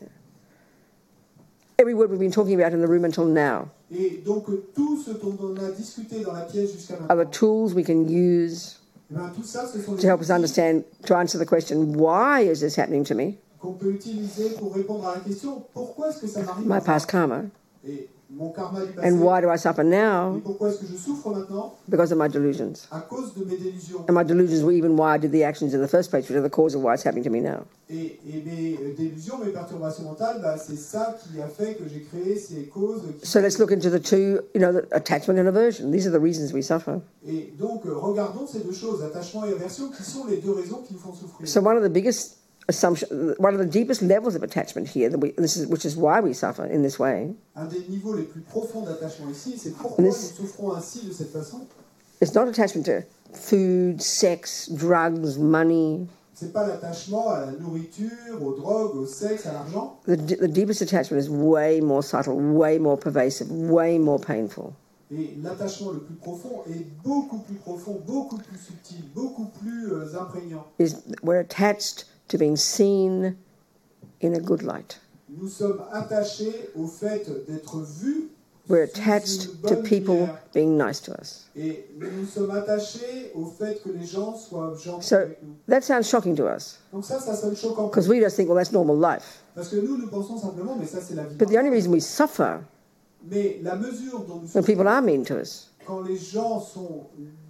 Speaker 1: Every word we've been talking about in the room until now
Speaker 2: Et donc tout ce dont on a discuté dans la pièce jusqu'à
Speaker 1: are the
Speaker 2: maintenant,
Speaker 1: tools we can use
Speaker 2: eh ben, tout ça, ce sont
Speaker 1: to
Speaker 2: les
Speaker 1: help us
Speaker 2: outils
Speaker 1: understand, to answer the question, why is this happening to me?
Speaker 2: qu'on peut utiliser pour répondre à la question pourquoi est-ce que ça m'arrive
Speaker 1: My
Speaker 2: maintenant
Speaker 1: past karma.
Speaker 2: et mon karma du passé.
Speaker 1: And why do I suffer
Speaker 2: Et
Speaker 1: now?
Speaker 2: pourquoi est-ce que je souffre maintenant?
Speaker 1: Because of my delusions.
Speaker 2: À cause de mes délusions.
Speaker 1: And my delusions were even why I did the actions in the first place, which are the cause of why it's happening to me now.
Speaker 2: Et mes délusions, mes perturbations mentales, bah, c'est ça qui a fait que j'ai créé ces causes.
Speaker 1: So let's look into the two, the attachment and aversion. These are the reasons we suffer.
Speaker 2: Et donc, regardons ces deux choses, attachement et aversion, qui sont les deux raisons qui nous font souffrir.
Speaker 1: So one of the biggest assumptions, one of the deepest levels of attachment here, which is why we suffer in this way,
Speaker 2: Un des niveaux les plus profonds d'attachement ici, c'est pourquoi nous souffrons ainsi de cette façon.
Speaker 1: it's not attachment to food, sex, drugs, money.
Speaker 2: C'est pas l'attachement à la nourriture, aux drogues, au sexe, à l'argent.
Speaker 1: The deepest attachment is way more subtle, way more pervasive, way more painful.
Speaker 2: Et l'attachement le plus profond est beaucoup plus profond, beaucoup plus subtil, beaucoup plus imprégnant.
Speaker 1: We're attached to being seen in a good light.
Speaker 2: Nous sommes attachés au fait d'être vus.
Speaker 1: We're
Speaker 2: sous
Speaker 1: attached
Speaker 2: une
Speaker 1: to
Speaker 2: bonne
Speaker 1: people
Speaker 2: lumière.
Speaker 1: being nice to us.
Speaker 2: Et nous sommes attachés au fait que les gens soient gentils
Speaker 1: So
Speaker 2: avec nous.
Speaker 1: that sounds shocking to us
Speaker 2: Donc ça sonne choquant.
Speaker 1: because we just think, well, that's normal life.
Speaker 2: Parce que nous pensons simplement, mais ça c'est la vie.
Speaker 1: But the only reason we suffer
Speaker 2: Mais la mesure dont nous
Speaker 1: when people
Speaker 2: souffrons
Speaker 1: are mean to us,
Speaker 2: quand les gens sont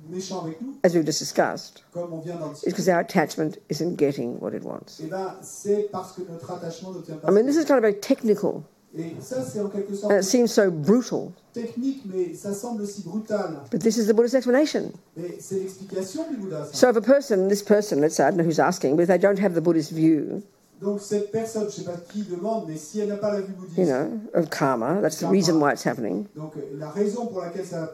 Speaker 2: méchants avec nous,
Speaker 1: as we've just discussssed,
Speaker 2: comme on vient d'en
Speaker 1: is
Speaker 2: discuter,
Speaker 1: because our attachment isn't getting what it wants.
Speaker 2: eh ben, c'est parce que notre attachement ne tient pas.
Speaker 1: I mean, this is kind of very technical,
Speaker 2: Et ça c'est en quelque sorte
Speaker 1: and it seems so brutal,
Speaker 2: technique, mais ça semble aussi brutal.
Speaker 1: but this is the Buddhist explanation.
Speaker 2: Mais c'est l'explication du Bouddha. ça.
Speaker 1: So if this person, let's say, I don't know who's asking, but if they don't have the Buddhist view,
Speaker 2: Donc cette personne, je ne sais pas qui demande, mais si elle n'a pas la vue bouddhiste,
Speaker 1: of karma, that's the reason why it's happening,
Speaker 2: donc la raison pour laquelle ça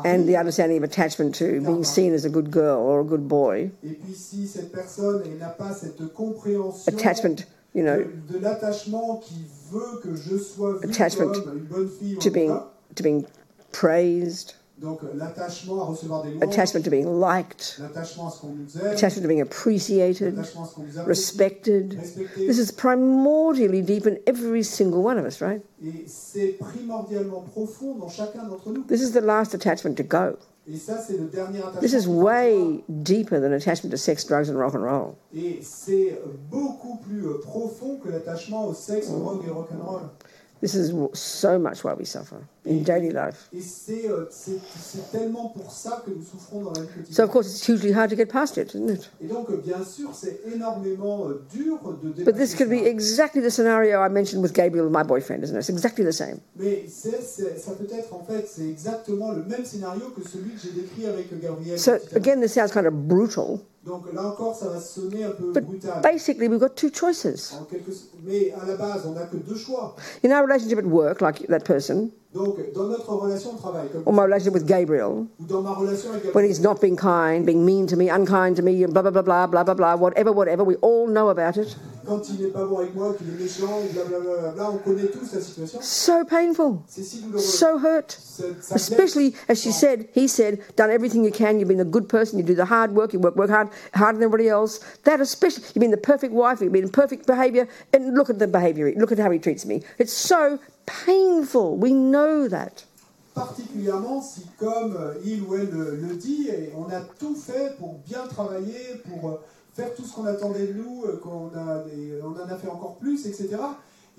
Speaker 1: and
Speaker 2: arrive,
Speaker 1: the understanding of attachment to being seen as a good girl or a good boy,
Speaker 2: et puis si cette personne elle n'a pas cette compréhension
Speaker 1: attachment,
Speaker 2: de l'attachement qui veut que je sois vu
Speaker 1: Attachment
Speaker 2: comme une bonne fille ou
Speaker 1: to
Speaker 2: un
Speaker 1: being
Speaker 2: bon gars,
Speaker 1: to being praised,
Speaker 2: donc l'attachement à recevoir des louanges,
Speaker 1: attachment to being liked,
Speaker 2: l'attachement à ce qu'on nous aime,
Speaker 1: attachment to being appreciated,
Speaker 2: l'attachement à ce qu'on nous apprécie,
Speaker 1: respected.
Speaker 2: respecté,
Speaker 1: This is primordially deep in every single one of us, right?
Speaker 2: et c'est primordialement profond dans chacun d'entre nous.
Speaker 1: This is the last attachment to go.
Speaker 2: Et ça, c'est le dernier attachement.
Speaker 1: This is way deeper than attachment to sex, drugs and rock and roll.
Speaker 2: Et c'est beaucoup plus profond que l'attachement au sexe, au drogue et au rock'n'roll.
Speaker 1: This is so much why we suffer in daily life.
Speaker 2: Et c'est tellement pour ça que nous souffrons dans la vie quotidienne.
Speaker 1: So of course it's hugely hard to get past it, isn't it?
Speaker 2: Et donc, bien sûr, c'est énormément dur de dépasser
Speaker 1: But this could be
Speaker 2: ça.
Speaker 1: exactly the scenario I mentioned with Gabriel, my boyfriend, isn't it? It's exactly the same.
Speaker 2: Mais ça peut être, en fait, c'est exactement le même scénario que celui que j'ai décrit avec Gabriel.
Speaker 1: So again, this sounds kind of brutal,
Speaker 2: Donc là encore, ça va sonner un peu
Speaker 1: but
Speaker 2: brutal.
Speaker 1: basically we've got two choices.
Speaker 2: Mais à la base, on n'a que deux choix.
Speaker 1: In our relationship at work, like that person,
Speaker 2: Donc, dans notre relation de travail, comme
Speaker 1: or my relationship with Gabriel,
Speaker 2: ou dans ma relation avec
Speaker 1: when
Speaker 2: Gabriel,
Speaker 1: he's not being kind, being mean to me, unkind to me, blah, blah, blah, blah, blah, blah, blah, whatever, we all know about it.
Speaker 2: quand il n'est pas bon avec moi, qu'il est méchant, blablabla, on connaît tous la situation.
Speaker 1: So painful,
Speaker 2: C'est si douloureux.
Speaker 1: so hurt.
Speaker 2: Ça blesse.
Speaker 1: Especially, as he said, done everything you can, you've been a good person, you do the hard work, you work hard, harder than everybody else. That especially, you've been the perfect wife, you've been perfect behaviour, and look at the behaviour, look at how he treats me. It's so painful, we know that.
Speaker 2: Particulièrement si, comme il ou elle le dit, et on a tout fait pour bien travailler, pour faire tout ce qu'on attendait de nous, on en a fait encore plus, etc.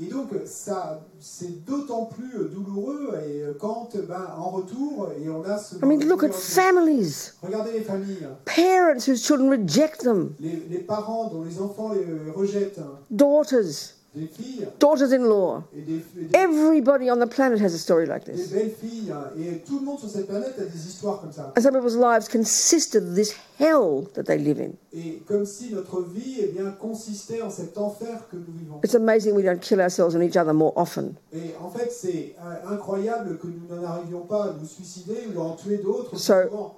Speaker 2: Et donc, ça, c'est d'autant plus douloureux et quand, en retour, et on a ce...
Speaker 1: I mean, look at families,
Speaker 2: Regardez les familles,
Speaker 1: parents whose children reject them,
Speaker 2: les parents dont les enfants les rejettent,
Speaker 1: daughters,
Speaker 2: des filles
Speaker 1: daughters-in-law.
Speaker 2: et des
Speaker 1: Everybody on the planet has a story like
Speaker 2: des
Speaker 1: this.
Speaker 2: belles filles, et tout le monde sur cette planète a des histoires comme ça.
Speaker 1: And some people's lives consist of this hell that they live in.
Speaker 2: Et comme si notre vie consistait en cet enfer que nous vivons.
Speaker 1: It's amazing we don't kill ourselves and each other more often.
Speaker 2: Et en fait, c'est incroyable que nous n'en arrivions pas à nous suicider ou à en tuer d'autres.
Speaker 1: So-
Speaker 2: souvent.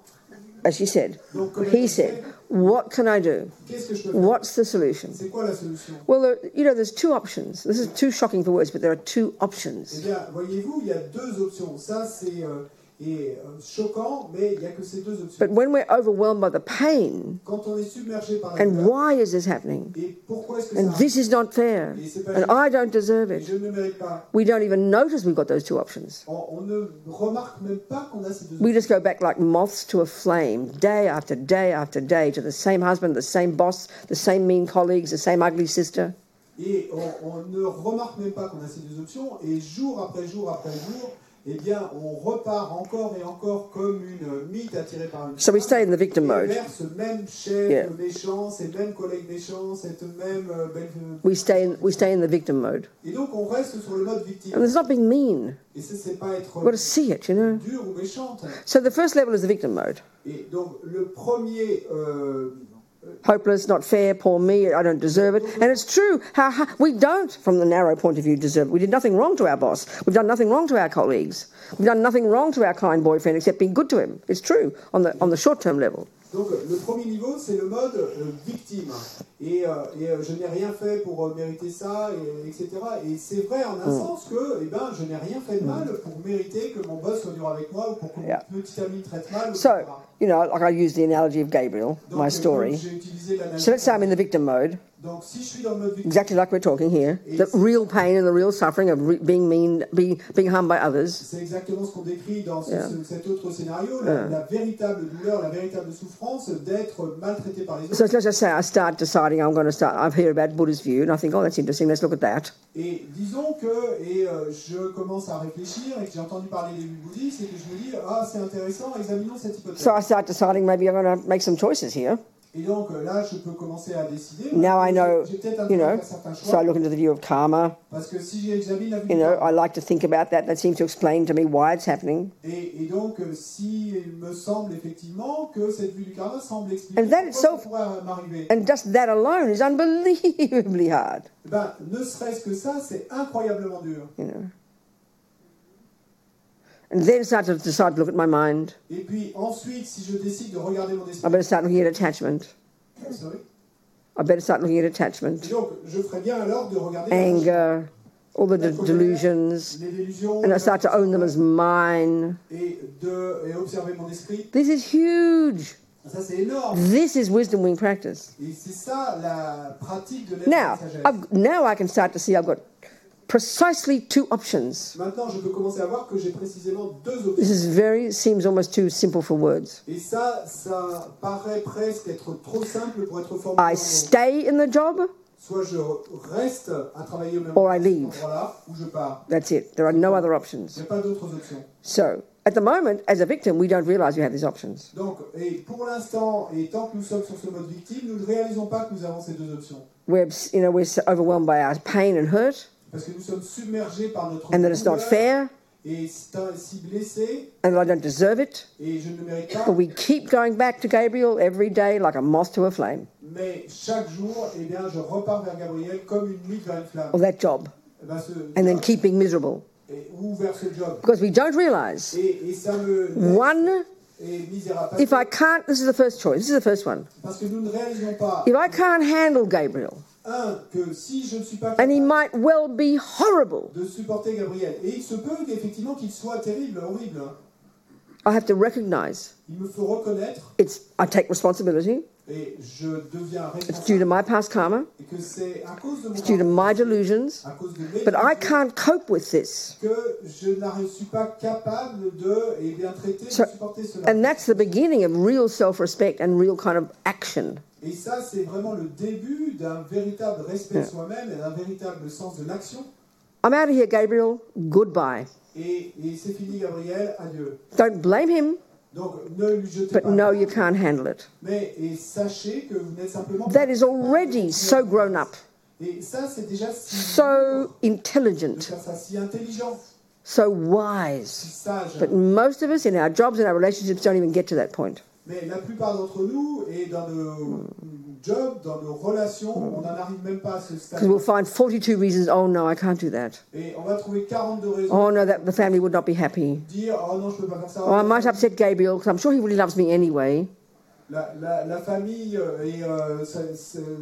Speaker 1: As she said,
Speaker 2: Donc, comme
Speaker 1: he
Speaker 2: elle
Speaker 1: said,
Speaker 2: disait,
Speaker 1: what can I do?
Speaker 2: qu'est-ce que je peux faire?
Speaker 1: What's the solution?
Speaker 2: C'est quoi la solution?
Speaker 1: Well, there's two options. This is too shocking for words, but there are two
Speaker 2: Eh
Speaker 1: options.
Speaker 2: bien, voyez-vous, il y a deux options. Ça, c'est choquant, mais il n'y a que ces deux options.
Speaker 1: But when we're overwhelmed by the pain,
Speaker 2: Quand on est submergé par la
Speaker 1: and
Speaker 2: douleur,
Speaker 1: why is this happening?
Speaker 2: et pourquoi est-ce que
Speaker 1: And
Speaker 2: ça
Speaker 1: this is not fair,
Speaker 2: Et c'est pas
Speaker 1: and
Speaker 2: juste,
Speaker 1: I don't deserve
Speaker 2: et
Speaker 1: it.
Speaker 2: je ne mérite pas.
Speaker 1: We don't even notice we've got those two options.
Speaker 2: On ne remarque même pas qu'on a ces deux
Speaker 1: We
Speaker 2: options.
Speaker 1: just go back like moths to a flame, day after day after day, to the same husband, the same boss, the same mean colleagues, the same ugly sister.
Speaker 2: Et on ne remarque même pas qu'on a ces deux options, et jour après jour après jour, eh bien, on repart encore et encore comme une mythe attirée par une
Speaker 1: So we stay in the victim
Speaker 2: et
Speaker 1: mode.
Speaker 2: vers ce même chef
Speaker 1: Yeah.
Speaker 2: méchant, ces mêmes collègues méchants, cette même belle...
Speaker 1: We stay in the victim mode.
Speaker 2: Et donc on reste sur le mode victime.
Speaker 1: And it's not being mean.
Speaker 2: Et ça, c'est pas être
Speaker 1: We've got to see it, you know.
Speaker 2: dur ou méchante.
Speaker 1: So the first level is the victim mode.
Speaker 2: Et donc le premier...
Speaker 1: Hopeless, not fair, poor me, I don't deserve it. And it's true. We don't, from the narrow point of view, deserve it. We did nothing wrong to our boss. We've done nothing wrong to our colleagues. We've done nothing wrong to our kind boyfriend except being good to him. It's true on the short-term level.
Speaker 2: Donc le premier niveau, c'est le mode victime. Et je n'ai rien fait pour mériter ça, etc. Et c'est vrai en un sens que je n'ai rien fait de mal pour mériter que mon boss soit dur avec moi ou pour que mon petit ami me traite mal.
Speaker 1: So,
Speaker 2: etc.
Speaker 1: you know, like I used the analogy of Gabriel,
Speaker 2: Donc,
Speaker 1: my story.
Speaker 2: j'ai utilisé l'analyse.
Speaker 1: So let's say I'm in the victim mode,
Speaker 2: Donc si je suis dans le mode victime,
Speaker 1: exactly like we're talking here, the real pain and the real suffering of being mean, being harmed by others.
Speaker 2: c'est exactement ce qu'on décrit dans cet autre scénario, la véritable douleur, la véritable souffrance d'être maltraité par les autres.
Speaker 1: So let's just say I start deciding I've heard about Buddha's view, and I think, oh, that's interesting, let's look at that.
Speaker 2: Et disons que je commence à réfléchir et que j'ai entendu parler des vues bouddhistes et que je me dis, ah c'est intéressant, examinons cette hypothèse.
Speaker 1: So I start deciding maybe I'm going to make some choices here.
Speaker 2: Et donc là, je peux commencer à décider.
Speaker 1: Now I know,
Speaker 2: J'ai peut-être
Speaker 1: you know,
Speaker 2: faire certains
Speaker 1: so I
Speaker 2: choix.
Speaker 1: look into the view of karma.
Speaker 2: Parce que si j'examine la vue
Speaker 1: You
Speaker 2: du
Speaker 1: know,
Speaker 2: karma,
Speaker 1: I like to think about that. That seems to explain to me why it's happening.
Speaker 2: et donc si il me semble effectivement que cette vue du karma semble expliquer
Speaker 1: And that
Speaker 2: pourquoi
Speaker 1: itself-
Speaker 2: ça pourrait m'arriver.
Speaker 1: And just that alone is unbelievably hard,
Speaker 2: Ne serait-ce que ça, c'est incroyablement dur.
Speaker 1: you know. And then start to decide to look at my mind.
Speaker 2: Et puis ensuite, si je décide de regarder mon
Speaker 1: I
Speaker 2: esprit,
Speaker 1: better start looking at attachment.
Speaker 2: sorry.
Speaker 1: I better start looking at
Speaker 2: Et
Speaker 1: attachment,
Speaker 2: donc je ferais bien alors de regarder
Speaker 1: anger, all the
Speaker 2: la colère,
Speaker 1: delusions,
Speaker 2: les délusions,
Speaker 1: and I start to own them as mine.
Speaker 2: et observer mon esprit.
Speaker 1: This is huge.
Speaker 2: Ça, c'est énorme.
Speaker 1: This is wisdom wing practice.
Speaker 2: Et c'est ça la pratique de
Speaker 1: Now,
Speaker 2: la sagesse.
Speaker 1: now I can start to see I've got precisely 2 options.
Speaker 2: Maintenant, je peux commencer à voir que j'ai précisément 2
Speaker 1: This
Speaker 2: options.
Speaker 1: seems almost too simple for words.
Speaker 2: Et ça paraît presque être trop simple pour être formulé en
Speaker 1: I
Speaker 2: mots.
Speaker 1: stay in the job,
Speaker 2: Soit je reste à travailler au même
Speaker 1: or I leave.
Speaker 2: endroit-là, ou je pars.
Speaker 1: That's it. There are no other
Speaker 2: Il
Speaker 1: options.
Speaker 2: n'y a pas d'autres options.
Speaker 1: So, at the moment, as a victim, we don't realize we have these options.
Speaker 2: Donc, et pour l'instant, et tant que nous sommes sur ce mode victime, nous ne réalisons pas que nous avons ces 2 options.
Speaker 1: We're so overwhelmed by our pain and hurt,
Speaker 2: Parce que nous sommes submergés par notre
Speaker 1: and that it's not
Speaker 2: douleur,
Speaker 1: fair,
Speaker 2: et si blessés,
Speaker 1: and that I don't deserve it.
Speaker 2: et je ne le mérite pas.
Speaker 1: But we keep going back to Gabriel every day like a moth to a flame,
Speaker 2: Mais chaque jour, eh bien, je repars vers Gabriel comme une nuit vers une flamme.
Speaker 1: or that job,
Speaker 2: Eh ben,
Speaker 1: and then keep being miserable.
Speaker 2: ou vers ce job.
Speaker 1: Because we don't realize,
Speaker 2: Et ça me laisse
Speaker 1: one,
Speaker 2: misérable.
Speaker 1: if I can't, this is the first choice, this is the first one.
Speaker 2: Parce que nous ne réalisons pas,
Speaker 1: If I can't handle Gabriel,
Speaker 2: que si je ne suis pas
Speaker 1: and he
Speaker 2: capable
Speaker 1: might well be horrible,
Speaker 2: de supporter Gabriel, et il se peut effectivement qu'il soit terrible, horrible,
Speaker 1: I have to recognize
Speaker 2: il me faut reconnaître,
Speaker 1: I take responsibility,
Speaker 2: et je deviens
Speaker 1: it's due to
Speaker 2: responsable,
Speaker 1: my past karma,
Speaker 2: et que c'est à cause de mon
Speaker 1: it's due to my delusions,
Speaker 2: à cause de mes
Speaker 1: but I
Speaker 2: décisions,
Speaker 1: can't cope with this.
Speaker 2: que je ne suis pas capable de bien traiter, de
Speaker 1: So-
Speaker 2: supporter cela.
Speaker 1: And that's the beginning of real self-respect and real kind of action.
Speaker 2: Et ça, c'est vraiment le début d'un véritable respect de soi-même et d'un véritable sens de l'action.
Speaker 1: I'm out of here, Gabriel. Goodbye.
Speaker 2: Et c'est fini, Gabriel, adieu.
Speaker 1: Don't blame him,
Speaker 2: Donc, ne lui jetez
Speaker 1: but
Speaker 2: pas.
Speaker 1: no, you can't handle it.
Speaker 2: Mais sachez que vous n'êtes simplement
Speaker 1: That is already so grown up,
Speaker 2: Et ça, c'est déjà si
Speaker 1: so
Speaker 2: de
Speaker 1: intelligent,
Speaker 2: faire ça, si intelligent,
Speaker 1: so
Speaker 2: si
Speaker 1: wise.
Speaker 2: sage.
Speaker 1: But most of us in our jobs and our relationships don't even get to that point.
Speaker 2: Mais la plupart d'entre nous, et dans nos jobs, dans nos relations, on n'en arrive même pas à ce stade.
Speaker 1: Because we'll find 42 reasons, oh no, I can't do that.
Speaker 2: Et on va trouver 42 raisons
Speaker 1: Oh no, that the family would not be happy.
Speaker 2: pour dire « Oh non, je peux pas faire ça.
Speaker 1: Oh, I might upset Gabriel because I'm sure he really loves me anyway.
Speaker 2: La famille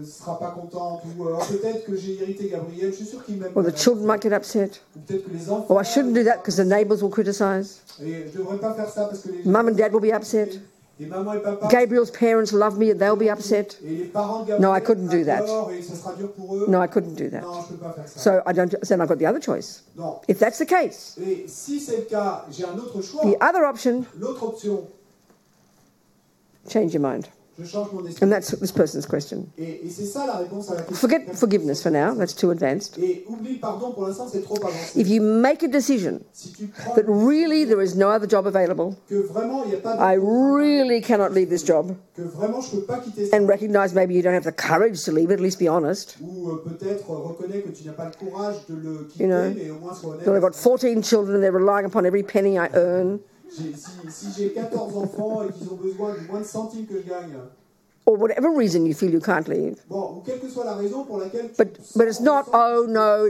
Speaker 2: sera pas contente. Ou peut-être que j'ai irrité Gabriel. Je suis sûr qu'il m'aime.
Speaker 1: Or the children might get upset.
Speaker 2: Ou peut-être que les enfants...
Speaker 1: Or I shouldn't do that because the neighbours will criticize.
Speaker 2: Et je devrais pas faire ça parce que les...
Speaker 1: Mum and dad will be upset.
Speaker 2: Et maman et papa...
Speaker 1: Gabriel's parents love me and they'll be upset.
Speaker 2: Et les parents de Gabriel...
Speaker 1: No, I couldn't do that.
Speaker 2: adorent et ce sera dur pour eux.
Speaker 1: No, I couldn't do that.
Speaker 2: Non, je peux pas faire ça.
Speaker 1: So then I've got the other choice.
Speaker 2: Non.
Speaker 1: If that's the case,
Speaker 2: Et si c'est le cas, j'ai un autre choix.
Speaker 1: the other option,
Speaker 2: L'autre option,
Speaker 1: change your mind.
Speaker 2: je change mon esprit.
Speaker 1: And that's this person's question.
Speaker 2: Et c'est ça la réponse à la question.
Speaker 1: Forget forgiveness for now, that's too advanced.
Speaker 2: Et oublie pardon, pour l'instant, c'est trop avancé.
Speaker 1: If you make a decision
Speaker 2: Si tu prends
Speaker 1: that really there is no other job available,
Speaker 2: que vraiment, il n'y a pas
Speaker 1: I
Speaker 2: de...
Speaker 1: really cannot leave this job,
Speaker 2: que vraiment, je ne peux pas quitter ça.
Speaker 1: and recognize maybe you don't have the courage to leave it, at least be honest.
Speaker 2: Ou peut-être reconnais que tu n'as pas le courage de le quitter,
Speaker 1: You know,
Speaker 2: mais au moins sois honnête.
Speaker 1: Well, I've got 14 children and they're relying upon every penny I earn,
Speaker 2: Si j'ai 14 enfants et qu'ils ont besoin du moins de centimes que je gagne,
Speaker 1: or whatever reason you feel you can't leave.
Speaker 2: bon, ou quelle que soit la raison pour laquelle tu
Speaker 1: But it's not, oh no,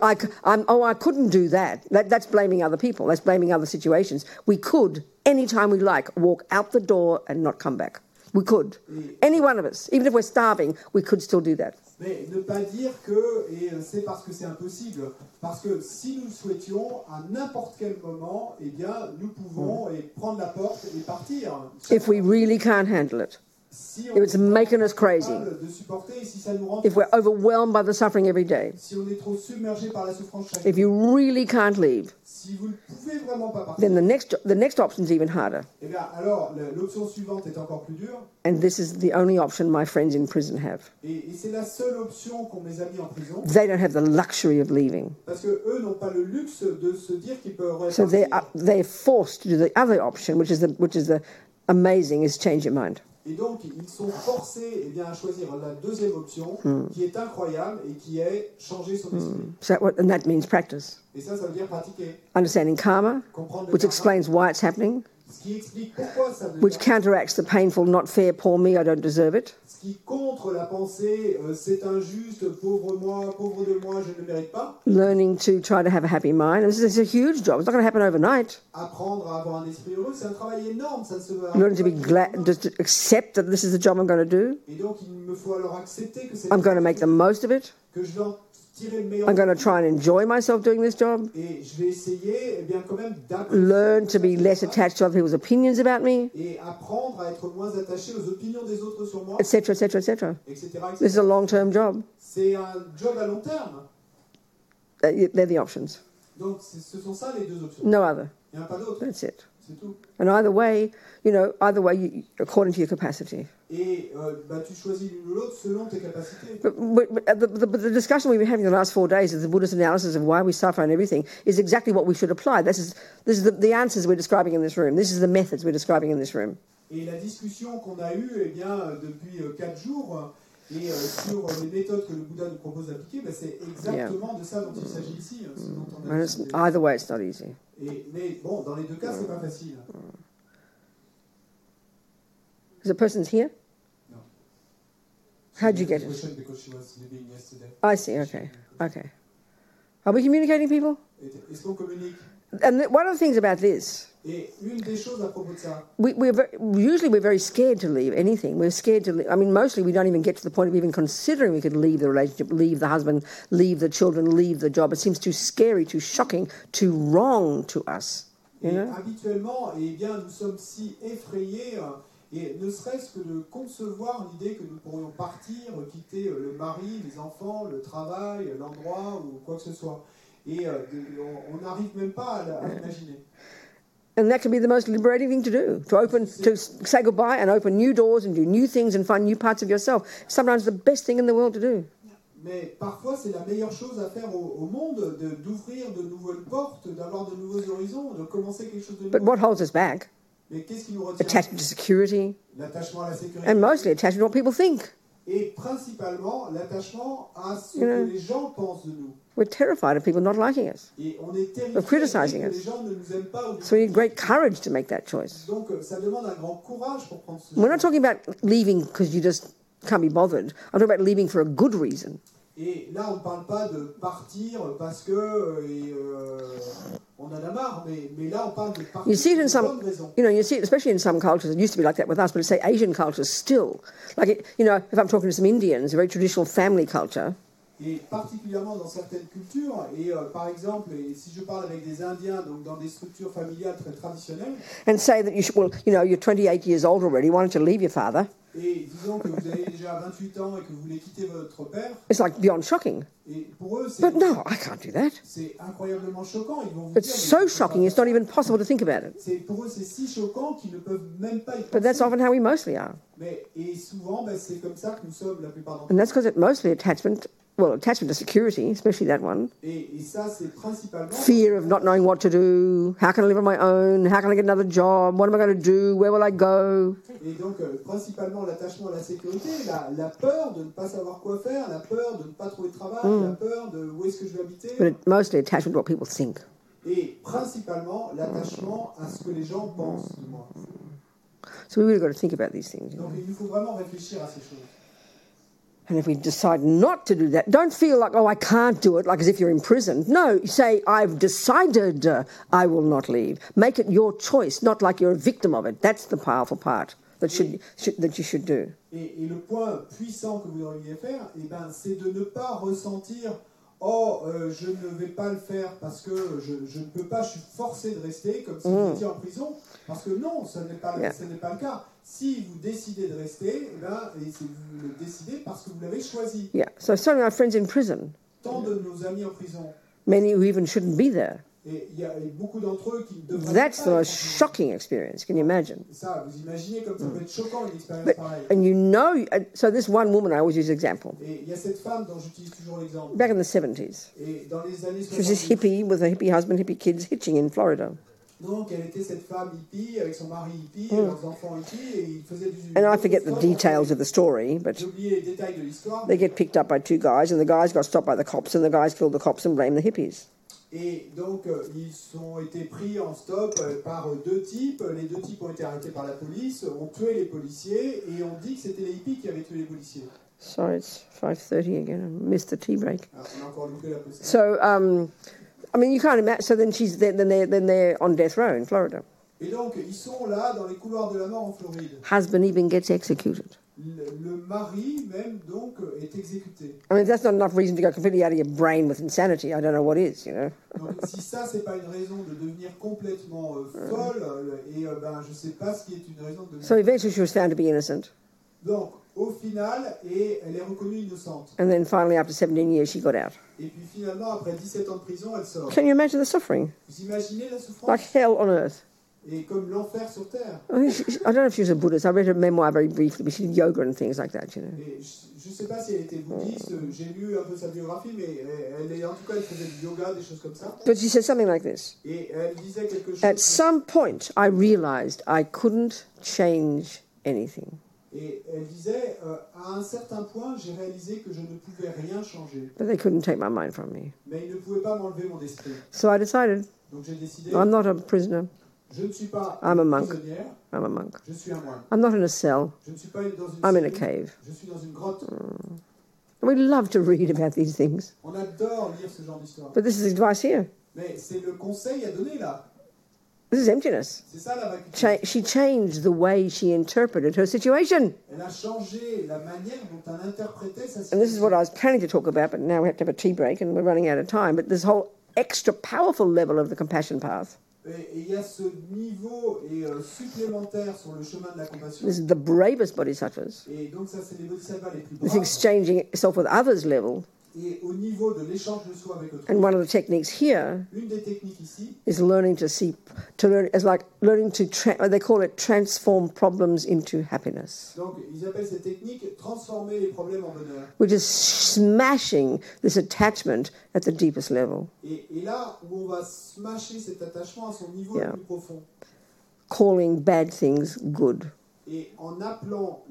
Speaker 1: I couldn't do that. That's blaming other people. That's blaming other situations. We could, anytime we like, walk out the door and not come back. We could. Any one of us, even if we're starving, we could still do that.
Speaker 2: Mais ne pas dire que c'est parce que c'est impossible. Parce que si nous le souhaitions, à n'importe quel moment, eh bien, nous pouvons prendre la porte et partir.
Speaker 1: If we really can't handle it.
Speaker 2: Si
Speaker 1: If it's making us crazy.
Speaker 2: de supporter, et si ça nous rend
Speaker 1: If we're overwhelmed by the suffering every day.
Speaker 2: si on est trop submergé par la souffrance chaque
Speaker 1: If you really can't leave,
Speaker 2: si vous ne pouvez vraiment pas partir,
Speaker 1: then the next option is even harder.
Speaker 2: eh bien, alors l'option suivante est encore plus dure.
Speaker 1: And this is the only option my friends in prison have.
Speaker 2: Et c'est la seule option qu'ont mes amis en prison.
Speaker 1: They don't have the luxury of leaving.
Speaker 2: Parce que eux n'ont pas le luxe de se dire qu'ils peuvent
Speaker 1: So
Speaker 2: partir.
Speaker 1: they're forced to do the other option, which is the amazing, is change your mind.
Speaker 2: Et donc, ils sont forcés à choisir la deuxième option, qui est incroyable et qui est changer son esprit.
Speaker 1: And that means practice.
Speaker 2: Et ça veut dire pratiquer.
Speaker 1: Understanding karma,
Speaker 2: Comprendre le
Speaker 1: which
Speaker 2: karma,
Speaker 1: explains why it's happening,
Speaker 2: ce qui explique pourquoi ça devient.
Speaker 1: which counteracts the painful, not fair, poor me, I don't deserve it.
Speaker 2: Ce qui contre la pensée, c'est injuste, pauvre de moi, je ne le mérite pas.
Speaker 1: Learning to try to have a happy mind. This is a huge job. It's not going to happen overnight.
Speaker 2: Apprendre à avoir un esprit heureux, c'est un travail énorme. Ça ne se
Speaker 1: Learning to be glad, just to accept that this is the job I'm going to do.
Speaker 2: Et donc, il me faut alors accepter que c'est
Speaker 1: I'm going to make the most of it.
Speaker 2: que je vais en tirer le meilleur.
Speaker 1: I'm going to try and enjoy myself doing this job.
Speaker 2: Et je vais essayer, quand même,
Speaker 1: Learn to be less attached to other people's opinions about me,
Speaker 2: et apprendre à être moins attaché aux opinions des autres sur moi,
Speaker 1: etc., etc., etc.
Speaker 2: etc.
Speaker 1: This is a long-term job.
Speaker 2: C'est un job à long terme.
Speaker 1: They're the options.
Speaker 2: Donc ce sont ça les deux options.
Speaker 1: No other.
Speaker 2: Il n'y en a pas d'autre.
Speaker 1: That's it.
Speaker 2: C'est tout.
Speaker 1: And either way, according to your capacity.
Speaker 2: Et tu choisis l'une ou l'autre selon tes capacités.
Speaker 1: But the discussion we've been having the last 4 days of the Buddhist analysis of why we suffer and everything is exactly what we should apply. This is the answers we're describing in this room. This is the methods we're describing in this room.
Speaker 2: Et la discussion qu'on a eue depuis 4 jours et sur les méthodes que le Bouddha nous propose d'appliquer, c'est exactement de ça dont il s'agit ici.
Speaker 1: Either way, it's not easy.
Speaker 2: Mais bon, dans les deux cas, c'est pas facile.
Speaker 1: The person's here?
Speaker 2: No.
Speaker 1: How'd you get it?
Speaker 2: Because she was leaving yesterday.
Speaker 1: I see, okay. Are we communicating, people?
Speaker 2: Est-ce qu'on communique?
Speaker 1: And one of the things about this,
Speaker 2: Et une des choses à propos de ça,
Speaker 1: we're very scared to leave anything. We're scared to leave. I mean, mostly we don't even get to the point of even considering we could leave the relationship, leave the husband, leave the children, leave the job. It seems too scary, too shocking, too wrong to us. You know?
Speaker 2: Habituellement, nous sommes si effrayés, et ne serait-ce que de concevoir l'idée que nous pourrions partir, quitter le mari, les enfants, le travail, l'endroit ou quoi que ce soit. Et on n'arrive même pas à l'imaginer.
Speaker 1: And that can be the most liberating thing to do, to say goodbye and open new doors and do new things and find new parts of yourself. Sometimes the best thing in the world to do.
Speaker 2: Mais parfois, c'est la meilleure chose à faire au monde, d'ouvrir de nouvelles portes, d'avoir de nouveaux horizons, de commencer quelque chose de nouveau.
Speaker 1: But what holds us back?
Speaker 2: Mais qu'est-ce qui nous retient?
Speaker 1: Attachment to security.
Speaker 2: L'attachement à la sécurité.
Speaker 1: And mostly attachment to what people think.
Speaker 2: Et principalement, l'attachement à ce que les gens pensent de nous.
Speaker 1: We're terrified of people not liking us,
Speaker 2: Et on est
Speaker 1: of criticizing
Speaker 2: terrifié que
Speaker 1: us.
Speaker 2: les gens ne nous aiment pas.
Speaker 1: So we need great courage to make that choice.
Speaker 2: Donc, ça demande un grand courage pour prendre ce
Speaker 1: We're
Speaker 2: choix.
Speaker 1: not talking about leaving because you just can't be bothered. I'm talking about leaving for a good reason.
Speaker 2: Et là, on ne parle pas de partir parce que on en a marre, mais là, on parle de partir
Speaker 1: You see it
Speaker 2: pour
Speaker 1: in
Speaker 2: une
Speaker 1: some,
Speaker 2: bonne raison.
Speaker 1: you see it especially in some cultures. It used to be like that with us, but say Asian cultures still. Like, if I'm talking to some Indians, a very traditional family culture,
Speaker 2: Et particulièrement dans certaines cultures, et par exemple, si je parle avec des Indiens, donc dans des structures familiales très traditionnelles,
Speaker 1: and say that you're 28 years old already, why don't you leave your father?
Speaker 2: et disons que vous avez déjà 28 ans et que vous voulez quitter votre père,
Speaker 1: It's like beyond shocking.
Speaker 2: et pour eux,
Speaker 1: But no, I can't do that.
Speaker 2: c'est incroyablement choquant. Ils vont vous
Speaker 1: It's
Speaker 2: dire,
Speaker 1: so
Speaker 2: mais
Speaker 1: shocking, it's not even possible to think about it.
Speaker 2: pour eux, c'est si choquant qu'ils ne peuvent même pas y
Speaker 1: But that's
Speaker 2: penser.
Speaker 1: often how we mostly are.
Speaker 2: Et souvent, c'est comme ça que nous sommes la plupart d'entre
Speaker 1: And
Speaker 2: nous.
Speaker 1: that's because it's mostly attachment to security, especially that one.
Speaker 2: Et ça, c'est principalement
Speaker 1: Fear of not knowing what to do. How can I live on my own? How can I get another job? What am I going to do? Where will I go?
Speaker 2: Et donc, principalement l'attachement à la sécurité, la peur de ne pas savoir quoi faire, la peur de ne pas trouver de travail, la peur de où est-ce que je vais habiter,
Speaker 1: But mostly attachment to what people think.
Speaker 2: et principalement l'attachement à ce que les gens pensent de moi.
Speaker 1: So we really got to think about these things.
Speaker 2: Donc, il nous faut vraiment réfléchir à ces choses.
Speaker 1: And if we decide not to do that, don't feel like, oh, I can't do it, like as if you're imprisoned. No, say, I've decided I will not leave. Make it your choice, not like you're a victim of it. That's the powerful part that you should do.
Speaker 2: Et le point puissant que vous devriez faire, c'est de ne pas ressentir « Oh, je ne vais pas le faire parce que je ne peux pas, je suis forcé de rester », comme si vous étiez en prison. Parce que non, ce n'est pas le cas. Si vous décidez de rester, et si vous le décidez parce que vous l'avez choisi.
Speaker 1: Yeah, so some of our friends in prison,
Speaker 2: Tant de nos amis en prison,
Speaker 1: many who even shouldn't be there.
Speaker 2: et il y a beaucoup d'entre eux qui devraient
Speaker 1: That's the
Speaker 2: pas
Speaker 1: most
Speaker 2: être en prison.
Speaker 1: shocking experience. Can you imagine?
Speaker 2: Ça, vous imaginez comme ça peut être choquant une expérience pareille.
Speaker 1: And so this one woman, I always use example.
Speaker 2: Et il y a cette femme dont j'utilise toujours l'exemple.
Speaker 1: Back in the 70s,
Speaker 2: Et dans les années
Speaker 1: she was this
Speaker 2: 70,
Speaker 1: hippie with a hippie husband, hippie kids, hitching in Florida.
Speaker 2: donc elle était cette femme hippie avec son mari hippie, et leurs enfants hippies, et ils faisaient du...
Speaker 1: And I forget the details of the story, but
Speaker 2: J'ai oublié les détails de l'histoire.
Speaker 1: they get picked up by two guys, and the guys got stopped by the cops, and the guys killed the cops and blamed the hippies.
Speaker 2: Et donc, ils ont été pris en stop par deux types. Les deux types ont été arrêtés par la police, ont tué les policiers, et on dit que c'était les hippies qui avaient tué les policiers.
Speaker 1: Sorry, it's 5:30 again. I missed the tea break.
Speaker 2: Alors, on a encore loupé la pause.
Speaker 1: So, I mean, you can't imagine. So then they're on death row in Florida.
Speaker 2: Et donc, ils sont là, dans les couloirs de la mort en Floride.
Speaker 1: Husband even gets executed.
Speaker 2: Le mari, même, donc, est exécuté.
Speaker 1: I mean, that's not enough reason to go completely out of your brain with insanity. I don't know what is,
Speaker 2: Donc, si ça, c'est pas une raison de devenir complètement folle, et je sais pas ce qui est une raison de devenir...
Speaker 1: So eventually she was found to be innocent.
Speaker 2: Donc, au final, et elle est reconnue innocente.
Speaker 1: And then finally, after 17 years, she got out.
Speaker 2: Et puis finalement, après 17 ans de prison, elle sort.
Speaker 1: Can you imagine the suffering?
Speaker 2: Vous imaginez la souffrance?
Speaker 1: Like hell on earth.
Speaker 2: Et comme l'enfer sur terre.
Speaker 1: I don't know if she was a Buddhist. I read her memoir very briefly, but she did yoga and things like that, you know.
Speaker 2: Et je ne sais pas si elle était bouddhiste, j'ai lu un peu sa biographie, mais en tout cas, elle faisait du yoga, des choses comme ça.
Speaker 1: But she said something like this.
Speaker 2: Et elle disait quelque chose.
Speaker 1: At some point, I realized I couldn't change anything.
Speaker 2: Et elle disait, à un certain point, j'ai réalisé que je ne pouvais rien changer.
Speaker 1: But they couldn't take my mind from me.
Speaker 2: Mais ils ne pouvaient pas m'enlever mon esprit.
Speaker 1: So I decided,
Speaker 2: Donc j'ai décidé,
Speaker 1: I'm not a prisoner.
Speaker 2: je ne suis pas
Speaker 1: I'm a monk.
Speaker 2: prisonnière,
Speaker 1: I'm a monk.
Speaker 2: je suis un moine.
Speaker 1: I'm not in a cell.
Speaker 2: Je ne suis pas dans une
Speaker 1: I'm in a
Speaker 2: cellule,
Speaker 1: cave.
Speaker 2: je suis dans une grotte.
Speaker 1: And we love to read about these things.
Speaker 2: On adore lire ce genre d'histoire.
Speaker 1: But this is advice here.
Speaker 2: Mais c'est le conseil à donner là.
Speaker 1: This is emptiness.
Speaker 2: C'est ça la vacuité.
Speaker 1: She changed the way she interpreted her situation.
Speaker 2: Elle a changé la manière dont elle interprétait sa
Speaker 1: And this is
Speaker 2: situation.
Speaker 1: what I was planning to talk about, but now we have to have a tea break and we're running out of time. But this whole extra powerful level of the compassion path.
Speaker 2: Et il y a ce niveau supplémentaire sur le chemin de la compassion.
Speaker 1: This is the bravest bodhisattvas.
Speaker 2: Et donc ça, c'est les bodhisattvas les plus
Speaker 1: This
Speaker 2: braves.
Speaker 1: exchanging itself with others level.
Speaker 2: Et au niveau de l'échange de soi avec autrui,
Speaker 1: And one of the techniques here
Speaker 2: une des techniques ici,
Speaker 1: is learning to see, to learn, is like learning to, they call it transform problems into happiness,
Speaker 2: donc ils appellent cette technique transformer les problèmes en bonheur.
Speaker 1: which is smashing this attachment at the deepest level,
Speaker 2: Et là où on va smasher cet attachement à son niveau
Speaker 1: Yeah.
Speaker 2: le plus profond,
Speaker 1: calling bad things good.
Speaker 2: et en appelant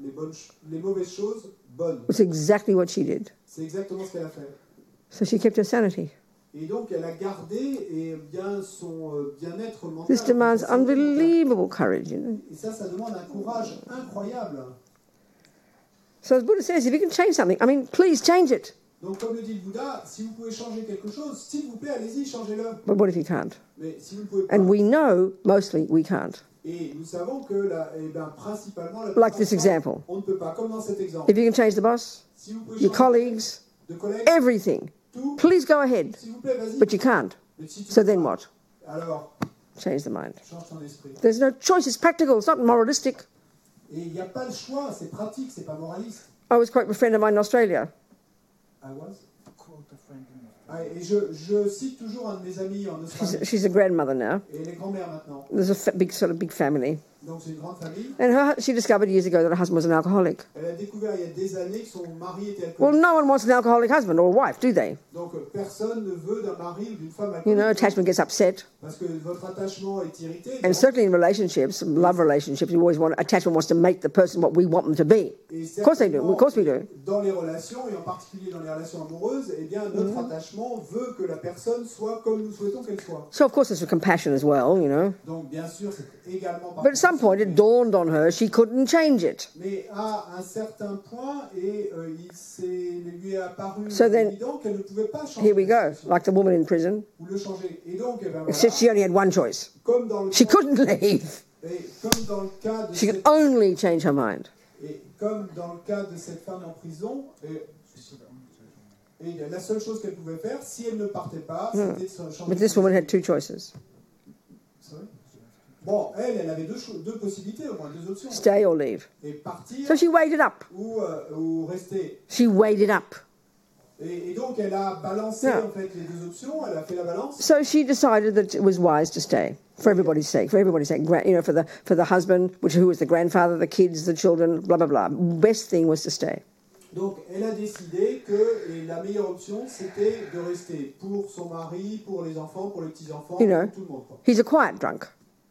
Speaker 2: les mauvaises choses bonnes.
Speaker 1: It's exactly what she did.
Speaker 2: C'est exactement ce qu'elle a fait.
Speaker 1: So she kept her sanity.
Speaker 2: Et donc elle a gardé bien son bien-être mental.
Speaker 1: This demands
Speaker 2: sa santé mentale.
Speaker 1: unbelievable courage, you know.
Speaker 2: Et ça demande un courage incroyable.
Speaker 1: So as Buddha says, if you can change something, I mean, please change it.
Speaker 2: Donc comme le dit le Bouddha, si vous pouvez changer quelque chose, s'il vous plaît, allez-y, changez-le.
Speaker 1: But what if you can't?
Speaker 2: Mais si vous ne pouvez pas,
Speaker 1: And we know, mostly, we can't.
Speaker 2: et nous savons que principalement, la
Speaker 1: Like this
Speaker 2: plupart du temps,
Speaker 1: example.
Speaker 2: on ne peut pas, comme dans cet exemple.
Speaker 1: If you can change the boss,
Speaker 2: Si vous pouvez
Speaker 1: your
Speaker 2: changer
Speaker 1: colleagues,
Speaker 2: de collègues,
Speaker 1: everything,
Speaker 2: tout,
Speaker 1: please go ahead.
Speaker 2: s'il vous plaît, vas-y.
Speaker 1: But you can't.
Speaker 2: Mais si tu
Speaker 1: So
Speaker 2: peux
Speaker 1: then
Speaker 2: pas,
Speaker 1: what?
Speaker 2: alors,
Speaker 1: Change the mind.
Speaker 2: change ton esprit.
Speaker 1: There's no choice. It's practical. It's not moralistic.
Speaker 2: Et il n'y a pas le choix, c'est pratique, c'est pas moraliste.
Speaker 1: I was quite a friend of mine in Australia.
Speaker 2: I was? Et je cite toujours un de mes amis en Australie.
Speaker 1: She's a grandmother now.
Speaker 2: Et elle est grand-mère maintenant.
Speaker 1: There's a big family.
Speaker 2: Donc c'est une grande famille.
Speaker 1: And she discovered years ago that her husband was an alcoholic.
Speaker 2: Elle a découvert il y a des années que son mari était
Speaker 1: Well,
Speaker 2: alcoolique.
Speaker 1: no one wants an alcoholic husband or wife, do they?
Speaker 2: Donc personne ne veut d'un mari ou d'une femme
Speaker 1: You know,
Speaker 2: alcoolique.
Speaker 1: attachment gets upset.
Speaker 2: Parce que votre attachement est irrité.
Speaker 1: And certainly in relationships, love relationships, you always want, attachment wants to make the person what we want them to be.
Speaker 2: Et
Speaker 1: Of course they do.
Speaker 2: certainement,
Speaker 1: Of course we do.
Speaker 2: Dans les relations, et en particulier dans les relations amoureuses, eh bien, notre attachement veut que la personne soit comme nous souhaitons qu'elle soit.
Speaker 1: So of course there's compassion as well, you know.
Speaker 2: Donc, bien sûr, c'est également par
Speaker 1: But at some point it dawned on her she couldn't change it.
Speaker 2: mais à un certain point, et il lui est apparu
Speaker 1: So then,
Speaker 2: évident qu'elle ne pouvait pas changer
Speaker 1: Here we
Speaker 2: la
Speaker 1: go,
Speaker 2: situation,
Speaker 1: like the woman in prison.
Speaker 2: ou le changer. Et donc, eh ben, voilà,
Speaker 1: Except she only had one choice.
Speaker 2: comme dans le
Speaker 1: She
Speaker 2: cas,
Speaker 1: couldn't leave.
Speaker 2: et comme dans le cas de
Speaker 1: She could
Speaker 2: cette,
Speaker 1: only change her mind.
Speaker 2: et comme dans le cas de cette femme en prison, et la seule chose qu'elle pouvait faire, si elle ne partait pas, c'était de changer.
Speaker 1: But this woman had two choices.
Speaker 2: Sorry? Bon, elle avait deux possibilités, au moins deux options.
Speaker 1: Stay or leave.
Speaker 2: Et partir
Speaker 1: So she weighed it up.
Speaker 2: ou rester.
Speaker 1: She weighed it up.
Speaker 2: Et donc, elle a balancé
Speaker 1: Yeah.
Speaker 2: en fait les deux options, elle a fait la balance.
Speaker 1: So she decided that it was wise to stay for everybody's sake, you know, for the husband, who was the grandfather, the kids, the children, blah blah blah. Best thing was to stay.
Speaker 2: Donc, elle a décidé que la meilleure option, c'était de rester pour son mari, pour les enfants, pour les petits-enfants,
Speaker 1: You know,
Speaker 2: pour tout le monde. Quoi.
Speaker 1: He's a quiet drunk.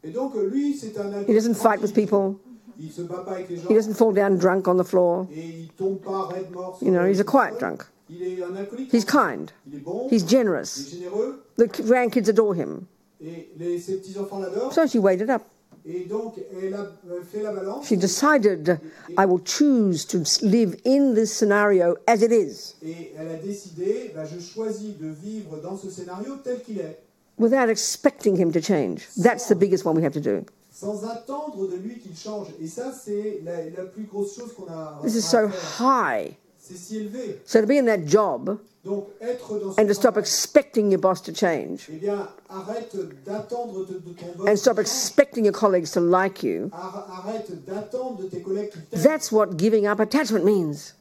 Speaker 2: Et donc, lui, c'est un
Speaker 1: He
Speaker 2: alcoolique
Speaker 1: doesn't fight with
Speaker 2: tranquille.
Speaker 1: people.
Speaker 2: Il se bat pas avec les gens.
Speaker 1: He doesn't fall down drunk on the floor.
Speaker 2: Et il tombe pas raide mort. sur
Speaker 1: You know,
Speaker 2: le
Speaker 1: he's a quiet
Speaker 2: sol.
Speaker 1: drunk.
Speaker 2: Il est un alcoolique.
Speaker 1: He's
Speaker 2: tranquille.
Speaker 1: kind.
Speaker 2: Il est bon.
Speaker 1: He's
Speaker 2: Il est
Speaker 1: generous.
Speaker 2: généreux.
Speaker 1: The grandkids adore him.
Speaker 2: Et ses petits-enfants l'adorent.
Speaker 1: So she weighed it up.
Speaker 2: Et donc, elle a fait la balance.
Speaker 1: She decided, I will choose to live in this scenario as it is,
Speaker 2: Et elle a décidé, je choisis de vivre dans ce scénario tel qu'il est,
Speaker 1: without expecting him to change. That's the biggest one we have to do.
Speaker 2: sans attendre de lui qu'il change. Et ça, c'est la plus grosse chose qu'on a
Speaker 1: This is
Speaker 2: à
Speaker 1: so
Speaker 2: faire.
Speaker 1: high.
Speaker 2: c'est si élevé.
Speaker 1: So to be in that job
Speaker 2: Donc, être dans ce
Speaker 1: and to stop
Speaker 2: travail,
Speaker 1: expecting your boss to change
Speaker 2: eh bien, arrête d'attendre de ton boss.
Speaker 1: and stop
Speaker 2: de change.
Speaker 1: expecting your colleagues to like you,
Speaker 2: Arrête d'attendre de tes collègues qui t'aiment.
Speaker 1: that's what giving up attachment means.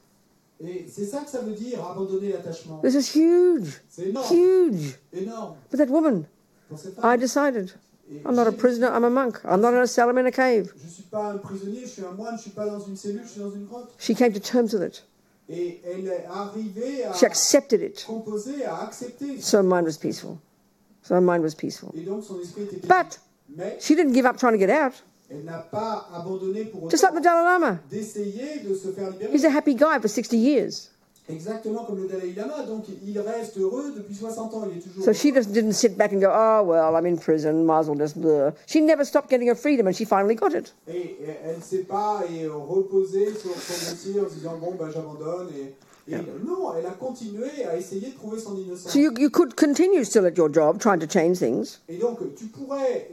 Speaker 2: Et c'est ça que ça veut dire, abandonner l'attachement.
Speaker 1: This is huge.
Speaker 2: C'est énorme.
Speaker 1: Huge.
Speaker 2: Énorme.
Speaker 1: But that woman,
Speaker 2: Pour cette
Speaker 1: I
Speaker 2: femme.
Speaker 1: decided.
Speaker 2: Et
Speaker 1: I'm not a
Speaker 2: j'ai-
Speaker 1: prisoner, I'm a monk. I'm not in a cell, I'm in a cave.
Speaker 2: Je ne suis pas un prisonnier, je suis un moine, je ne suis pas dans une cellule, je suis dans une grotte.
Speaker 1: She came to terms with it.
Speaker 2: Et elle est arrivée à
Speaker 1: She accepted it.
Speaker 2: composer, à accepter.
Speaker 1: So her mind was peaceful. So her mind was peaceful.
Speaker 2: Et donc son esprit était paisible.
Speaker 1: But
Speaker 2: Mais
Speaker 1: she didn't give up trying to get out.
Speaker 2: elle n'a pas abandonné pour
Speaker 1: Just like the
Speaker 2: autant
Speaker 1: Dalai Lama.
Speaker 2: d'essayer de se faire libérer.
Speaker 1: He's a happy guy for 60 years.
Speaker 2: Exactement comme le Dalai Lama. Donc il reste heureux depuis 60 ans. Il est toujours
Speaker 1: So she just didn't sit back and go, oh, well, I'm in prison, might as well just blah. She never stopped getting her freedom and she finally got it.
Speaker 2: Et elle ne s'est pas reposée sur son dossier en se disant bon, ben, j'abandonne. Et non, elle a continué à essayer de prouver son innocence.
Speaker 1: So you could continue still at your job trying to change things,
Speaker 2: Et donc tu pourrais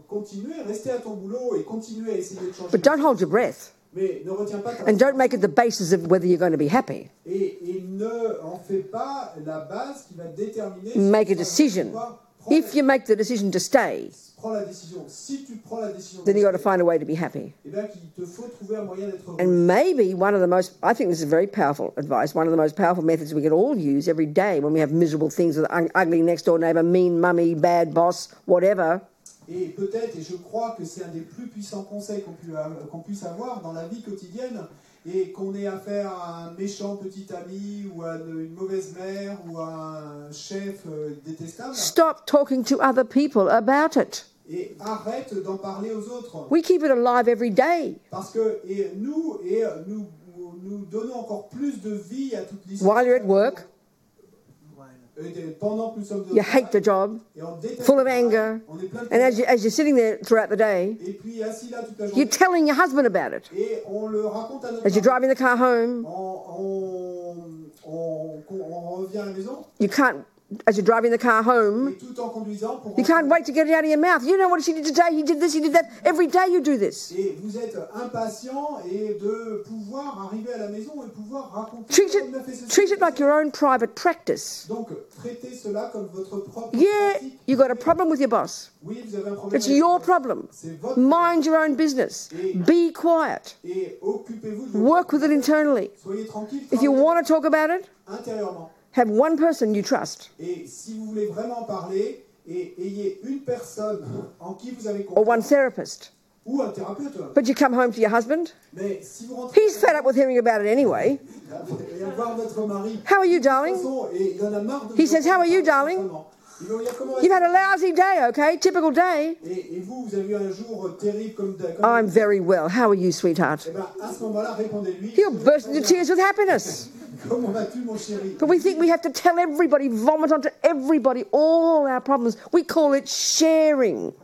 Speaker 2: continuer, rester à ton boulot et continuer à essayer de changer.
Speaker 1: but don't hold your breath.
Speaker 2: Mais ne retiens pas ta
Speaker 1: And don't make it the basis of whether you're going to be happy.
Speaker 2: et ne en fais pas la base qui va déterminer.
Speaker 1: Make
Speaker 2: si
Speaker 1: a
Speaker 2: tu vas
Speaker 1: decision.
Speaker 2: pouvoir
Speaker 1: If you make the decision to stay,
Speaker 2: prends la décision. Si tu prends la décision,
Speaker 1: then you've got to find a way to be happy.
Speaker 2: eh bien, qu'il te faut trouver un moyen d'être heureux.
Speaker 1: And maybe one of the most, I think this is very powerful advice, one of the most powerful methods we can all use every day when we have miserable things with an ugly next door neighbour, mean mummy, bad boss, whatever.
Speaker 2: Et peut-être, et je crois que c'est un des plus puissants conseils qu'on puisse avoir dans la vie quotidienne, et qu'on ait affaire à un méchant petit ami, ou à une mauvaise mère, ou à un chef détestable,
Speaker 1: Stop talking to other people about it.
Speaker 2: et arrête d'en parler aux autres.
Speaker 1: We keep it alive every day.
Speaker 2: Parce que nous donnons encore plus de vie à toute l'histoire.
Speaker 1: While you're at work,
Speaker 2: Pendant que nous sommes
Speaker 1: you hate the job,
Speaker 2: et on déteste
Speaker 1: full of
Speaker 2: le travail,
Speaker 1: anger,
Speaker 2: on est plein de
Speaker 1: and as you're sitting there throughout the day,
Speaker 2: et puis assis là toute la
Speaker 1: you're
Speaker 2: journée,
Speaker 1: telling your husband about it.
Speaker 2: et on le raconte à notre
Speaker 1: As you're
Speaker 2: mari.
Speaker 1: driving the car home,
Speaker 2: On revient à la maison,
Speaker 1: you can't, as you're driving the car
Speaker 2: et
Speaker 1: home,
Speaker 2: tout en conduisant pour
Speaker 1: you can't wait to get it out of your mouth. You know what she did today, he did this, he did that. Every day you do this.
Speaker 2: Et vous êtes impatient et de pouvoir arriver à la maison et pouvoir raconter
Speaker 1: Treat
Speaker 2: comment on a fait ceci.
Speaker 1: treat it like your own private practice.
Speaker 2: Donc, traitez cela comme votre propre
Speaker 1: Yeah,
Speaker 2: pratique.
Speaker 1: you got a problem with your boss.
Speaker 2: Oui, vous avez un problème.
Speaker 1: It's
Speaker 2: avec
Speaker 1: your
Speaker 2: votre-
Speaker 1: problem.
Speaker 2: C'est votre
Speaker 1: Mind your own business. Be quiet.
Speaker 2: Et occupez-vous de
Speaker 1: Work with it internally.
Speaker 2: Soyez tranquille.
Speaker 1: If you
Speaker 2: travaillez
Speaker 1: want to talk about it,
Speaker 2: intérieurement.
Speaker 1: have one person you trust,
Speaker 2: Et si vous voulez vraiment parler, ayez une personne en qui vous avez
Speaker 1: or one
Speaker 2: confiance,
Speaker 1: therapist.
Speaker 2: ou un thérapeute.
Speaker 1: But you come home to your husband,
Speaker 2: Mais si vous rentrez
Speaker 1: he's fed up with hearing about it anyway.
Speaker 2: et à voir votre mari,
Speaker 1: How are you,
Speaker 2: de toute
Speaker 1: darling?
Speaker 2: façon, et il en a marre de
Speaker 1: He
Speaker 2: vous
Speaker 1: says, "How are you,
Speaker 2: entendre
Speaker 1: darling?"
Speaker 2: constamment. Il va vous dire, comment
Speaker 1: You've had a
Speaker 2: est-ce
Speaker 1: lousy day, okay? Typical day.
Speaker 2: et vous avez eu un jour terrible comme
Speaker 1: I'm very well. How are you, sweetheart?
Speaker 2: Eh ben, à ce moment-là, répondez-lui.
Speaker 1: He'll burst into tears with happiness.
Speaker 2: Comment vas-tu, mon chéri?
Speaker 1: But we think we have to tell everybody, vomit onto everybody all our problems. We call it sharing.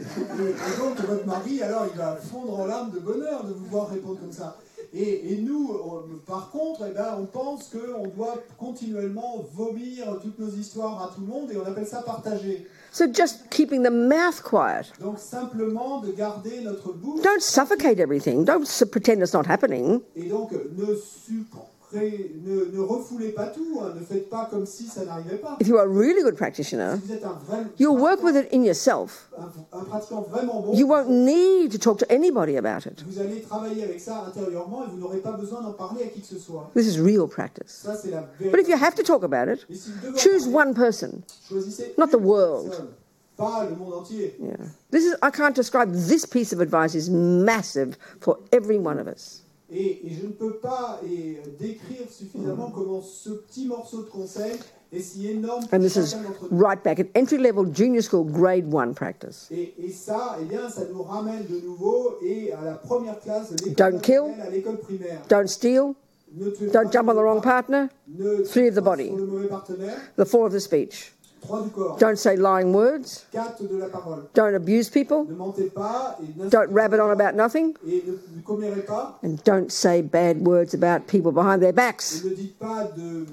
Speaker 2: Et donc, votre mari, alors, il va fondre en larmes de bonheur de vous voir répondre comme ça. Et nous, par contre, eh ben, on pense qu'on doit continuellement vomir toutes nos histoires à tout le monde et on appelle ça partager.
Speaker 1: So just keeping the mouth quiet.
Speaker 2: Donc, simplement de garder notre bouche.
Speaker 1: Don't suffocate everything. Don't pretend it's not happening.
Speaker 2: Et donc, ne refoulez pas tout, hein, ne faites pas comme si ça n'arrivait pas.
Speaker 1: If you are a really good practitioner,
Speaker 2: Si vous êtes un vrai
Speaker 1: you'll work with it in yourself.
Speaker 2: un pratiquant vraiment bon,
Speaker 1: You won't need to talk to anybody about it.
Speaker 2: vous allez travailler avec ça intérieurement et vous n'aurez pas besoin d'en parler à qui que ce soit.
Speaker 1: This is real practice.
Speaker 2: Ça, c'est la
Speaker 1: But if you
Speaker 2: vérité.
Speaker 1: have to talk about it,
Speaker 2: Et si vous devez en
Speaker 1: choose
Speaker 2: parler,
Speaker 1: one person.
Speaker 2: choisissez
Speaker 1: not the
Speaker 2: une
Speaker 1: world.
Speaker 2: personne, pas le monde entier.
Speaker 1: Yeah. I can't describe, this piece of advice is massive for every one of us.
Speaker 2: Et je ne peux pas décrire suffisamment comment ce petit morceau de conseil est si énorme pour
Speaker 1: And this is
Speaker 2: chacun d'entre nous.
Speaker 1: right back at entry-level junior school grade 1 practice.
Speaker 2: Et ça, eh bien, ça nous ramène de nouveau et à la première classe de l'école
Speaker 1: Don't kill.
Speaker 2: maternelle, à l'école primaire.
Speaker 1: Don't steal,
Speaker 2: Ne tuez
Speaker 1: don't
Speaker 2: pas,
Speaker 1: jump on the wrong partner,
Speaker 2: ne
Speaker 1: 3 of the
Speaker 2: tuez pas
Speaker 1: body,
Speaker 2: sur le mauvais partenaire,
Speaker 1: the 4 of the speech.
Speaker 2: 3 du corps,
Speaker 1: Don't say lying words,
Speaker 2: 4 de la parole.
Speaker 1: don't abuse people,
Speaker 2: Ne mentez pas et
Speaker 1: don't rabbit on about nothing,
Speaker 2: et ne commérez pas
Speaker 1: and don't say bad words about people behind their backs.
Speaker 2: et ne dites pas de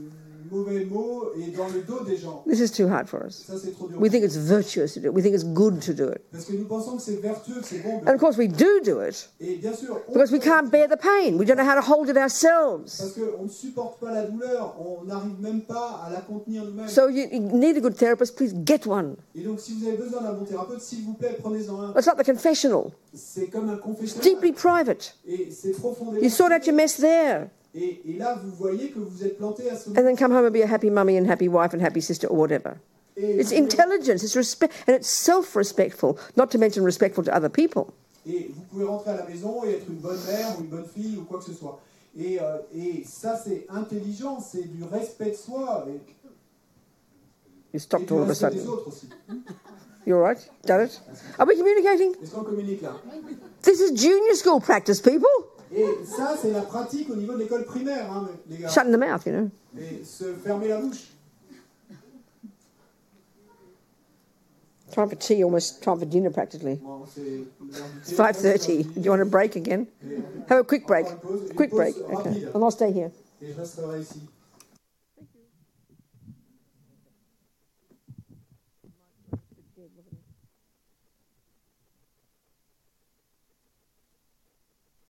Speaker 2: mauvais mots et dans le dos des gens.
Speaker 1: This is too hard for us.
Speaker 2: Ça, c'est trop dur.
Speaker 1: We think it's virtuous to do it. We think it's good to do it.
Speaker 2: Parce que nous pensons que c'est vertueux, que c'est bon.
Speaker 1: And of course we do it
Speaker 2: Et bien sûr,
Speaker 1: because we can't bear the pain. We don't know how to hold it ourselves.
Speaker 2: parce qu'on ne supporte pas la douleur, on n'arrive même pas à la contenir nous-mêmes.
Speaker 1: So you need a good therapist, please get one.
Speaker 2: Et donc si vous avez besoin d'un bon thérapeute, s'il vous plaît, prenez-en un.
Speaker 1: It's like the confessional.
Speaker 2: C'est comme un confessionnal.
Speaker 1: Deeply private.
Speaker 2: Et c'est profondément.
Speaker 1: You sort out your mess there.
Speaker 2: Et là, vous voyez que vous êtes planté à ce
Speaker 1: And
Speaker 2: moment.
Speaker 1: then come home and be a happy mummy and happy wife and happy sister or whatever.
Speaker 2: Et
Speaker 1: It's
Speaker 2: vous-
Speaker 1: intelligence, it's respect, and it's self-respectful, not to mention respectful to other people.
Speaker 2: Et vous pouvez rentrer à la maison et être une bonne mère ou une bonne fille ou quoi que ce soit. Et ça, c'est intelligent, c'est du respect de soi et
Speaker 1: You stopped
Speaker 2: du
Speaker 1: all of a
Speaker 2: respect des
Speaker 1: sudden.
Speaker 2: autres aussi.
Speaker 1: You all right? Done it? Are we communicating?
Speaker 2: Est-ce qu'on communique là?
Speaker 1: This is junior school practice, people.
Speaker 2: Et ça, c'est la pratique au niveau de l'école primaire, hein, les gars.
Speaker 1: Shutting the mouth, you know.
Speaker 2: Et se fermer la bouche.
Speaker 1: Time for tea, almost time for dinner practically.
Speaker 2: Bon, c'est l'heure du
Speaker 1: It's
Speaker 2: thé,
Speaker 1: 5:30. Do you want a break again?
Speaker 2: Et
Speaker 1: Have a quick break.
Speaker 2: encore une pause
Speaker 1: Quick break.
Speaker 2: rapide.
Speaker 1: Okay. And I'll stay here.
Speaker 2: Et je resterai ici.